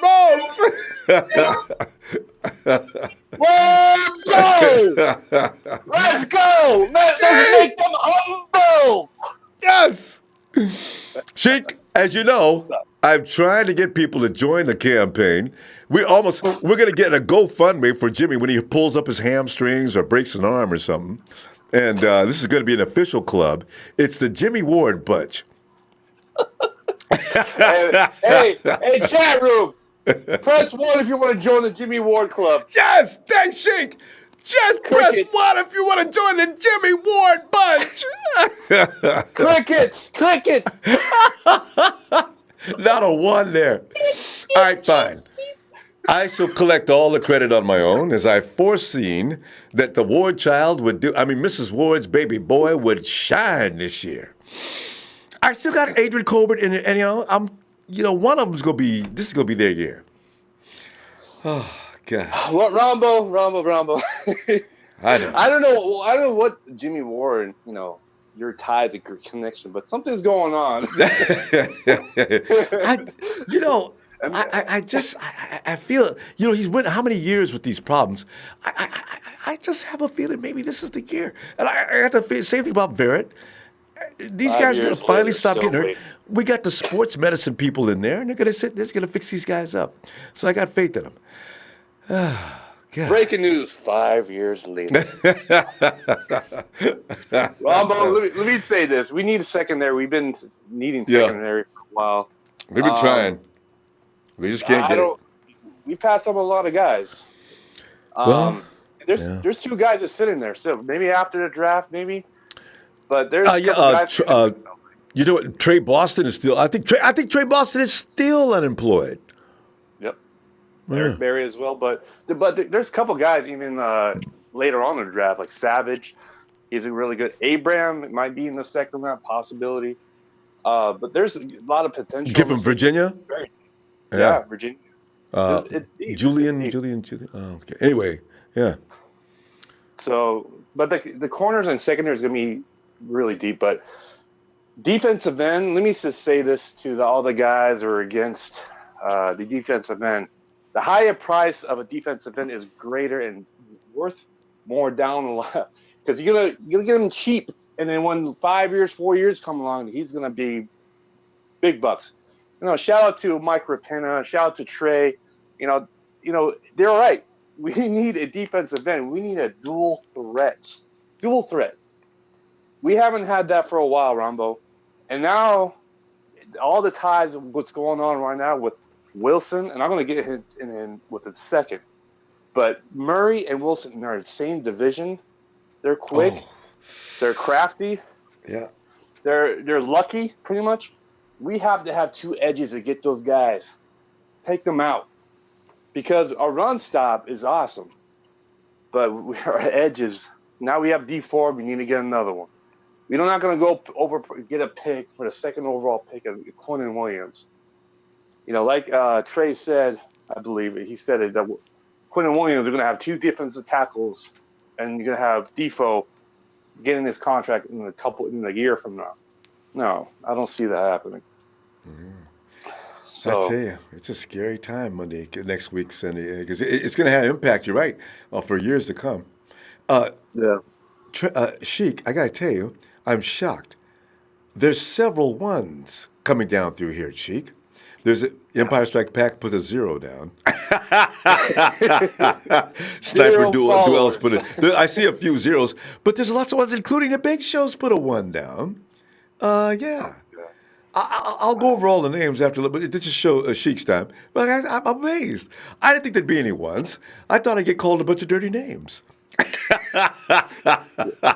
Let's go! Let's go! Let's make them humble! Yes! Sheik, as you know, I'm trying to get people to join the campaign. We're going to get a GoFundMe for Jimmy when he pulls up his hamstrings or breaks an arm or something. And this is going to be an official club. It's the Jimmy Ward Bunch. hey, chat room. Press 1 if you want to join the Jimmy Ward Club. Yes, thanks, Sheik. Just press 1 if you want to join the Jimmy Ward Bunch. Crickets. Not a one there. All right, fine. I shall collect all the credit on my own, as I've foreseen that the Ward child would do. I mean, Mrs. Ward's baby boy would shine this year. I still got Adrian Colbert, and one of them's this is gonna be their year. Oh God. Ronbo. I know. I don't know what Jimmy Ward, your ties and your connection, but something's going on. I feel, he's went how many years with these problems. I just have a feeling maybe this is the year. And I got the same thing about Verrett. These guys are going to finally stop getting hurt. We got the sports medicine people in there, and they're going to fix these guys up. So I got faith in them. God. Breaking news 5 years later. Ronbo, let me say this. We need a secondary. We've been needing secondary for a while. We've been trying. We just can't get it. We passed up a lot of guys. There's 2 guys that sit in there still. Maybe after the draft, maybe. But there's guys. You know what? Trey Boston is still. I think Trey Boston is still unemployed. Yep. Eric Berry as well, but there's a couple guys even later on in the draft, like Savage. He's a really good. Abram might be in the second round possibility. But there's a lot of potential. Give him Virginia. Yeah, Virginia. It's deep. Julian. Oh, okay. Anyway, yeah. So, but the corners and secondary is going to be really deep. But defensive end, let me just say this to all the guys who are against the defensive end. The higher price of a defensive end is greater and worth more down the line because you're gonna get him cheap, and then when 4 years come along, he's gonna be big bucks. Shout out to Mike Rapina, shout out to Trey. They're all right. We need a defensive end. We need a dual threat. We haven't had that for a while, Ronbo. And now all the ties of what's going on right now with Wilson, and I'm going to get in with it second. But Murray and Wilson are in the same division. They're quick. They're crafty. Yeah. They're lucky, pretty much. We have to have 2 edges to get those guys. Take them out. Because our run stop is awesome. But our edges, now we have D4, we need to get another one. We're not going to get a pick for the second overall pick of Quentin Williams. Like Trey said, I believe he said it, that Quentin Williams are going to have 2 defensive tackles, and you're going to have Defoe getting this contract in a year from now. No, I don't see that happening. I tell you, it's a scary time Monday next week, Sunday, because it's going to have impact. You're right, for years to come. Yeah. Sheik, I got to tell you, I'm shocked. There's several ones coming down through here, Sheik. There's Empire Strike Back put a 0 down. Sniper Duels put it. I see a few zeros, but there's lots of ones, including the big shows, put a 1 down. Yeah. I'll go over all the names after a little bit. This is show Sheik's time. But I'm amazed. I didn't think there'd be any ones. I thought I'd get called a bunch of dirty names.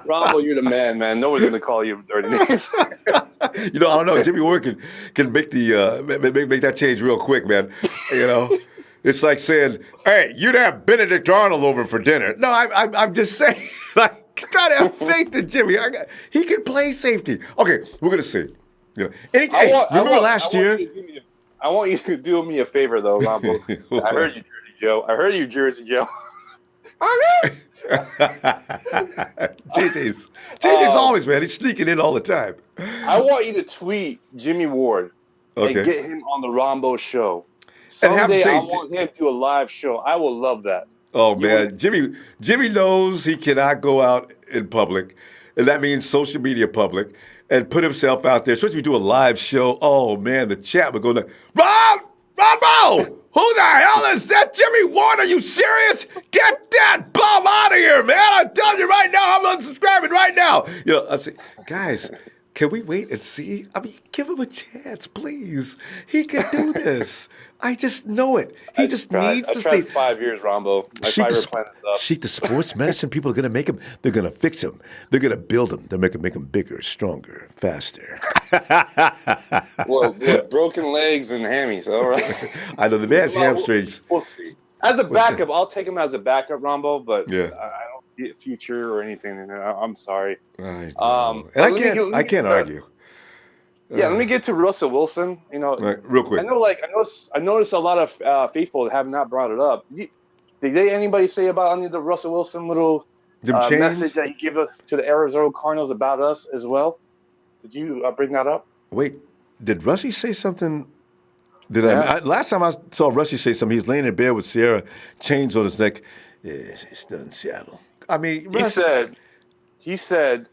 Ronbo, you're the man. Nobody's going to call you dirty names. I don't know. Jimmy Ward can make make that change real quick, man. It's like saying, "Hey, you'd have Benedict Arnold over for dinner." No, I'm just saying, gotta have faith in Jimmy. He can play safety. Okay, we're gonna see. Remember last year? I want you to do me a favor, though, Ronbo. I heard you, Jersey Joe. Jersey Joe. JJ's always, man. He's sneaking in all the time. I want you to tweet Jimmy Ward and get him on the Ronbo show. Someday I want him to do a live show. I will love that. Oh, man. Jimmy knows he cannot go out in public, and that means social media public, and put himself out there. Especially if you do a live show. Oh, man, the chat would go like, Ronbo! Who the hell is that? Jimmy Ward? Are you serious? Get that bum out of here, man. I'm telling you right now, I'm unsubscribing right now. I'm saying, guys, can we wait and see? I mean, give him a chance, please. He can do this. I just know it. He just needs to stay. 5 years, Rombo. My 5-year plan is up. Sheik, the sports medicine people are going to make him. They're going to fix him. They're going to build him. They're make him bigger, stronger, faster. Well, broken legs and hammies. All right. I know the man's hamstrings. We'll see. As a backup, I'll take him as a backup, Rombo. But I don't get future or anything. I'm sorry. And I can't argue. Yeah, let me get to Russell Wilson. Real quick. I noticed a lot of faithful have not brought it up. Did anybody say about any of the Russell Wilson little message that he gave to the Arizona Cardinals about us as well? Did you bring that up? Wait, did Russie say something? Last time I saw Russie say something, he was laying in bed with Sierra, chains on his neck. Yeah, it's done in Seattle. I mean, he said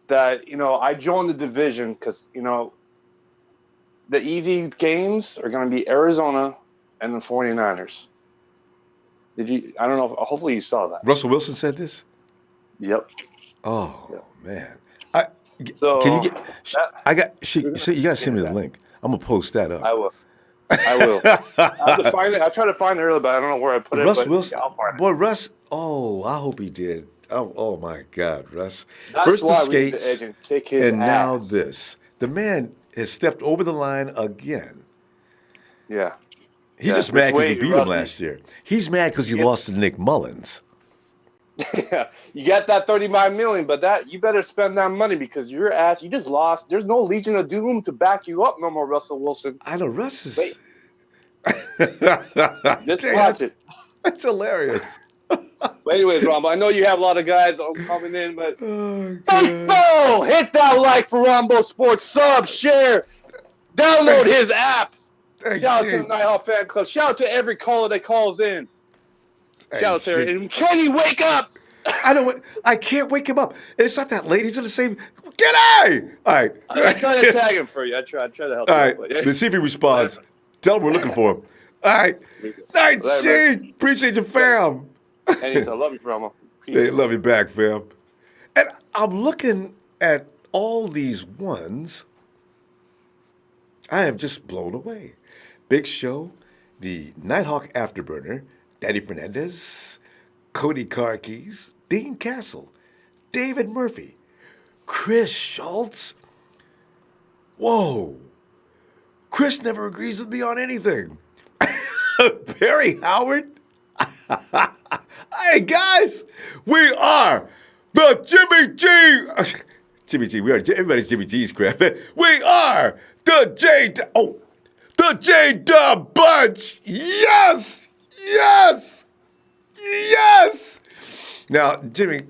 that, I joined the division because, the easy games are going to be Arizona and the 49ers. Did you? I don't know. Hopefully you saw that. Russell Wilson said this? Yep. Oh, man. Can you get? You got to send me the link. I'm going to post that up. I will. I have to find it. I tried to find it earlier, but I don't know where I put it. Russ Wilson. I'll find it. Boy, Russ. Oh, I hope he did. Oh my God, Russ. That's first the skates, and kick his and ass. Now this. The man has stepped over the line again. Yeah. He's just mad because we beat him last year. He's mad because he lost to Nick Mullins. Yeah, you got that $35 million, but you better spend that money because your ass, you just lost. There's no Legion of Doom to back you up no more, Russell Wilson. I know Russ is. Just watch it. That's hilarious. But anyways, Rombo, I know you have a lot of guys coming in, but faithful, hit that like for Rombo Sports, share, download his app. Shout out to the Nighthawk Fan Club. Shout out to every caller that calls in. Shout out to her. And Kenny, wake up! I can't wake him up. It's not that late. He's in the same. G'day! All right. I tried to tag him for you. I tried to help him. All right. Let's see if he responds. Tell him we're looking for him. All right. Night, Shane. Appreciate your fam. Anytime. I love you, Brahma. Hey, love you back, fam. And I'm looking at all these ones. I am just blown away. Big Show, the Nighthawk Afterburner, Daddy Fernandez, Cody Carkeys, Dean Castle, David Murphy, Chris Schultz. Whoa. Chris never agrees with me on anything. Barry Howard. Hey, guys, we are the Jimmy G. Jimmy G, everybody's Jimmy G's crap. We are the J-Dub Bunch. Yes, yes, yes. Now, Jimmy,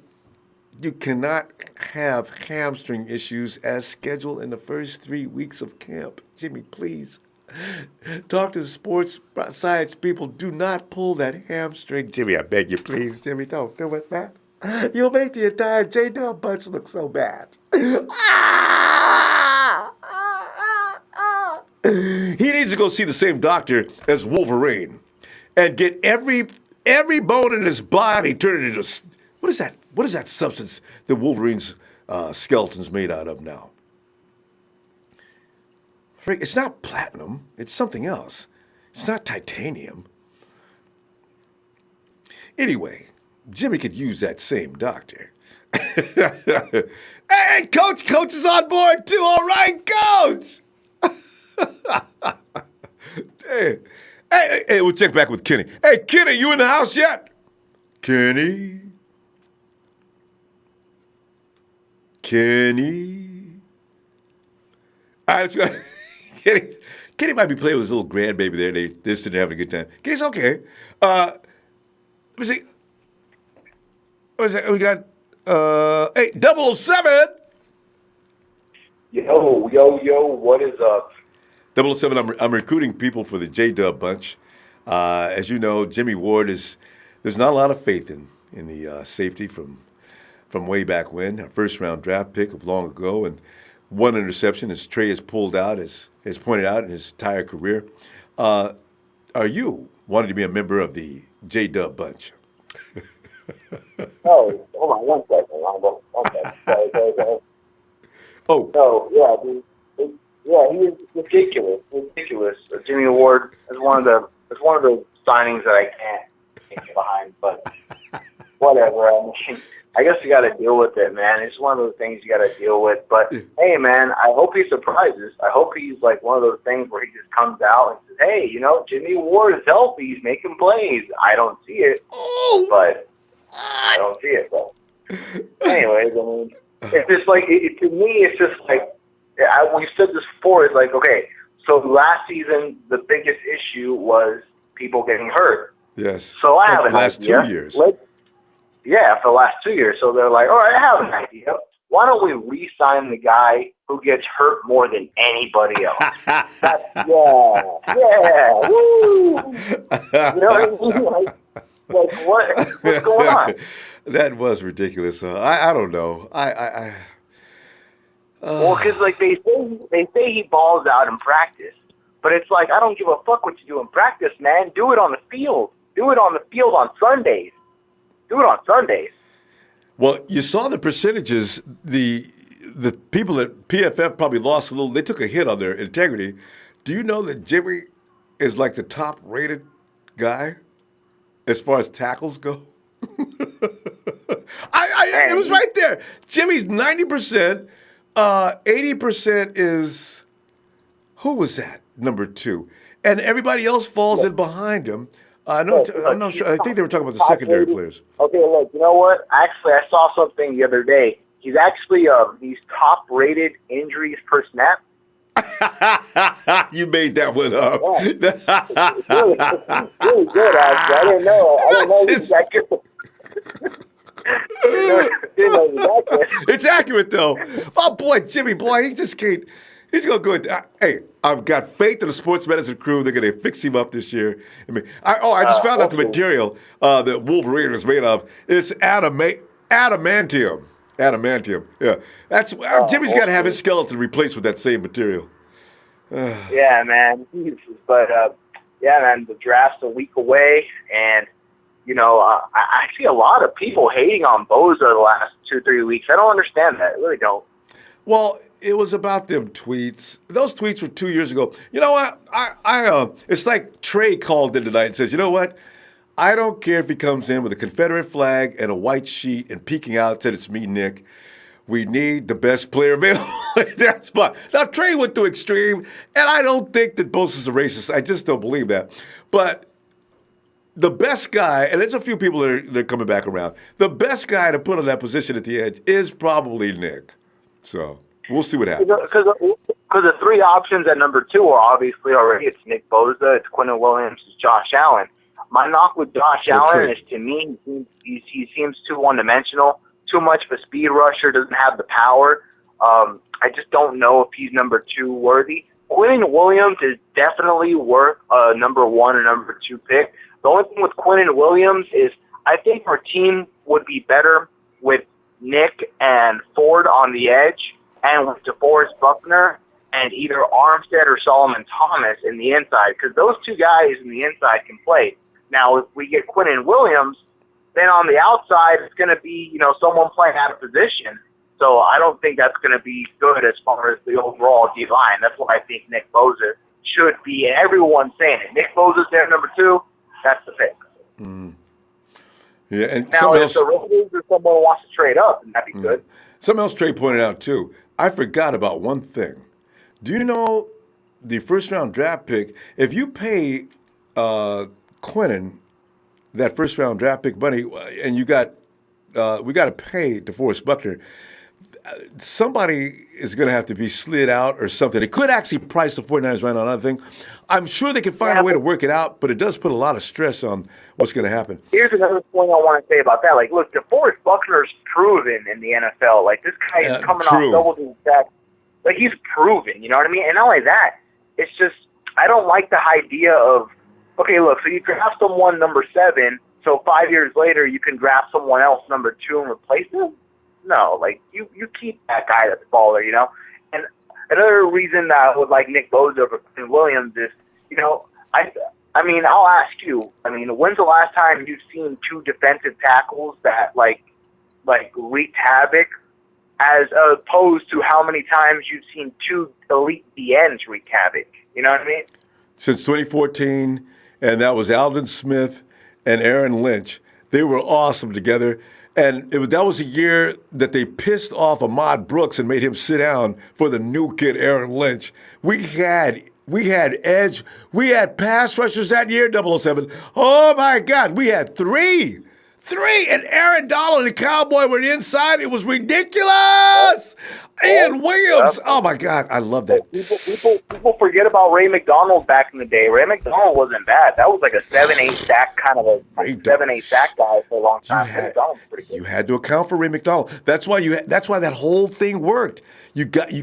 you cannot have hamstring issues as scheduled in the first 3 weeks of camp. Jimmy, please. Talk to the sports science people. Do not pull that hamstring. Jimmy, I beg you, please. Jimmy, don't do it, man. You'll make the entire J-Dub bunch look so bad. He needs to go see the same doctor as Wolverine and get every bone in his body turned into what is that? What is that substance that Wolverine's skeleton's made out of now? It's not platinum. It's something else. It's not titanium. Anyway, Jimmy could use that same doctor. Hey, Coach is on board too. All right, Coach. Hey, we'll check back with Kenny. Hey, Kenny, you in the house yet? Kenny? All right, let's go. Kenny might be playing with his little grandbaby there. They're sitting there having a good time. Kenny's okay. Let me see. What is that? We got 007. Yo, what is up? 007, I'm recruiting people for the J-Dub bunch. As you know, Jimmy Ward there's not a lot of faith in the safety from way back when, a first-round draft pick of long ago, and one interception, as Trey has pulled out, has pointed out in his entire career. Are you wanting to be a member of the J-Dub bunch? Oh, hold on one second, Ronbo. One second. Sorry. Oh. No, yeah, dude. Yeah, he is ridiculous. Jimmy Ward is one of the signings that I can't get behind, but whatever. I mean, I guess you got to deal with it, man. It's one of those things you got to deal with. But hey, man, I hope he surprises. I hope he's like one of those things where he just comes out and says, "Hey, Jimmy Ward is healthy. He's making plays." I don't see it, but I don't see it. But anyways, I mean, it's just like to me, it's just like we've said this before. It's like, okay, so last season the biggest issue was people getting hurt. Yes. So I have an last idea. 2 years. Yeah, for the last 2 years. So they're like, all right, I have an idea. Why don't we re-sign the guy who gets hurt more than anybody else? Woo! You know what I mean? Like what's going on? That was ridiculous. I don't know. Well, because like they say he balls out in practice, but it's like I don't give a fuck what you do in practice, man. Do it on the field. Do it on the field on Sundays. Do it on Sundays. Well, you saw the percentages. The people at PFF probably lost a little. They took a hit on their integrity. Do you know that Jimmy is like the top-rated guy as far as tackles go? It was right there. Jimmy's 90%. 80% is, who was that? Number 2. And everybody else falls in behind him. I'm not sure. I think they were talking about the secondary players. Okay, look, you know what? Actually, I saw something the other day. He's actually he's top-rated injuries per snap. You made that one up. It's really good, actually. I didn't know he was that good. It's accurate, though. Oh, boy, Jimmy, boy, he just can't. He's going to go. Hey, I've got faith in the sports medicine crew. They're going to fix him up this year. I just found out the material that Wolverine is made of. It's adamantium. Adamantium. Yeah. That's Jimmy's got to have his skeleton replaced with that same material. Yeah, man. But, yeah, man, the draft's a week away, and I see a lot of people hating on Boza the last 2-3 weeks. I don't understand that. I really don't. Well, it was about them tweets. Those tweets were 2 years ago. You know what? It's like Trey called in tonight and says, you know what? I don't care if he comes in with a Confederate flag and a white sheet and peeking out, said it's me, Nick. We need the best player available. That's fine. Now, Trey went to extreme, and I don't think that Bosa's a racist. I just don't believe that. But the best guy, and there's a few people that are coming back around, the best guy to put on that position at the edge is probably Nick. So we'll see what happens. Because the 3 options at number 2 are obviously already, it's Nick Bosa, it's Quentin Williams, it's Josh Allen. My knock with Josh Allen is, to me, he seems too one-dimensional, too much of a speed rusher, doesn't have the power. I just don't know if he's number 2 worthy. Quinnen Williams is definitely worth a number 1 or number 2 pick. The only thing with Quinnen Williams is I think our team would be better with Nick and Ford on the edge and with DeForest Buckner and either Armstead or Solomon Thomas in the inside, because those 2 guys in the inside can play. Now, if we get Quinnen Williams, then on the outside, it's going to be, someone playing out of position. So I don't think that's going to be good as far as the overall D-line. That's why I think Nick Bosa should be, and everyone's saying it. Nick Bosa's there, number 2. That's the pick. Mm. Yeah, and now, if the Raiders or someone wants to trade up, then that'd be good. Something else Trey pointed out, too. I forgot about one thing. Do you know the first-round draft pick, if you pay Quinnen that first-round draft pick money and we got to pay DeForest Buckner, somebody is going to have to be slid out or something. It could actually price the 49ers right on another thing. I'm sure they can find a way to work it out, but it does put a lot of stress on what's going to happen. Here's another point I want to say about that. Like, look, DeForest Buckner's proven in the NFL. Like, this guy is coming off double-digit sacks. Like, he's proven, you know what I mean? And not only that, it's just, I don't like the idea of, okay, look, so you draft someone number 7, so 5 years later you can draft someone else number 2 and replace him? No, like, you keep that guy that's baller, And another reason that I would like Nick Bosa over Quinnen Williams is, I mean, I'll ask you, when's the last time you've seen 2 defensive tackles that, like wreaked havoc, as opposed to how many times you've seen 2 elite DNs wreak havoc? You know what I mean? Since 2014, and that was Alvin Smith and Aaron Lynch. They were awesome together. And that was a year that they pissed off Ahmad Brooks and made him sit down for the new kid, Aaron Lynch. We had edge. We had pass rushers that year, 007. Oh, my God. We had 3. And Aaron Donald and the Cowboy were inside. It was ridiculous. Ian Williams. Oh, my God. I love that. People forget about Ray McDonald back in the day. Ray McDonald wasn't bad. That was like a 7-8 sack kind of a 7-8 sack guy for a long time. Ray McDonald was pretty good. You had to account for Ray McDonald. That's why that whole thing worked. You got to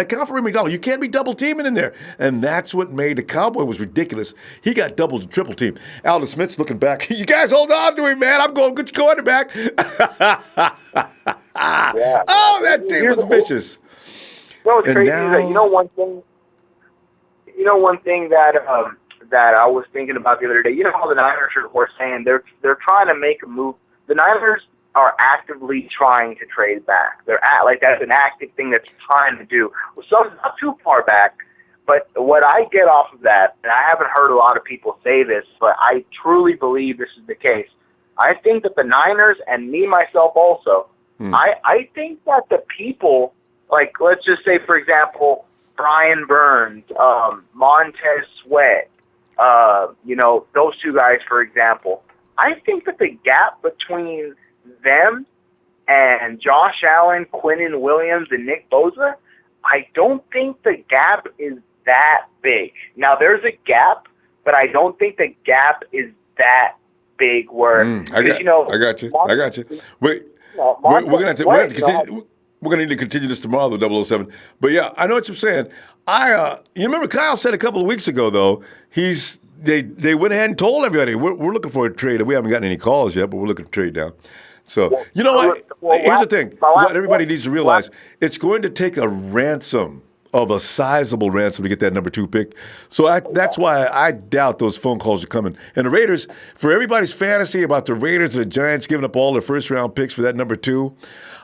account for Ray McDonald. You can't be double teaming in there. And that's what made the Cowboy was ridiculous. He got double to triple team. Alden Smith's looking back. You guys hold on to him, man. I'm going good quarterback. Yeah. Oh, that team was vicious. It's crazy that one thing that I was thinking about the other day. You know how the Niners were saying they're trying to make a move. The Niners are actively trying to trade back. That's an active thing that's trying to do. So it's not too far back, but what I get off of that, and I haven't heard a lot of people say this, but I truly believe this is the case. I think that the Niners, and me myself also, I think that the people, like, let's just say, for example, Brian Burns, Montez Sweat, those 2 guys, for example, I think that the gap between them and Josh Allen, Quinnen Williams, and Nick Bosa, I don't think the gap is that big. Now, there's a gap, but I don't think the gap is that big where, I got you. Wait. We're going to need to continue this tomorrow, though, 007. But, yeah, I know what you're saying. You remember Kyle said a couple of weeks ago, though, they went ahead and told everybody, we're looking for a trade. We haven't gotten any calls yet, but we're looking to trade down. So, you know what? Here's the thing. What everybody needs to realize, it's going to take a ransom of a sizable ransom to get that number 2 pick. So that's why I doubt those phone calls are coming. And the Raiders, for everybody's fantasy about the Raiders and the Giants giving up all their first-round picks for that number 2,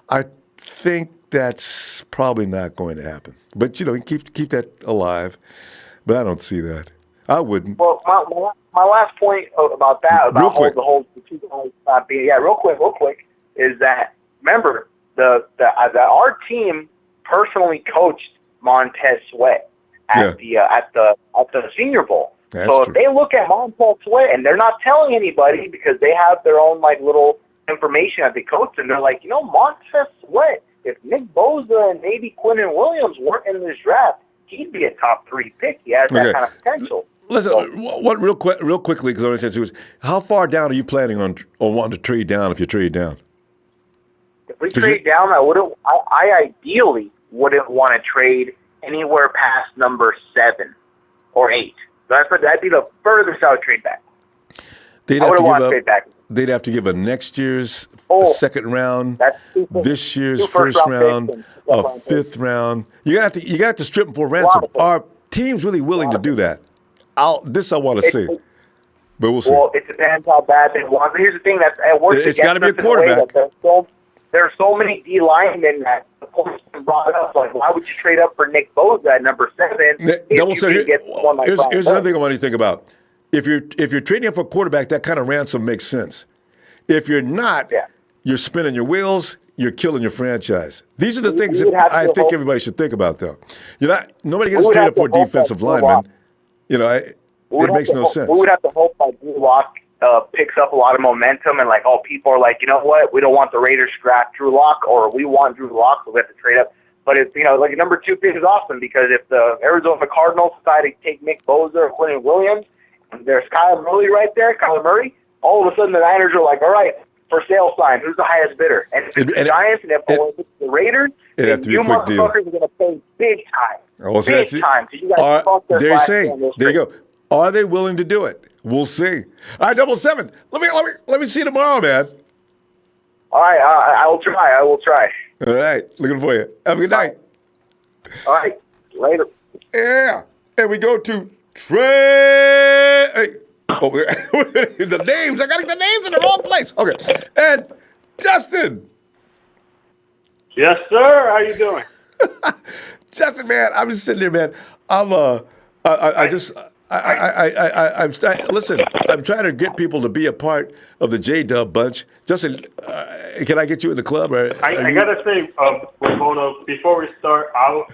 I think that's probably not going to happen. But, keep that alive. But I don't see that. I wouldn't. Well, my last point about that, about the whole 2 guys not being, real quick, is that, remember, our team personally coached Montez Sweat at the Senior Bowl. If they look at Montez Sweat and they're not telling anybody because they have their own little information that they coach, and they're like, Montez Sweat, if Nick Bosa and maybe Quinnen Williams weren't in this draft, he'd be a top 3 pick. He has that kind of potential. Listen, real quickly, because I understand too, is how far down are you planning on wanting to trade down if you trade down? If we trade down, I ideally wouldn't want to trade anywhere past number 7 or 8. So that'd be the furthest I would trade back. They'd have to give a next year's second round, this year's first round, a fifth round. You got to strip them for ransom. Are teams really willing to do that? I want to see, but we'll see. Well, it depends how bad they want. But here's the thing: it's got to be a quarterback. There are so many D linemen that the points been brought up. Like, why would you trade up for Nick Bosa at number 7? Here's another thing I want you to think about. If you're trading up for a quarterback, that kind of ransom makes sense. If you're not, you're spinning your wheels. You're killing your franchise. These are the things that I think everybody should think about, though. Nobody gets traded up for a defensive lineman. It makes no sense. We would have to hope that Drew Lock picks up a lot of momentum and people are like, you know what, we don't want the Raiders to draft Drew Lock, or we want Drew Lock, so we have to trade up. But it's a number 2 pick is awesome, because if the Arizona Cardinals decide to take Nick Bosa or Quentin Williams, and there's Kyler Murray right there, Kyler Murray, all of a sudden the Niners are like, all right, for sale sign, who's the highest bidder? And if it's the Giants and if it's the Raiders, it'd have to be a quick deal. Motherfuckers are going to pay big time. Big time. So you guys there you go. Are they willing to do it? We'll see. All right, 7. Let me see you tomorrow, man. All right, I will try. All right, looking for you. Have a good night. All right, later. Yeah, and we go to Trey. Hey. Oh, the names. I got the names in the wrong place. Okay, and Justin. Yes, sir. How you doing? Justin, man, I'm just sitting there, man. Listen, I'm trying to get people to be a part of the J-Dub bunch. Justin, can I get you in the club? I got to say, Ramona, before we start out,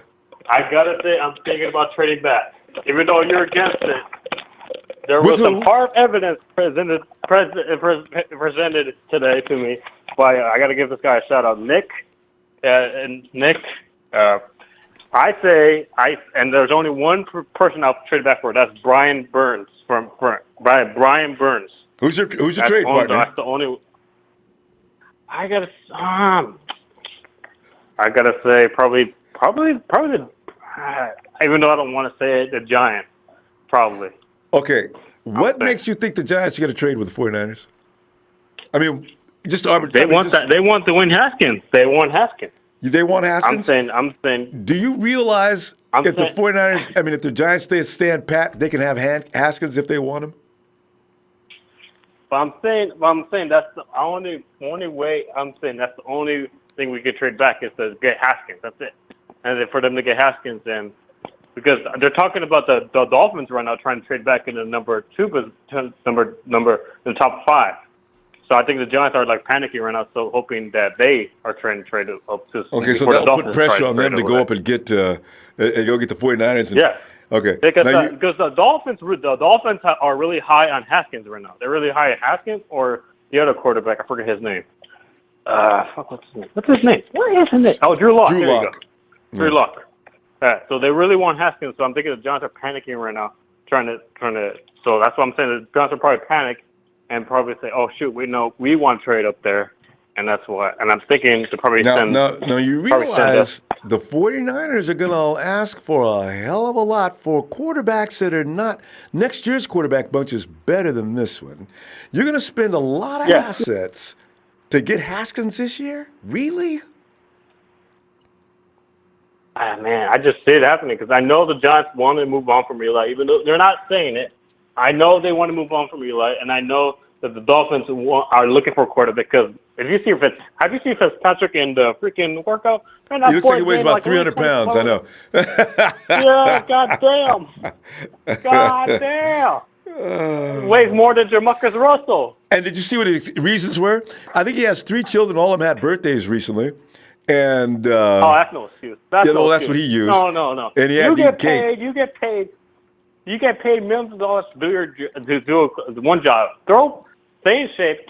I got to say I'm thinking about trading back. Even though you're against it, there was some hard evidence presented today to me by, I got to give this guy a shout out, Nick. And and there's only one person I'll trade back for. That's Brian Burns Brian Burns. Who's your trade partner? That's the only. I gotta say probably the. Even though I don't want to say it, the Giants, probably. Okay, what makes you think the Giants are going to trade with the 49ers? I mean, just arbitrarily. They want to win Haskins. They want Haskins. They want Haskins? I'm saying. Do you realize the 49ers, if the Giants stand pat, they can have Haskins if they want him? But I'm saying that's the only way. I'm saying that's the only thing we could trade back is to get Haskins. That's it. And then for them to get Haskins, and because they're talking about the Dolphins right now trying to trade back in the number 2, number in the top 5. So I think the Giants are panicking right now, so hoping that they are trying to trade up to. Okay, so that'll put pressure on them to go up and get go get the 49ers. Yeah. Okay. Because the Dolphins are really high on Haskins right now. They're really high on Haskins or the other quarterback. I forget his name. What's his name? What is his name? Oh, Drew Lock. There you go. Drew Lock. So they really want Haskins. So I'm thinking the Giants are panicking right now, trying to. So that's what I'm saying. The Giants will probably panic and probably say, "Oh shoot, we want to trade up there," and that's what. And I'm thinking to probably send. No, you realize the 49ers are going to ask for a hell of a lot for quarterbacks that are not. Next year's quarterback bunch is better than this one. You're going to spend a lot of assets to get Haskins this year? Really? Man, I just see it happening because I know the Giants want to move on from Eli, even though they're not saying it. I know they want to move on from Eli, and I know that the Dolphins are looking for a quarterback because have you seen Fitzpatrick in the freaking workout? He looks like he weighs about 300 pounds. I know. Yeah, goddamn. Weighs more than Jamarcus Russell. And did you see what his reasons were? I think he has 3 children. All of them had birthdays recently. And that's no excuse. That's what he used. No. And he had to eat cake. You get paid millions of dollars to do one job. Stay in shape,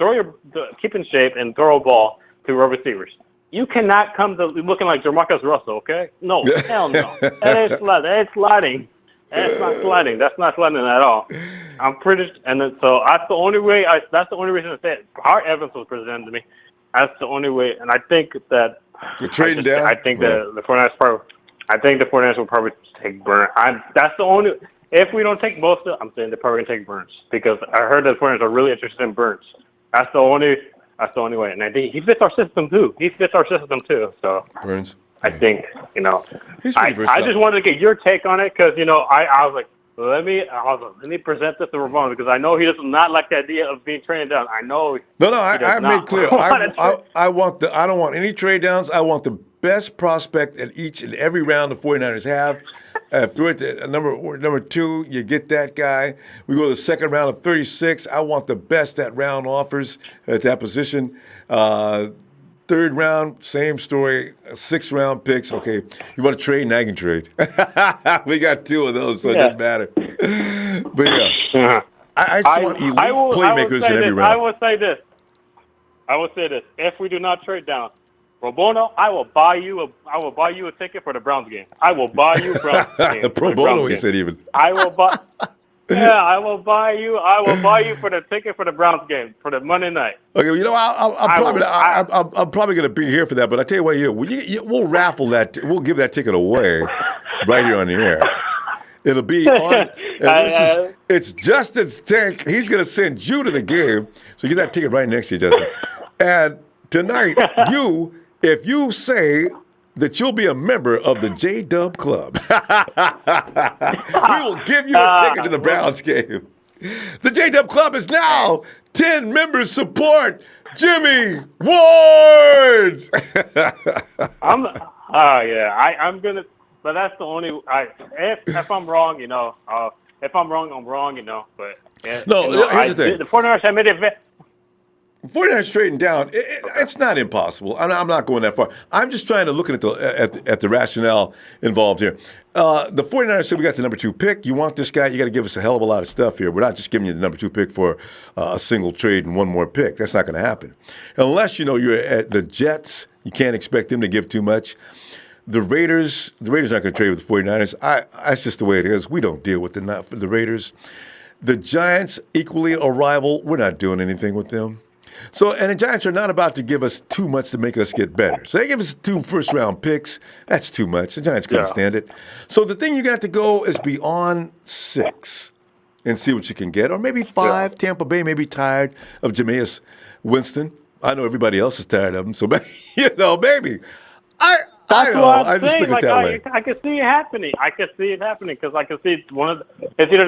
keep in shape, and throw a ball to receivers. You cannot come to looking like Jamarcus Russell, okay? No, hell no. That ain't sliding. That's not sliding. That's not sliding at all. I'm pretty, and then, so that's the only way. That's the only reason I say it. Our evidence was presented to me. That's the only way, and I think that you're trading down. I think that the 49ers probably. I think the 49ers will probably take Burns. That's the only. If we don't take Bosa, I'm saying they're probably gonna take Burns because I heard the 49ers are really interested in Burns. That's the only way, and I think he fits our system too. So Burns. I think He's I just wanted to get your take on it because I was like, let me present this to Ramon because I know he does not like the idea of being traded down. I know. No, I made clear. I don't want any trade downs. I want the best prospect at each and every round the 49ers have. If you're at the number 2, you get that guy. We go to the second round of 36. I want the best that round offers at that position. Third round, same story. 6th round picks. Okay, you want to trade? Now you can trade. We got 2 of those, so it doesn't matter. But yeah, I just want elite playmakers in every round. I will say this. If we do not trade down, Pro bono, I will buy you a ticket for the Browns game. I will buy you a Browns game. Pro bono, he said even. I will buy. Yeah, I will buy you for the ticket for the Browns game for the Monday night. Okay, I'm probably going to be here for that. But I tell you what, we'll raffle that. We'll give that ticket away right here on the air. It'll be on. It's Justin's take. He's going to send you to the game, so get that ticket right next to you, Justin. And tonight, if you say that you'll be a member of the J-Dub Club, we will give you a ticket to the Browns game. The J-Dub Club is now 10 members support Jimmy Ward. I'm gonna, but that's the only. If I'm wrong, if I'm wrong, I'm wrong, But here's the thing: the 49ers have made it. 49ers trading down, it's not impossible. I'm not going that far. I'm just trying to look at the rationale involved here. The 49ers said we got the number 2 pick. You want this guy, you got to give us a hell of a lot of stuff here. We're not just giving you the number 2 pick for a single trade and one more pick. That's not going to happen. Unless, you're at the Jets, you can't expect them to give too much. The Raiders aren't going to trade with the 49ers. That's just the way it is. We don't deal with the Raiders. The Giants, equally a rival. We're not doing anything with them. So, and the Giants are not about to give us too much to make us get better. So they give us 2 first-round picks. That's too much. The Giants couldn't stand it. So the thing you're going to have to go is beyond 6 and see what you can get. Or maybe 5. Yeah. Tampa Bay may be tired of Jameis Winston. I know everybody else is tired of him. So, maybe. I just think it that way. I can see it happening. Because I can see it's either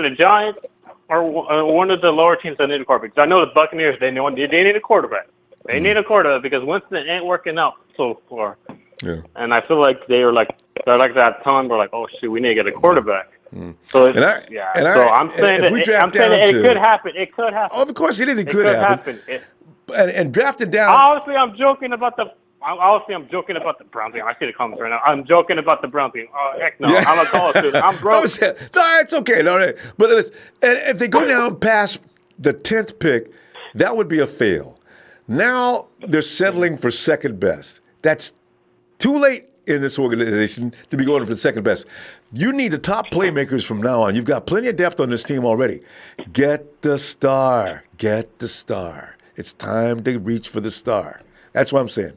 the Giants or one of the lower teams that need a quarterback. Because I know the Buccaneers, they need a quarterback. They need a quarterback because Winston ain't working out so far. Yeah. And I feel like they're like that time. We're like, oh shit, we need to get a quarterback. So I'm saying it could happen. It could happen. Oh, of course, it could happen. And drafted down. Honestly, I'm joking about the Browns game. I see the comments right now. I'm joking about the Browns game. Oh, heck no. Yeah. I'm a college student. I'm broke. No, it's okay. No, but if they go down past the 10th pick, that would be a fail. Now they're settling for second best. That's too late in this organization to be going for the second best. You need the top playmakers from now on. You've got plenty of depth on this team already. Get the star. Get the star. It's time to reach for the star. That's what I'm saying.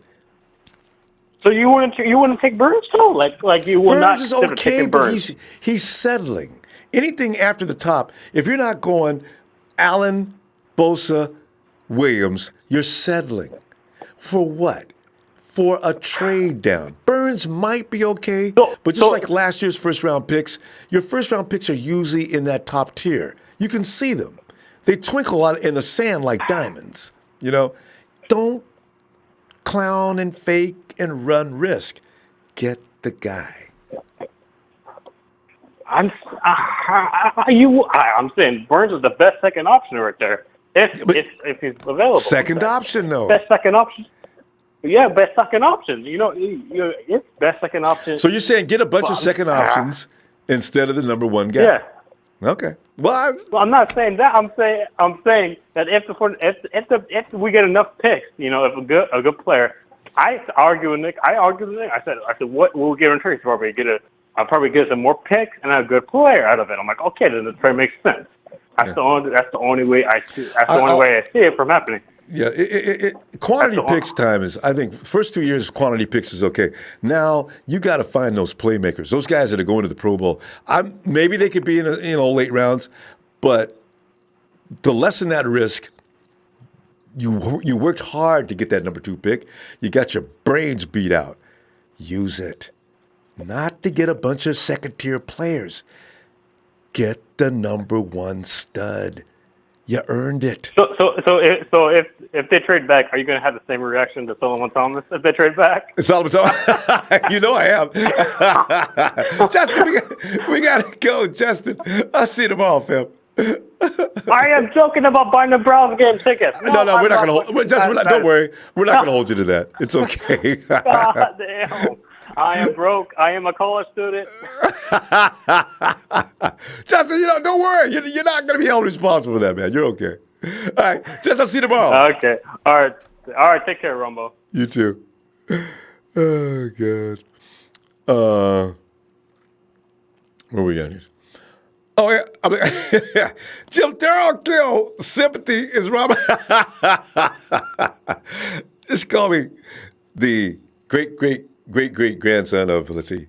So you wouldn't take Burns though? Like you would not consider taking Burns? But he's settling. Anything after the top, if you're not going Allen, Bosa, Williams, you're settling. For what? For a trade down. Burns might be okay, but just like last year's first-round picks, your first-round picks are usually in that top tier. You can see them. They twinkle out in the sand like diamonds. Don't clown and fake and run risk. Get the guy. I'm saying Burns is the best second option right there. If he's available. Second option, though. Best second option. Yeah, best second option. It's best second option. So you're saying get a bunch of second options instead of the number 1 guy. Yeah. Okay. Well, I'm not saying that. I'm saying that if we get enough picks, if a good player. I argue with Nick. I said, what will we get in trade? I'll probably get some more picks and a good player out of it. I'm like, okay, then the trade makes sense. That's the only way I see. That's the only way I see it from happening. Quantity picks time is, I think, first 2 years, quantity picks is okay. Now, you got to find those playmakers, those guys that are going to the Pro Bowl. Maybe they could be in late rounds, but to lessen that risk, you worked hard to get that number 2 pick. You got your brains beat out. Use it. Not to get a bunch of second-tier players. Get the number 1 stud. You earned it. So if they trade back, are you going to have the same reaction to Solomon Thomas if they trade back? Solomon Thomas, you know I am. Justin, we got to go, Justin. I'll see you tomorrow, fam. I am joking about buying the Browns game tickets. No, we're not going to hold. Justin, don't worry. We're not going to hold you to that. It's okay. God damn. I am broke. I am a college student. Justin, don't worry. You're not going to be held responsible for that, man. You're okay. All right. Justin, I'll see you tomorrow. Okay. All right. Take care, Ronbo. You too. Oh, God. Where we at here? Oh, yeah. Jim Darrell Gill, sympathy is Robert. Just call me the great-grandson of, let's see,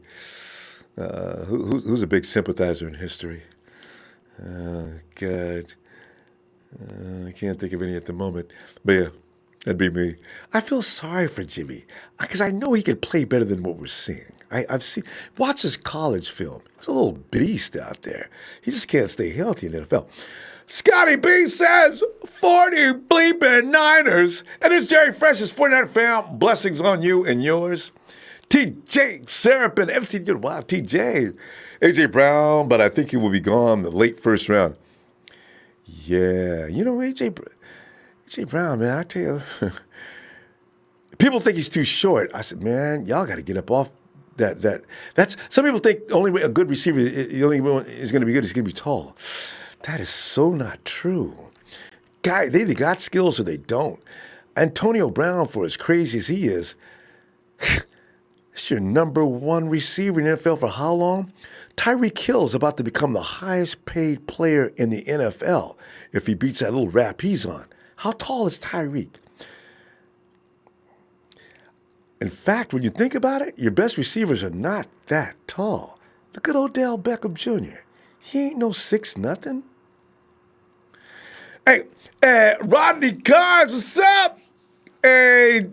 who's a big sympathizer in history? Oh, God. I can't think of any at the moment. But yeah, that'd be me. I feel sorry for Jimmy because I know he can play better than what we're seeing. I've seen, watch his college film. He's a little beast out there. He just can't stay healthy in the NFL. Scotty B says 40 bleeping Niners. And it's Jerry Fresh's 49er fam. Blessings on you and yours. TJ Serapin, FC, wow, TJ. AJ Brown, but I think he will be gone the late first round. Yeah, AJ Brown, man, I tell you, people think he's too short. I said, man, y'all got to get up off that's some people think the only way a good receiver, the only way is going to be good is going to be tall. That is so not true. Guy, they either got skills or they don't. Antonio Brown, for as crazy as he is, it's your number 1 receiver in the NFL for how long? Tyreek Hill is about to become the highest paid player in the NFL if he beats that little rap he's on. How tall is Tyreek? In fact, when you think about it, your best receivers are not that tall. Look at Odell Beckham Jr. He ain't no 6 nothing. Hey, Rodney Carnes, what's up? Hey,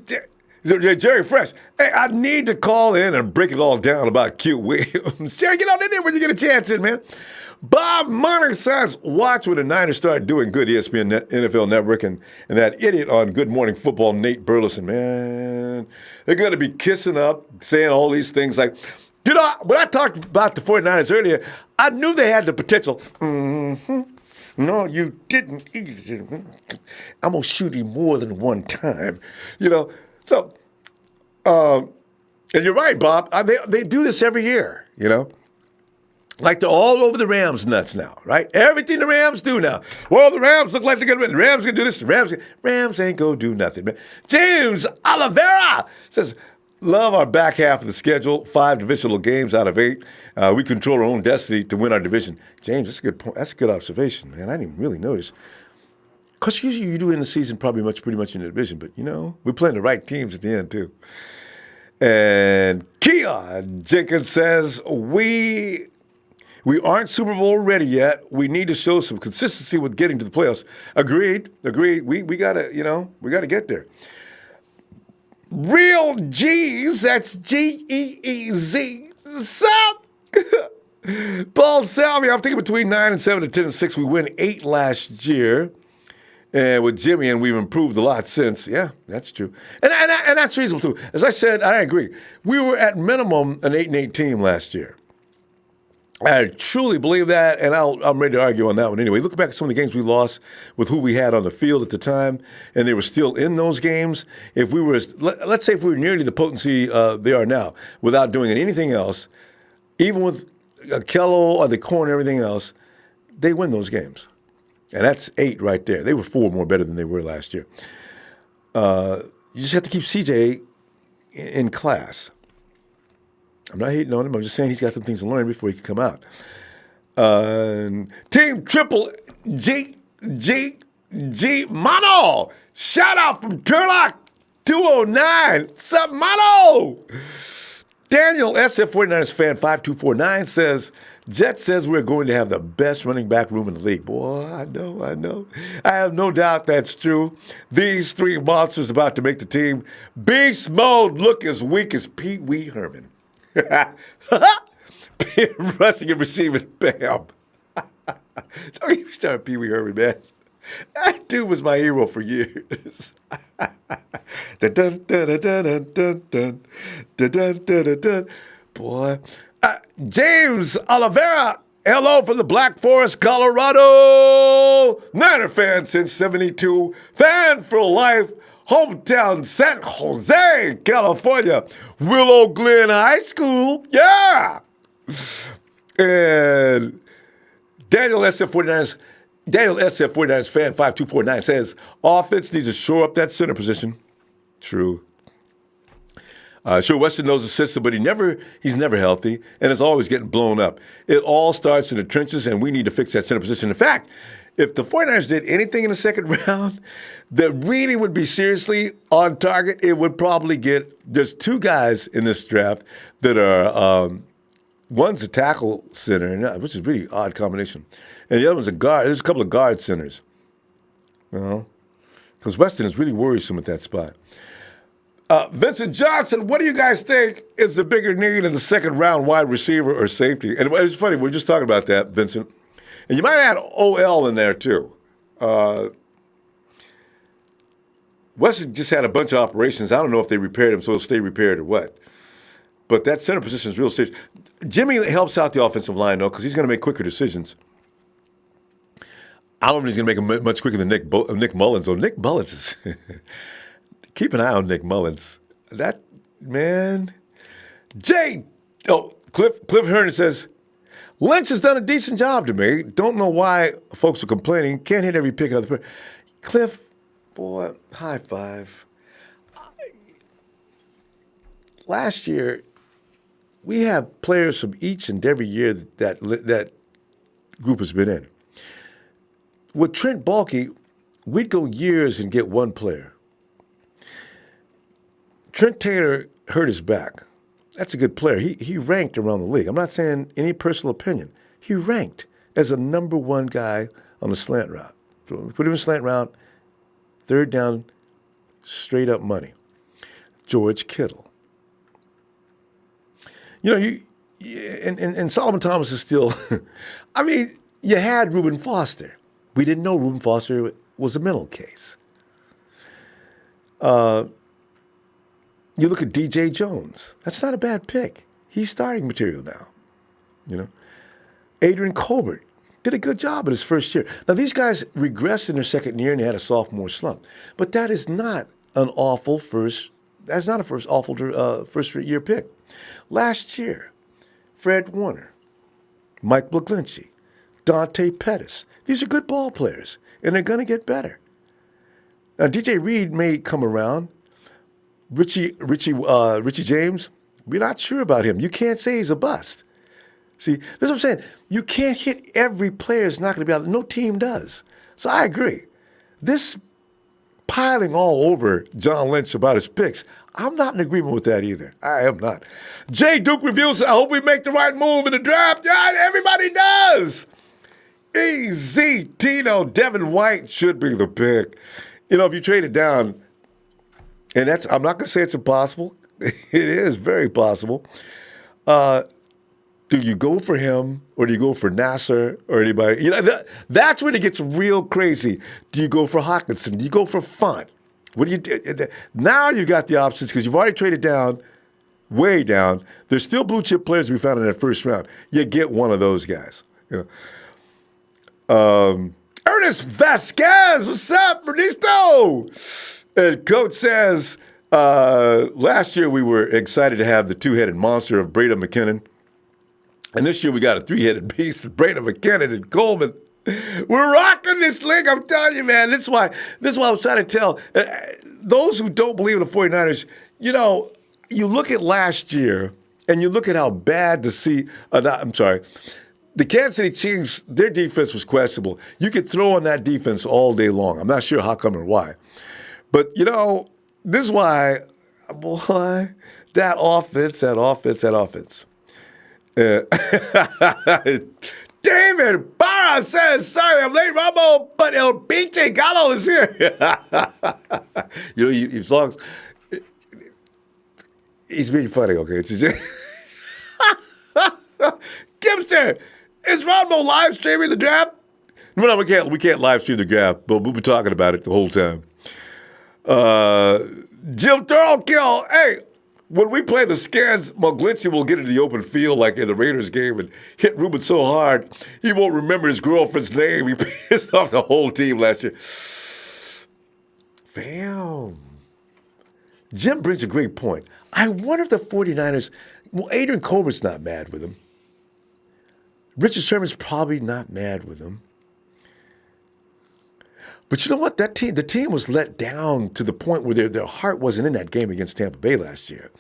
Jerry Fresh. Hey, I need to call in and break it all down about Q Williams. Jerry, get on in there when you get a chance in, man. Bob Monner says, watch when the Niners start doing good, ESPN NFL Network, and that idiot on Good Morning Football, Nate Burleson, man. They're going to be kissing up, saying all these things like, when I talked about the 49ers earlier, I knew they had the potential. Mm-hmm. No, you didn't either. I'm going to shoot him more than one time. So, and you're right, Bob. They do this every year, Like they're all over the Rams nuts now, right? Everything the Rams do now. Well, the Rams look like they're going to win. The Rams going to do this. Rams ain't going to do nothing, man. James Oliveira says, love our back half of the schedule. 5 divisional games out of 8. We control our own destiny to win our division. James, that's a good point. That's a good observation, man. I didn't even really notice. Because usually you do in the season pretty much in the division. But, we're playing the right teams at the end, too. And Keon Jenkins says, we aren't Super Bowl ready yet. We need to show some consistency with getting to the playoffs. Agreed. We gotta get there. Real G's, that's Geez. Sup? Paul Salvi, I'm thinking between 9 and 7 and 10 and 6. We win 8 last year. And with Jimmy, and we've improved a lot since. Yeah, that's true. And that's reasonable, too. As I said, I agree. We were at minimum an 8-8 team last year. I truly believe that, and I'm ready to argue on that one anyway. Look back at some of the games we lost with who we had on the field at the time, and they were still in those games. If we were, let's say if we were nearly the potency they are now, without doing anything else, even with Kello or the corner and everything else, they win those games. And that's 8 right there. They were 4 more better than they were last year. You just have to keep CJ in class. I'm not hating on him. I'm just saying he's got some things to learn before he can come out. Team Triple G G Mono. Shout out from Turlock 209. What's up, Mono? Daniel, SF49ers fan 5249 says, Jet says we're going to have the best running back room in the league. Boy, I know. I have no doubt that's true. These three monsters about to make the team. Beast mode look as weak as Pee Wee Herman. Rushing and receiving, bam. Don't get me started, Pee Wee Herman, man. That dude was my hero for years. Dun, dun, dun, dun, dun, dun, dun, dun, dun, dun, dun. Boy. James Oliveira, hello from the Black Forest, Colorado. Niner fan since 72. Fan for life. Hometown San Jose, California. Willow Glen High School. Yeah. And Daniel SF49ers fan 5249 says, offense needs to shore up that center position. True. Sure, Weston knows the system, but he's never healthy and is always getting blown up. It all starts in the trenches, and we need to fix that center position. In fact, if the 49ers did anything in the second round that really would be seriously on target, it would probably there's two guys in this draft that are, one's a tackle center, which is a really odd combination, and the other one's a guard. There's a couple of guard centers, because Weston is really worrisome at that spot. Vincent Johnson, what do you guys think is the bigger need in the second round, wide receiver or safety? And it's funny, we were just talking about that, Vincent. And you might add OL in there, too. Weston just had a bunch of operations. I don't know if they repaired him, so he'll stay repaired or what. But that center position is real serious. Jimmy helps out the offensive line, though, because he's going to make quicker decisions. I don't know if he's going to make them much quicker than Nick Mullins. So Nick Mullins is... Keep an eye on Nick Mullins. That, man. Cliff Herndon says, Lynch has done a decent job to me. Don't know why folks are complaining. Can't hit every pick of the player. Cliff, boy, high five. Last year, we have players from each and every year that group has been in. With Trent Baalke, we'd go years and get one player. Trent Taylor hurt his back. That's a good player. He ranked around the league. I'm not saying any personal opinion. He ranked as a number one guy on the slant route. Put him in slant route, third down, straight up money. George Kittle. And Solomon Thomas is still, I mean, you had Reuben Foster. We didn't know Reuben Foster was a mental case. You look at DJ Jones. That's not a bad pick. He's starting material now. Adrian Colbert did a good job in his first year. Now, these guys regressed in their second year and they had a sophomore slump. But that is not an awful first year pick. Last year, Fred Warner, Mike McGlinchey, Dante Pettis. These are good ball players, and they're going to get better. Now, DJ Reed may come around. Richie James, we're not sure about him. You can't say he's a bust. See, this is what I'm saying. You can't hit every player is not going to be out there. No team does. So I agree. This piling all over John Lynch about his picks, I'm not in agreement with that either. I am not. Jay Duke reviews, I hope we make the right move in the draft. Yeah, everybody does. Easy. Tino, Devin White should be the pick. If you trade it down, and I'm not going to say it's impossible. It is very possible. Do you go for him or do you go for Nasser or anybody? That's when it gets real crazy. Do you go for Hawkinson? Do you go for Font? What do you do? Now you got the options because you've already traded down, way down. There's still blue chip players we found in that first round. You get one of those guys. Ernest Vasquez, what's up, Ernesto? And Coach says, last year we were excited to have the two-headed monster of Breda McKinnon. And this year we got a three-headed beast of Breda McKinnon and Coleman. We're rocking this league, I'm telling you, man. This is why I was trying to tell those who don't believe in the 49ers, you look at last year and you look at how bad the Kansas City Chiefs, their defense was questionable. You could throw on that defense all day long. I'm not sure how come or why. But, this is why, boy, that offense. David Barra says, sorry, I'm late, Ronbo, but El Pinche Gallo is here. As long as he's being funny, okay? Gibson, is Ronbo live streaming the draft? No, we can't live stream the draft, but we'll be talking about it the whole time. Jim Thorokill, hey, when we play the Scans, Moglitzy will get into the open field like in the Raiders game and hit Ruben so hard he won't remember his girlfriend's name. He pissed off the whole team last year. Fam. Jim brings a great point. I wonder if the 49ers, Adrian Colbert's not mad with him. Richard Sherman's probably not mad with him. But you know what? The team was let down to the point where their heart wasn't in that game against Tampa Bay last year.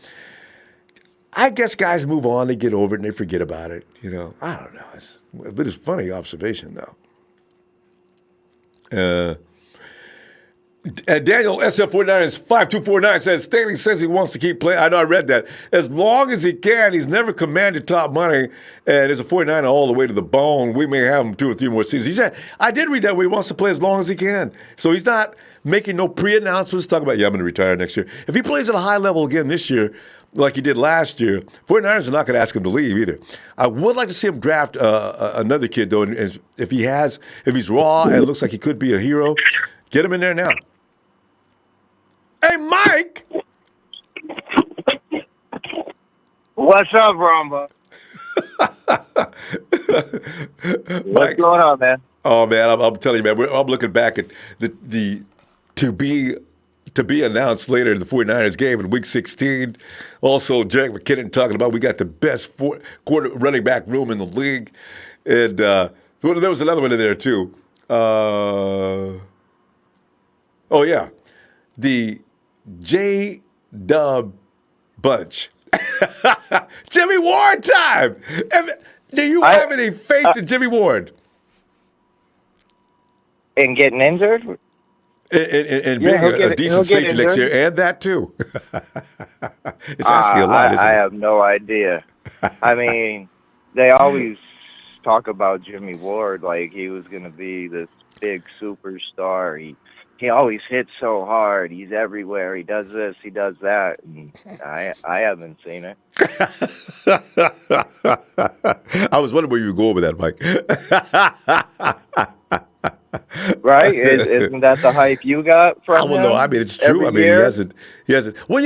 I guess guys move on, they get over it, and they forget about it. I don't know. But it's a funny observation, though. Daniel SF49 5249 says, Staley says he wants to keep playing. I know I read that. As long as he can, he's never commanded top money, and is a 49er all the way to the bone. We may have him 2 or 3 more seasons. He said, I did read that where he wants to play as long as he can. So he's not making no pre-announcements talking about, I'm going to retire next year. If he plays at a high level again this year, like he did last year, 49ers are not going to ask him to leave either. I would like to see him draft another kid, though, and if he's raw and looks like he could be a hero, get him in there now. Hey, Mike! What's up, Ronbo? What's going on, man? Oh, man, I'm telling you, man, I'm looking back at the to be announced later in the 49ers game in Week 16. Also, Jack McKinnon talking about we got the best quarter running back room in the league. And there was another one in there, too. Oh, yeah. The J-Dub bunch. Jimmy Ward time! Do you have any faith in Jimmy Ward? In getting injured? And being a decent safety next year, and that too. It's asking a lot, isn't it? I have no idea. I mean, they always talk about Jimmy Ward like he was going to be this big superstar. He always hits so hard. He's everywhere. He does this. He does that. And I haven't seen it. I was wondering where you would go over that, Mike. Right? Isn't that the hype you got from him? No, I mean, it's true. I mean, he hasn't. Well,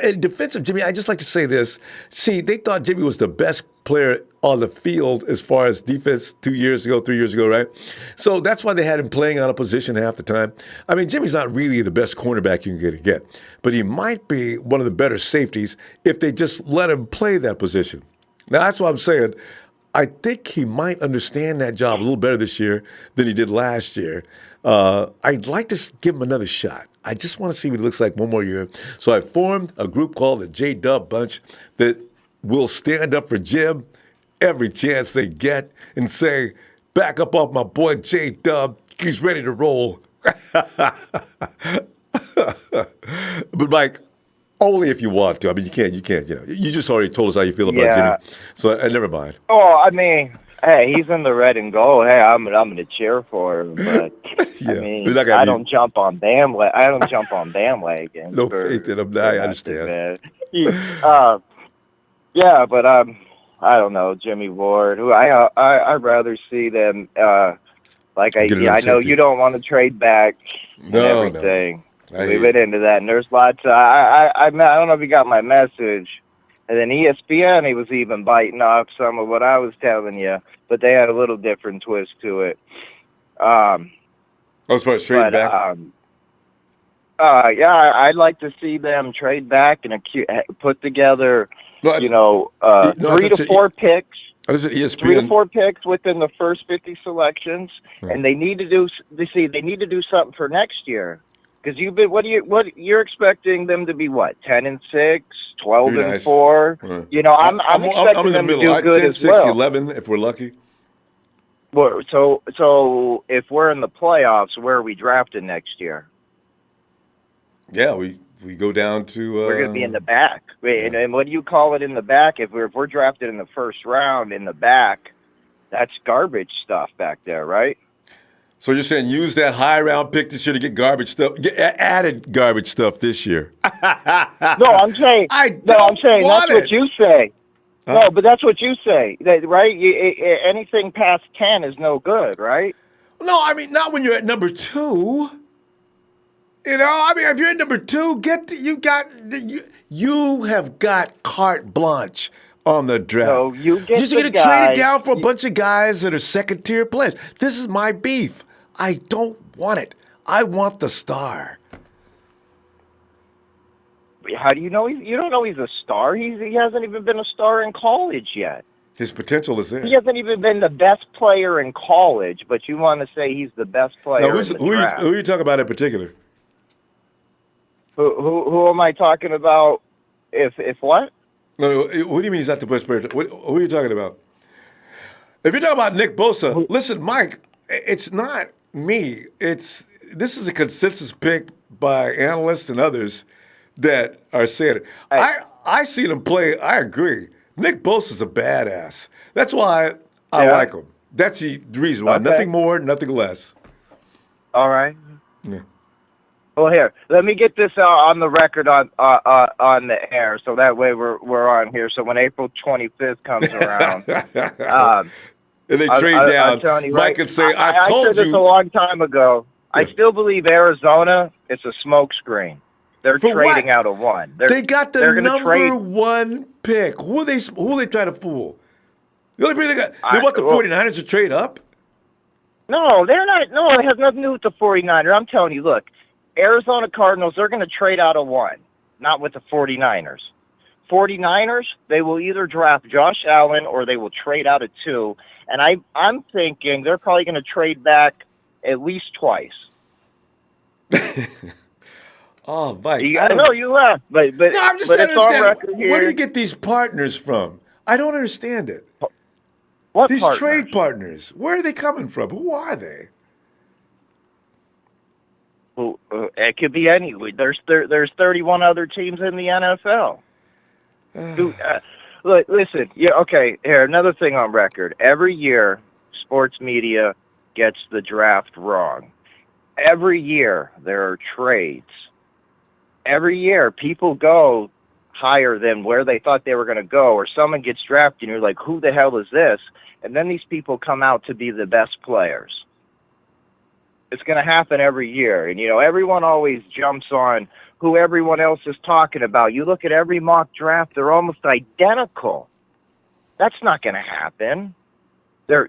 in defense of Jimmy, I just like to say this. See, they thought Jimmy was the best player on the field as far as defense 3 years ago, right? So that's why they had him playing on a position half the time. I mean, Jimmy's not really the best cornerback you can get, but he might be one of the better safeties if they just let him play that position. Now, that's what I'm saying. I think he might understand that job a little better this year than he did last year. I'd like to give him another shot. I just want to see what he looks like one more year. So I formed a group called the J-Dub Bunch that will stand up for Jim every chance they get and say, back up off my boy J-Dub. He's ready to roll. But, Mike, only if you want to. I mean, you can't. You just already told us how you feel about Jimmy. So never mind. Oh, I mean, hey, he's in the red and gold. Hey, I'm gonna cheer for him, but yeah. I mean, I don't jump on bandwagon. No faith in him. I understand. Yeah, but I don't know, Jimmy Ward. Who I'd rather see them. I know you don't want to trade back and everything. No. We went into that, and there's lots. I don't know if you got my message. And then ESPN, he was even biting off some of what I was telling you, but they had a little different twist to it. As far as trade back? Yeah, I'd like to see them trade back and put together, 3 to 4 picks. What is it, ESPN? 3 to 4 picks within the first 50 selections, and they need to do something for next year. Because you're expecting them to be 10-6, 12-4. Right. I'm expecting in the them middle. to do good 10, as 6, well. 11 if we're lucky. So if we're in the playoffs, where are we drafted next year? Yeah, we go down to. We're going to be in the back. And what do you call it in the back? If we're drafted in the first round in the back, that's garbage stuff back there, right? So you're saying use that high round pick this year to get garbage stuff, added garbage stuff this year? No, I'm saying. That's what you say. Huh? No, but that's what you say, right? Anything past 10 is no good, right? No, I mean not when you're at number 2. You know, I mean if you're at number 2, you have got carte blanche on the draft. So you get you're going to trade it down for a bunch of guys that are second-tier players. This is my beef. I don't want it. I want the star. How do you know you don't know he's a star? He hasn't even been a star in college yet. His potential is there. He hasn't even been the best player in college, but you want to say he's the best player in the draft. Who are you talking about in particular? Who am I talking about? If what? No, what do you mean he's not the best player? Who are you talking about? If you're talking about Nick Bosa, listen, Mike, it's not me. This is a consensus pick by analysts and others that are saying it. I seen him play. I agree. Nick Bosa's a badass. That's why I like him. That's the reason why. Okay. Nothing more, nothing less. All right. Yeah. Well, here, let me get this on the record on the air, so that way we're on here. So when April 25th comes around, and they trade down, you, Mike could say, "I told you." I said this a long time ago. Yeah. I still believe Arizona is a smokescreen. They're trading out of one. They got the number 1 pick. Who are they trying to fool? The only thing they want the 49ers to trade up? No, they're not. No, it has nothing to do with the 49ers. I'm telling you, look, Arizona Cardinals, they're going to trade out of 1, not with the 49ers. 49ers, they will either draft Josh Allen or they will trade out of 2. And I'm thinking they're probably going to trade back at least twice. Oh, Mike. I know you laugh, but no, I'm just trying to understand. Where do you get these partners from? I don't understand it. What these partners? Trade partners? Where are they coming from? Who are they? Well, it could be any. There's 31 other teams in the NFL. Listen, okay. Here, another thing on record. Every year, sports media gets the draft wrong. Every year, there are trades. Every year, people go higher than where they thought they were going to go, or someone gets drafted, and you're like, who the hell is this? And then these people come out to be the best players. It's going to happen every year. And, everyone always jumps on who everyone else is talking about. You look at every mock draft, they're almost identical. That's not going to happen.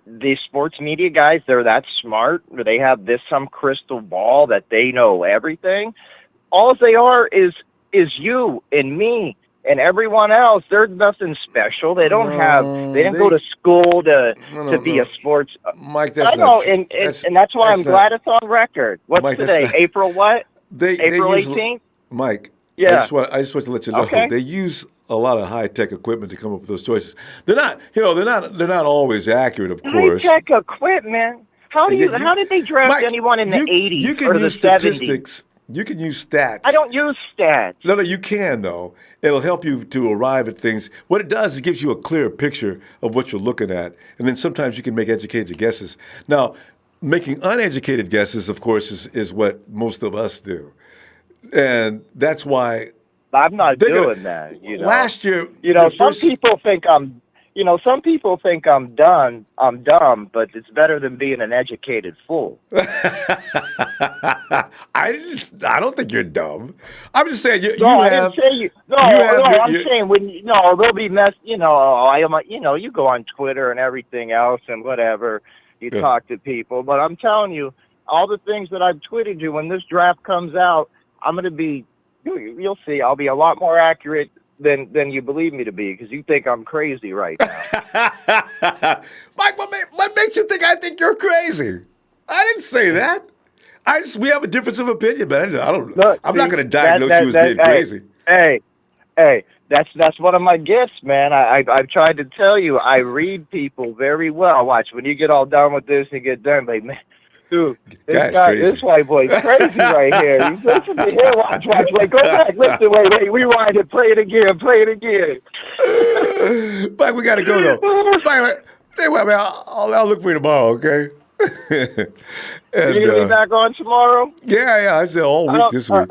These sports media guys, they're that smart, or they have some crystal ball that they know everything. All they are is you and me and everyone else. They're nothing special. They don't they didn't go to school to be a sports. Mike, that's I know, and that's why I'm glad it's on record. What's Mike, today? April what? April 18th? Mike, yeah. I just want to let you know they use a lot of high-tech equipment to come up with those choices. They're not always accurate, of course. High-tech equipment? How did they draft Mike, anyone in the 80s you can or the use 70s? Statistics. You can use stats. I don't use stats. No, you can, though. It'll help you to arrive at things. What it does is it gives you a clearer picture of what you're looking at, and then sometimes you can make educated guesses. Now, making uneducated guesses, of course, is what most of us do. And that's why I'm not doing that. Last year, some people think I'm dumb. I'm dumb, but it's better than being an educated fool. I don't think you're dumb. I'm just saying you I have. didn't say you. No, I'm saying when they'll be messed. You go on Twitter and everything else and whatever. You talk to people, but I'm telling you, all the things that I've tweeted you when this draft comes out, I'm going to be. You'll see. I'll be a lot more accurate than you believe me to be, because you think I'm crazy right now. Mike, what makes you think I think you're crazy? I didn't say that. We have a difference of opinion, but I'm not going to diagnose you as being crazy. Hey, That's one of my gifts, man. I've tried to tell you, I read people very well. Watch, when you get all done with this and get done, like, man, dude, this white boy's crazy right here. You listen to him, watch, wait, go back, listen, wait, rewind it, play it again. Mike, we got to go, though. Mike, hey, wait, man, I'll look for you tomorrow, okay? And, you going to be back on tomorrow? Yeah, I said all week this week.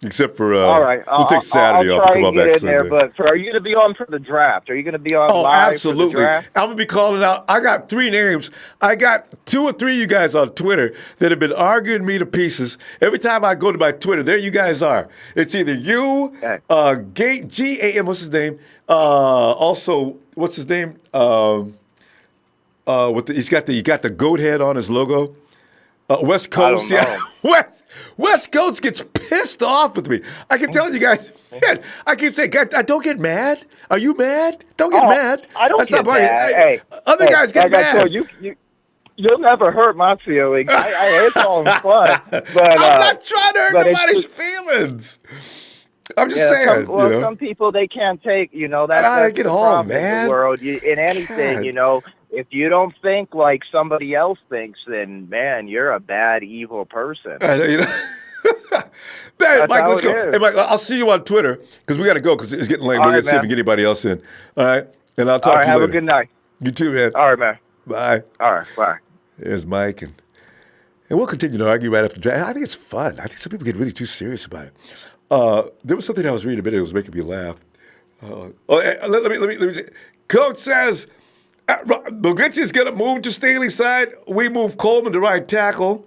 Except for, all right. we'll take Saturday off to come back Sunday. There, but are you going to be on for the draft? Are you going to be on live absolutely. for the draft? I'm going to be calling out. I got 3 names. I got 2 or 3 of you guys on Twitter that have been arguing me to pieces. Every time I go to my Twitter, there you guys are. It's either you, G-A-M, what's his name? Also, what's his name? He's got the goat head on his logo. West Coast, West Coast gets pissed off with me. I can tell you guys, man, I keep saying, don't get mad. Are you mad? Don't get mad. I don't get mad. Other guys get mad. I told you'll never hurt my feelings. It's all fun. But, I'm not trying to hurt nobody's feelings. I'm just saying. Some people, they can't take, that's get the home, problem man. in the world. In anything, if you don't think like somebody else thinks, then, man, you're a bad, evil person. I know, Man, Mike, let's go. Hey, Mike, I'll see you on Twitter because we got to go because it's getting late. We're going to see if we can get anybody else in. All right? And I'll talk to you later. Have a good night. You too, man. All right, man. Bye. All right, bye. There's Mike. And we'll continue to argue right after the draft. I think it's fun. I think some people get really too serious about it. There was something I was reading a bit. It was making me laugh. Let me say. Coach says McGlinchey is going to move to Staley's side. We move Coleman to right tackle.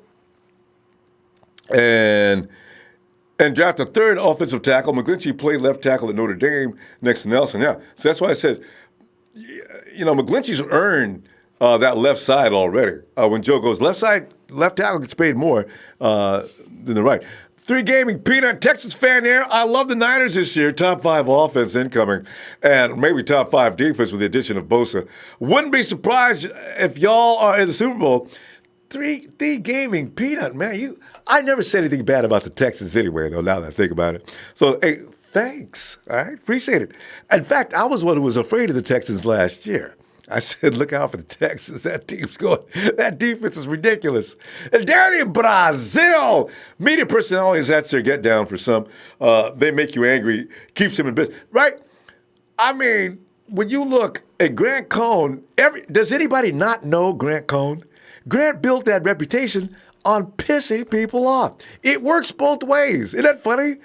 And draft a 3rd offensive tackle. McGlinchey played left tackle at Notre Dame next to Nelson. Yeah, so that's why it says, McGlinchey's earned that left side already. When Joe goes left tackle gets paid more than the right. 3 Gaming, Peanut, Texas fan here. I love the Niners this year. Top 5 offense incoming, and maybe top 5 defense with the addition of Bosa. Wouldn't be surprised if y'all are in the Super Bowl. 3 Gaming, Peanut, man. I never said anything bad about the Texans anyway, though, now that I think about it. So, hey, thanks. All right, appreciate it. In fact, I was one who was afraid of the Texans last year. I said, look out for the Texans. That defense is ridiculous. And down in Brazil, media personalities, that's their get down for some. They make you angry, keeps them in business. Right? I mean, when you look at Grant Cohn, does anybody not know Grant Cohn? Grant built that reputation on pissing people off. It works both ways. Isn't that funny?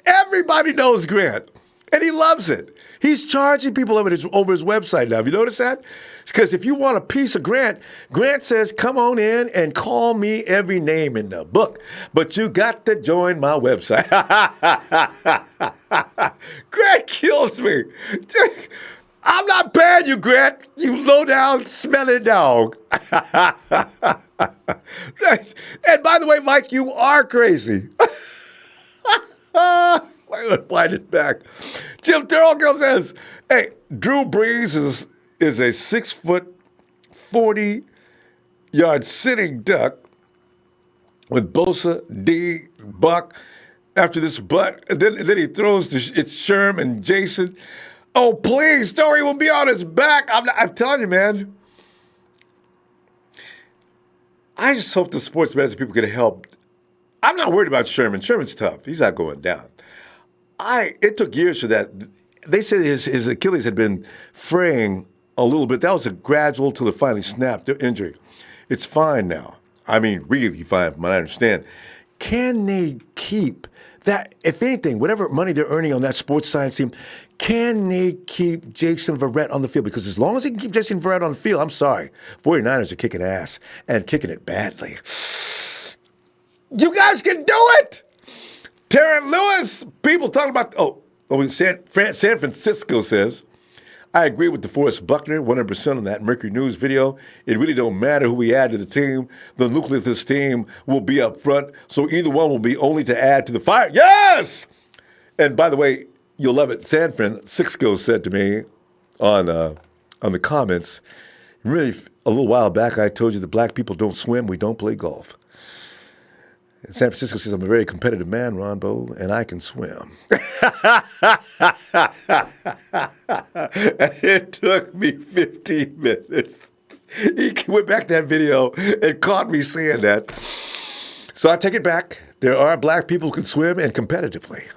Everybody knows Grant, and he loves it. He's charging people over his website now. Have you noticed that? Because if you want a piece of Grant, Grant says, come on in and call me every name in the book. But you got to join my website. Grant kills me. I'm not paying you, Grant. You low-down, smelly dog. And by the way, Mike, you are crazy. I'm going to wind it back. Jim Thurlgill says, hey, Drew Brees is a 6-foot, 40-yard sitting duck with Bosa, D, Buck. After this butt, then he throws it's Sherm and Jason. Oh, please, Story will be on his back. I'm telling you, man. I just hope the sports medicine people can help. I'm not worried about Sherman. Sherman's tough. He's not going down. It took years for that. They said his Achilles had been fraying a little bit. That was a gradual till it finally snapped, the injury. It's fine now. I mean, really fine from what I understand. Can they keep that, if anything, whatever money they're earning on that sports science team, can they keep Jason Verrett on the field? Because as long as they can keep Jason Verrett on the field, I'm sorry, 49ers are kicking ass and kicking it badly. You guys can do it! Terrence Lewis, people talking about, San Francisco says, I agree with DeForest Buckner 100% on that Mercury News video. It really don't matter who we add to the team. The nucleus of this team will be up front, so either one will be only to add to the fire. Yes! And by the way, you'll love it. San Francisco said to me on the comments, really, a little while back, I told you that black people don't swim, we don't play golf. San Francisco says, I'm a very competitive man, Ronbo, and I can swim. It took me 15 minutes. He went back to that video and caught me saying that. So I take it back. There are black people who can swim and competitively.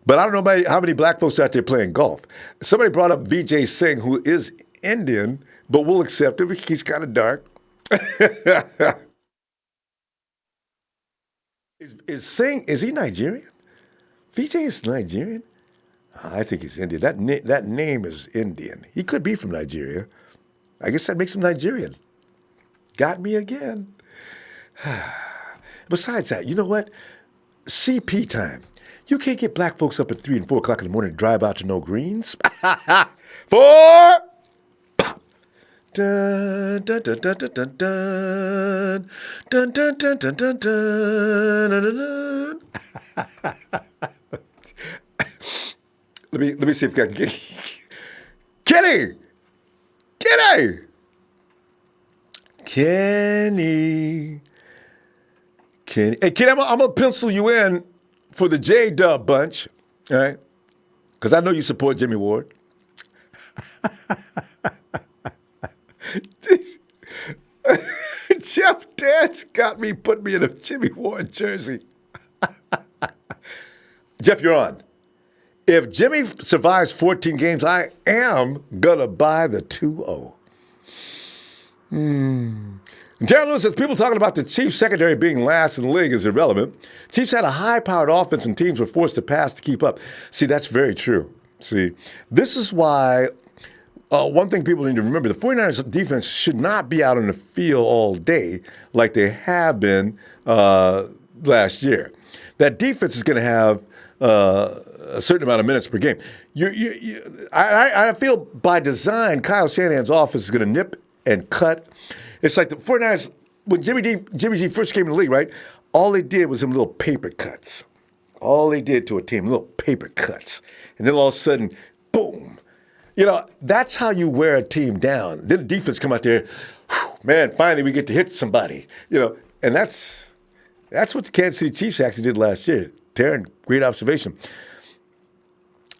But I don't know how many black folks out there playing golf. Somebody brought up Vijay Singh, who is Indian, but we'll accept him. He's kind of dark. Is Singh, is he Nigerian? Vijay is Nigerian? I think he's Indian. That name is Indian. He could be from Nigeria. I guess that makes him Nigerian. Got me again. Besides that, you know what? CP time. You can't get black folks up at 3 and 4 o'clock in the morning to drive out to no greens. 4. Dun, dun, dun, dun, dun, dun, dun, dun, dun, dun, dun, dun, dun. Let me see if I can get Kenny! Kenny! Hey, Kenny, I'm going to pencil you in for the J-Dub bunch, all right? Because I know you support Jimmy Ward. Jeff Dance got me, put me in a Jimmy Ward jersey. Jeff, you're on. If Jimmy survives 14 games, I am going to buy the 2-0. And Terry Lewis says, people talking about the Chiefs secondary being last in the league is irrelevant. Chiefs had a high-powered offense and teams were forced to pass to keep up. See, that's very true. See, this is why one thing people need to remember, the 49ers defense should not be out on the field all day like they have been last year. That defense is going to have a certain amount of minutes per game. I feel by design, Kyle Shanahan's offense is going to nip and cut. It's like the 49ers, when Jimmy G first came in the league, right? All they did was some little paper cuts. All they did to a team, little paper cuts. And then all of a sudden, boom. You know, that's how you wear a team down. Then the defense come out there, man, finally we get to hit somebody. You know, and that's what the Kansas City Chiefs actually did last year. Taryn, great observation.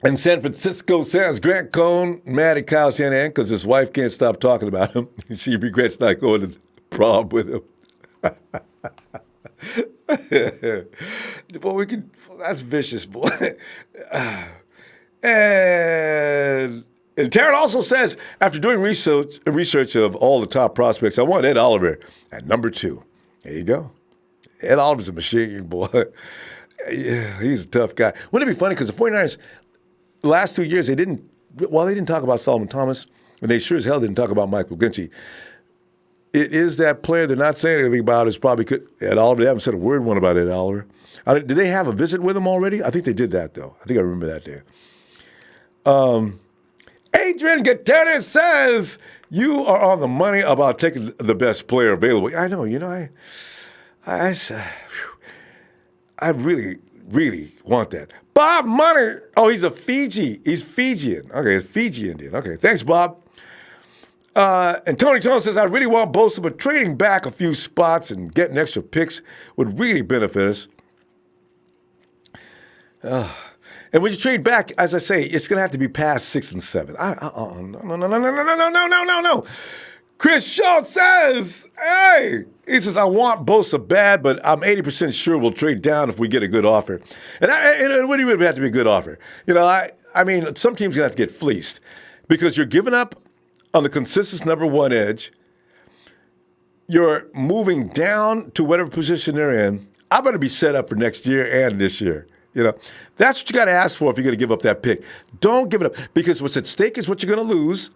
And San Francisco says Grant Cohn mad at Kyle Shanahan because his wife can't stop talking about him. She regrets not going to the prom with him. Boy, that's vicious, boy. And Taryn also says, after doing research of all the top prospects, I want Ed Oliver at number 2. There you go. Ed Oliver's a machine, boy. Yeah, he's a tough guy. Wouldn't it be funny because the 49ers, the last 2 years, they didn't talk about Solomon Thomas, and they sure as hell didn't talk about Michael McGlinchey. It is that player they're not saying anything about is probably Ed Oliver. They haven't said a word about Ed Oliver. Did they have a visit with him already? I think they did that, though. I think I remember that there. Adrian Gutierrez says, you are on the money about taking the best player available. I know, I really, really want that. Bob Money. Oh, he's He's Fijian. Okay, it's Fiji Indian. Okay, thanks, Bob. And Tony says, I really want Bosa, but trading back a few spots and getting extra picks would really benefit us. And when you trade back, as I say, it's going to have to be past 6 and 7. No. Chris Schultz says, hey, he says, I want Bosa bad, but I'm 80% sure we'll trade down if we get a good offer. And it wouldn't even have to be a good offer. I mean, some teams are going to have to get fleeced because you're giving up on the consensus number 1 edge. You're moving down to whatever position they're in. I'm going to be set up for next year and this year. That's what you got to ask for if you're going to give up that pick. Don't give it up because what's at stake is what you're going to lose.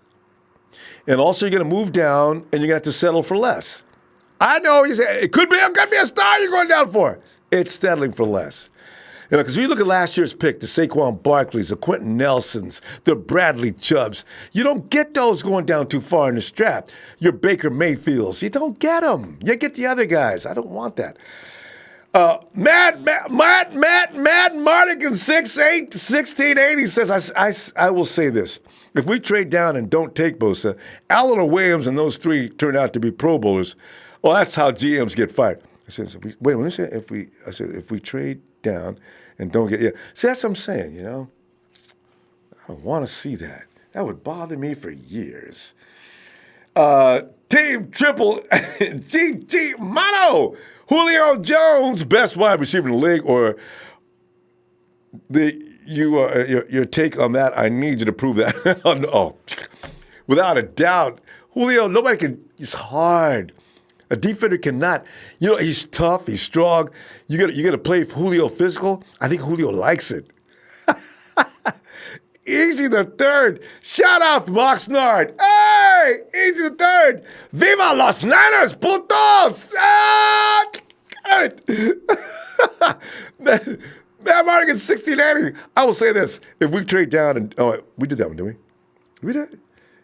And also you're going to move down and you're going to have to settle for less. I know you say it could be a star you're going down for. It's settling for less. Because if you look at last year's pick, the Saquon Barkleys, the Quentin Nelsons, the Bradley Chubbs, you don't get those going down too far in the draft. Your Baker Mayfields, you don't get them. You get the other guys. I don't want that. Matt Mardigan 1680 says, I will say this. If we trade down and don't take Bosa, Allen or Williams and those 3 turn out to be Pro Bowlers, well, that's how GMs get fired. I said, if we trade down and don't get, See, that's what I'm saying, I don't want to see that. That would bother me for years. Team Triple GG Mono. Julio Jones, best wide receiver in the league, or your take on that? I need you to prove that. Oh, without a doubt, Julio. Nobody can. It's hard. A defender cannot. He's tough. He's strong. You got to play Julio physical. I think Julio likes it. Easy the third. Shout out Moxnard. Hey, Easy the third. Viva los Niners, putos. Man, I'm already getting 1680. I will say this. If we trade down and, we did that one, didn't we? We did?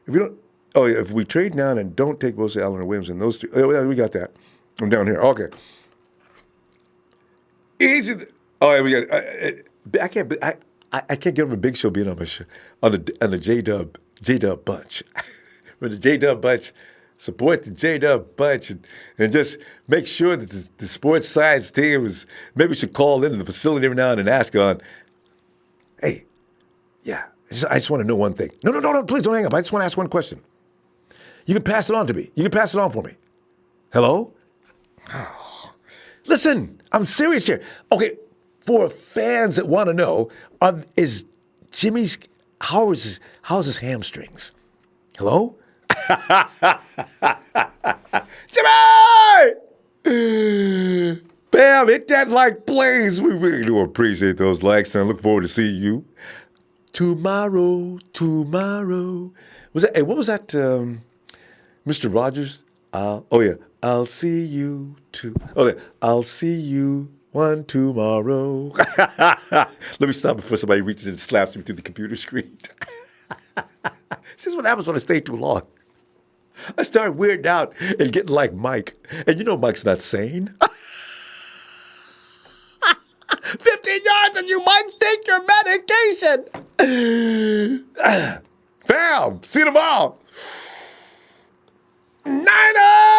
If we don't, if we trade down and don't take both Allen or Williams and those two, we got that. I'm down here. Okay. Easy. We got, I can't get over Big Show being on my show, on the J-Dub bunch. With the J-Dub bunch, support the J-Dub bunch and just make sure that the sports science team maybe we should call into the facility every now and then and ask on, hey, I just want to know one thing. No, please don't hang up. I just want to ask one question. You can pass it on to me. You can pass it on for me. Hello? Oh. Listen, I'm serious here. Okay, for fans that want to know, is Jimmy's, how is his hamstrings? Hello? Jimmy! Bam, hit that like please. We really do appreciate those likes and I look forward to seeing you tomorrow. Was that, what was that, Mr. Rogers? I'll see you I'll see you one tomorrow. Let me stop before somebody reaches and slaps me through the computer screen. This is what happens when I stay too long. I start weirding out and getting like Mike. And Mike's not sane. 15 yards and you might take your medication. Fam, see you tomorrow. Niners!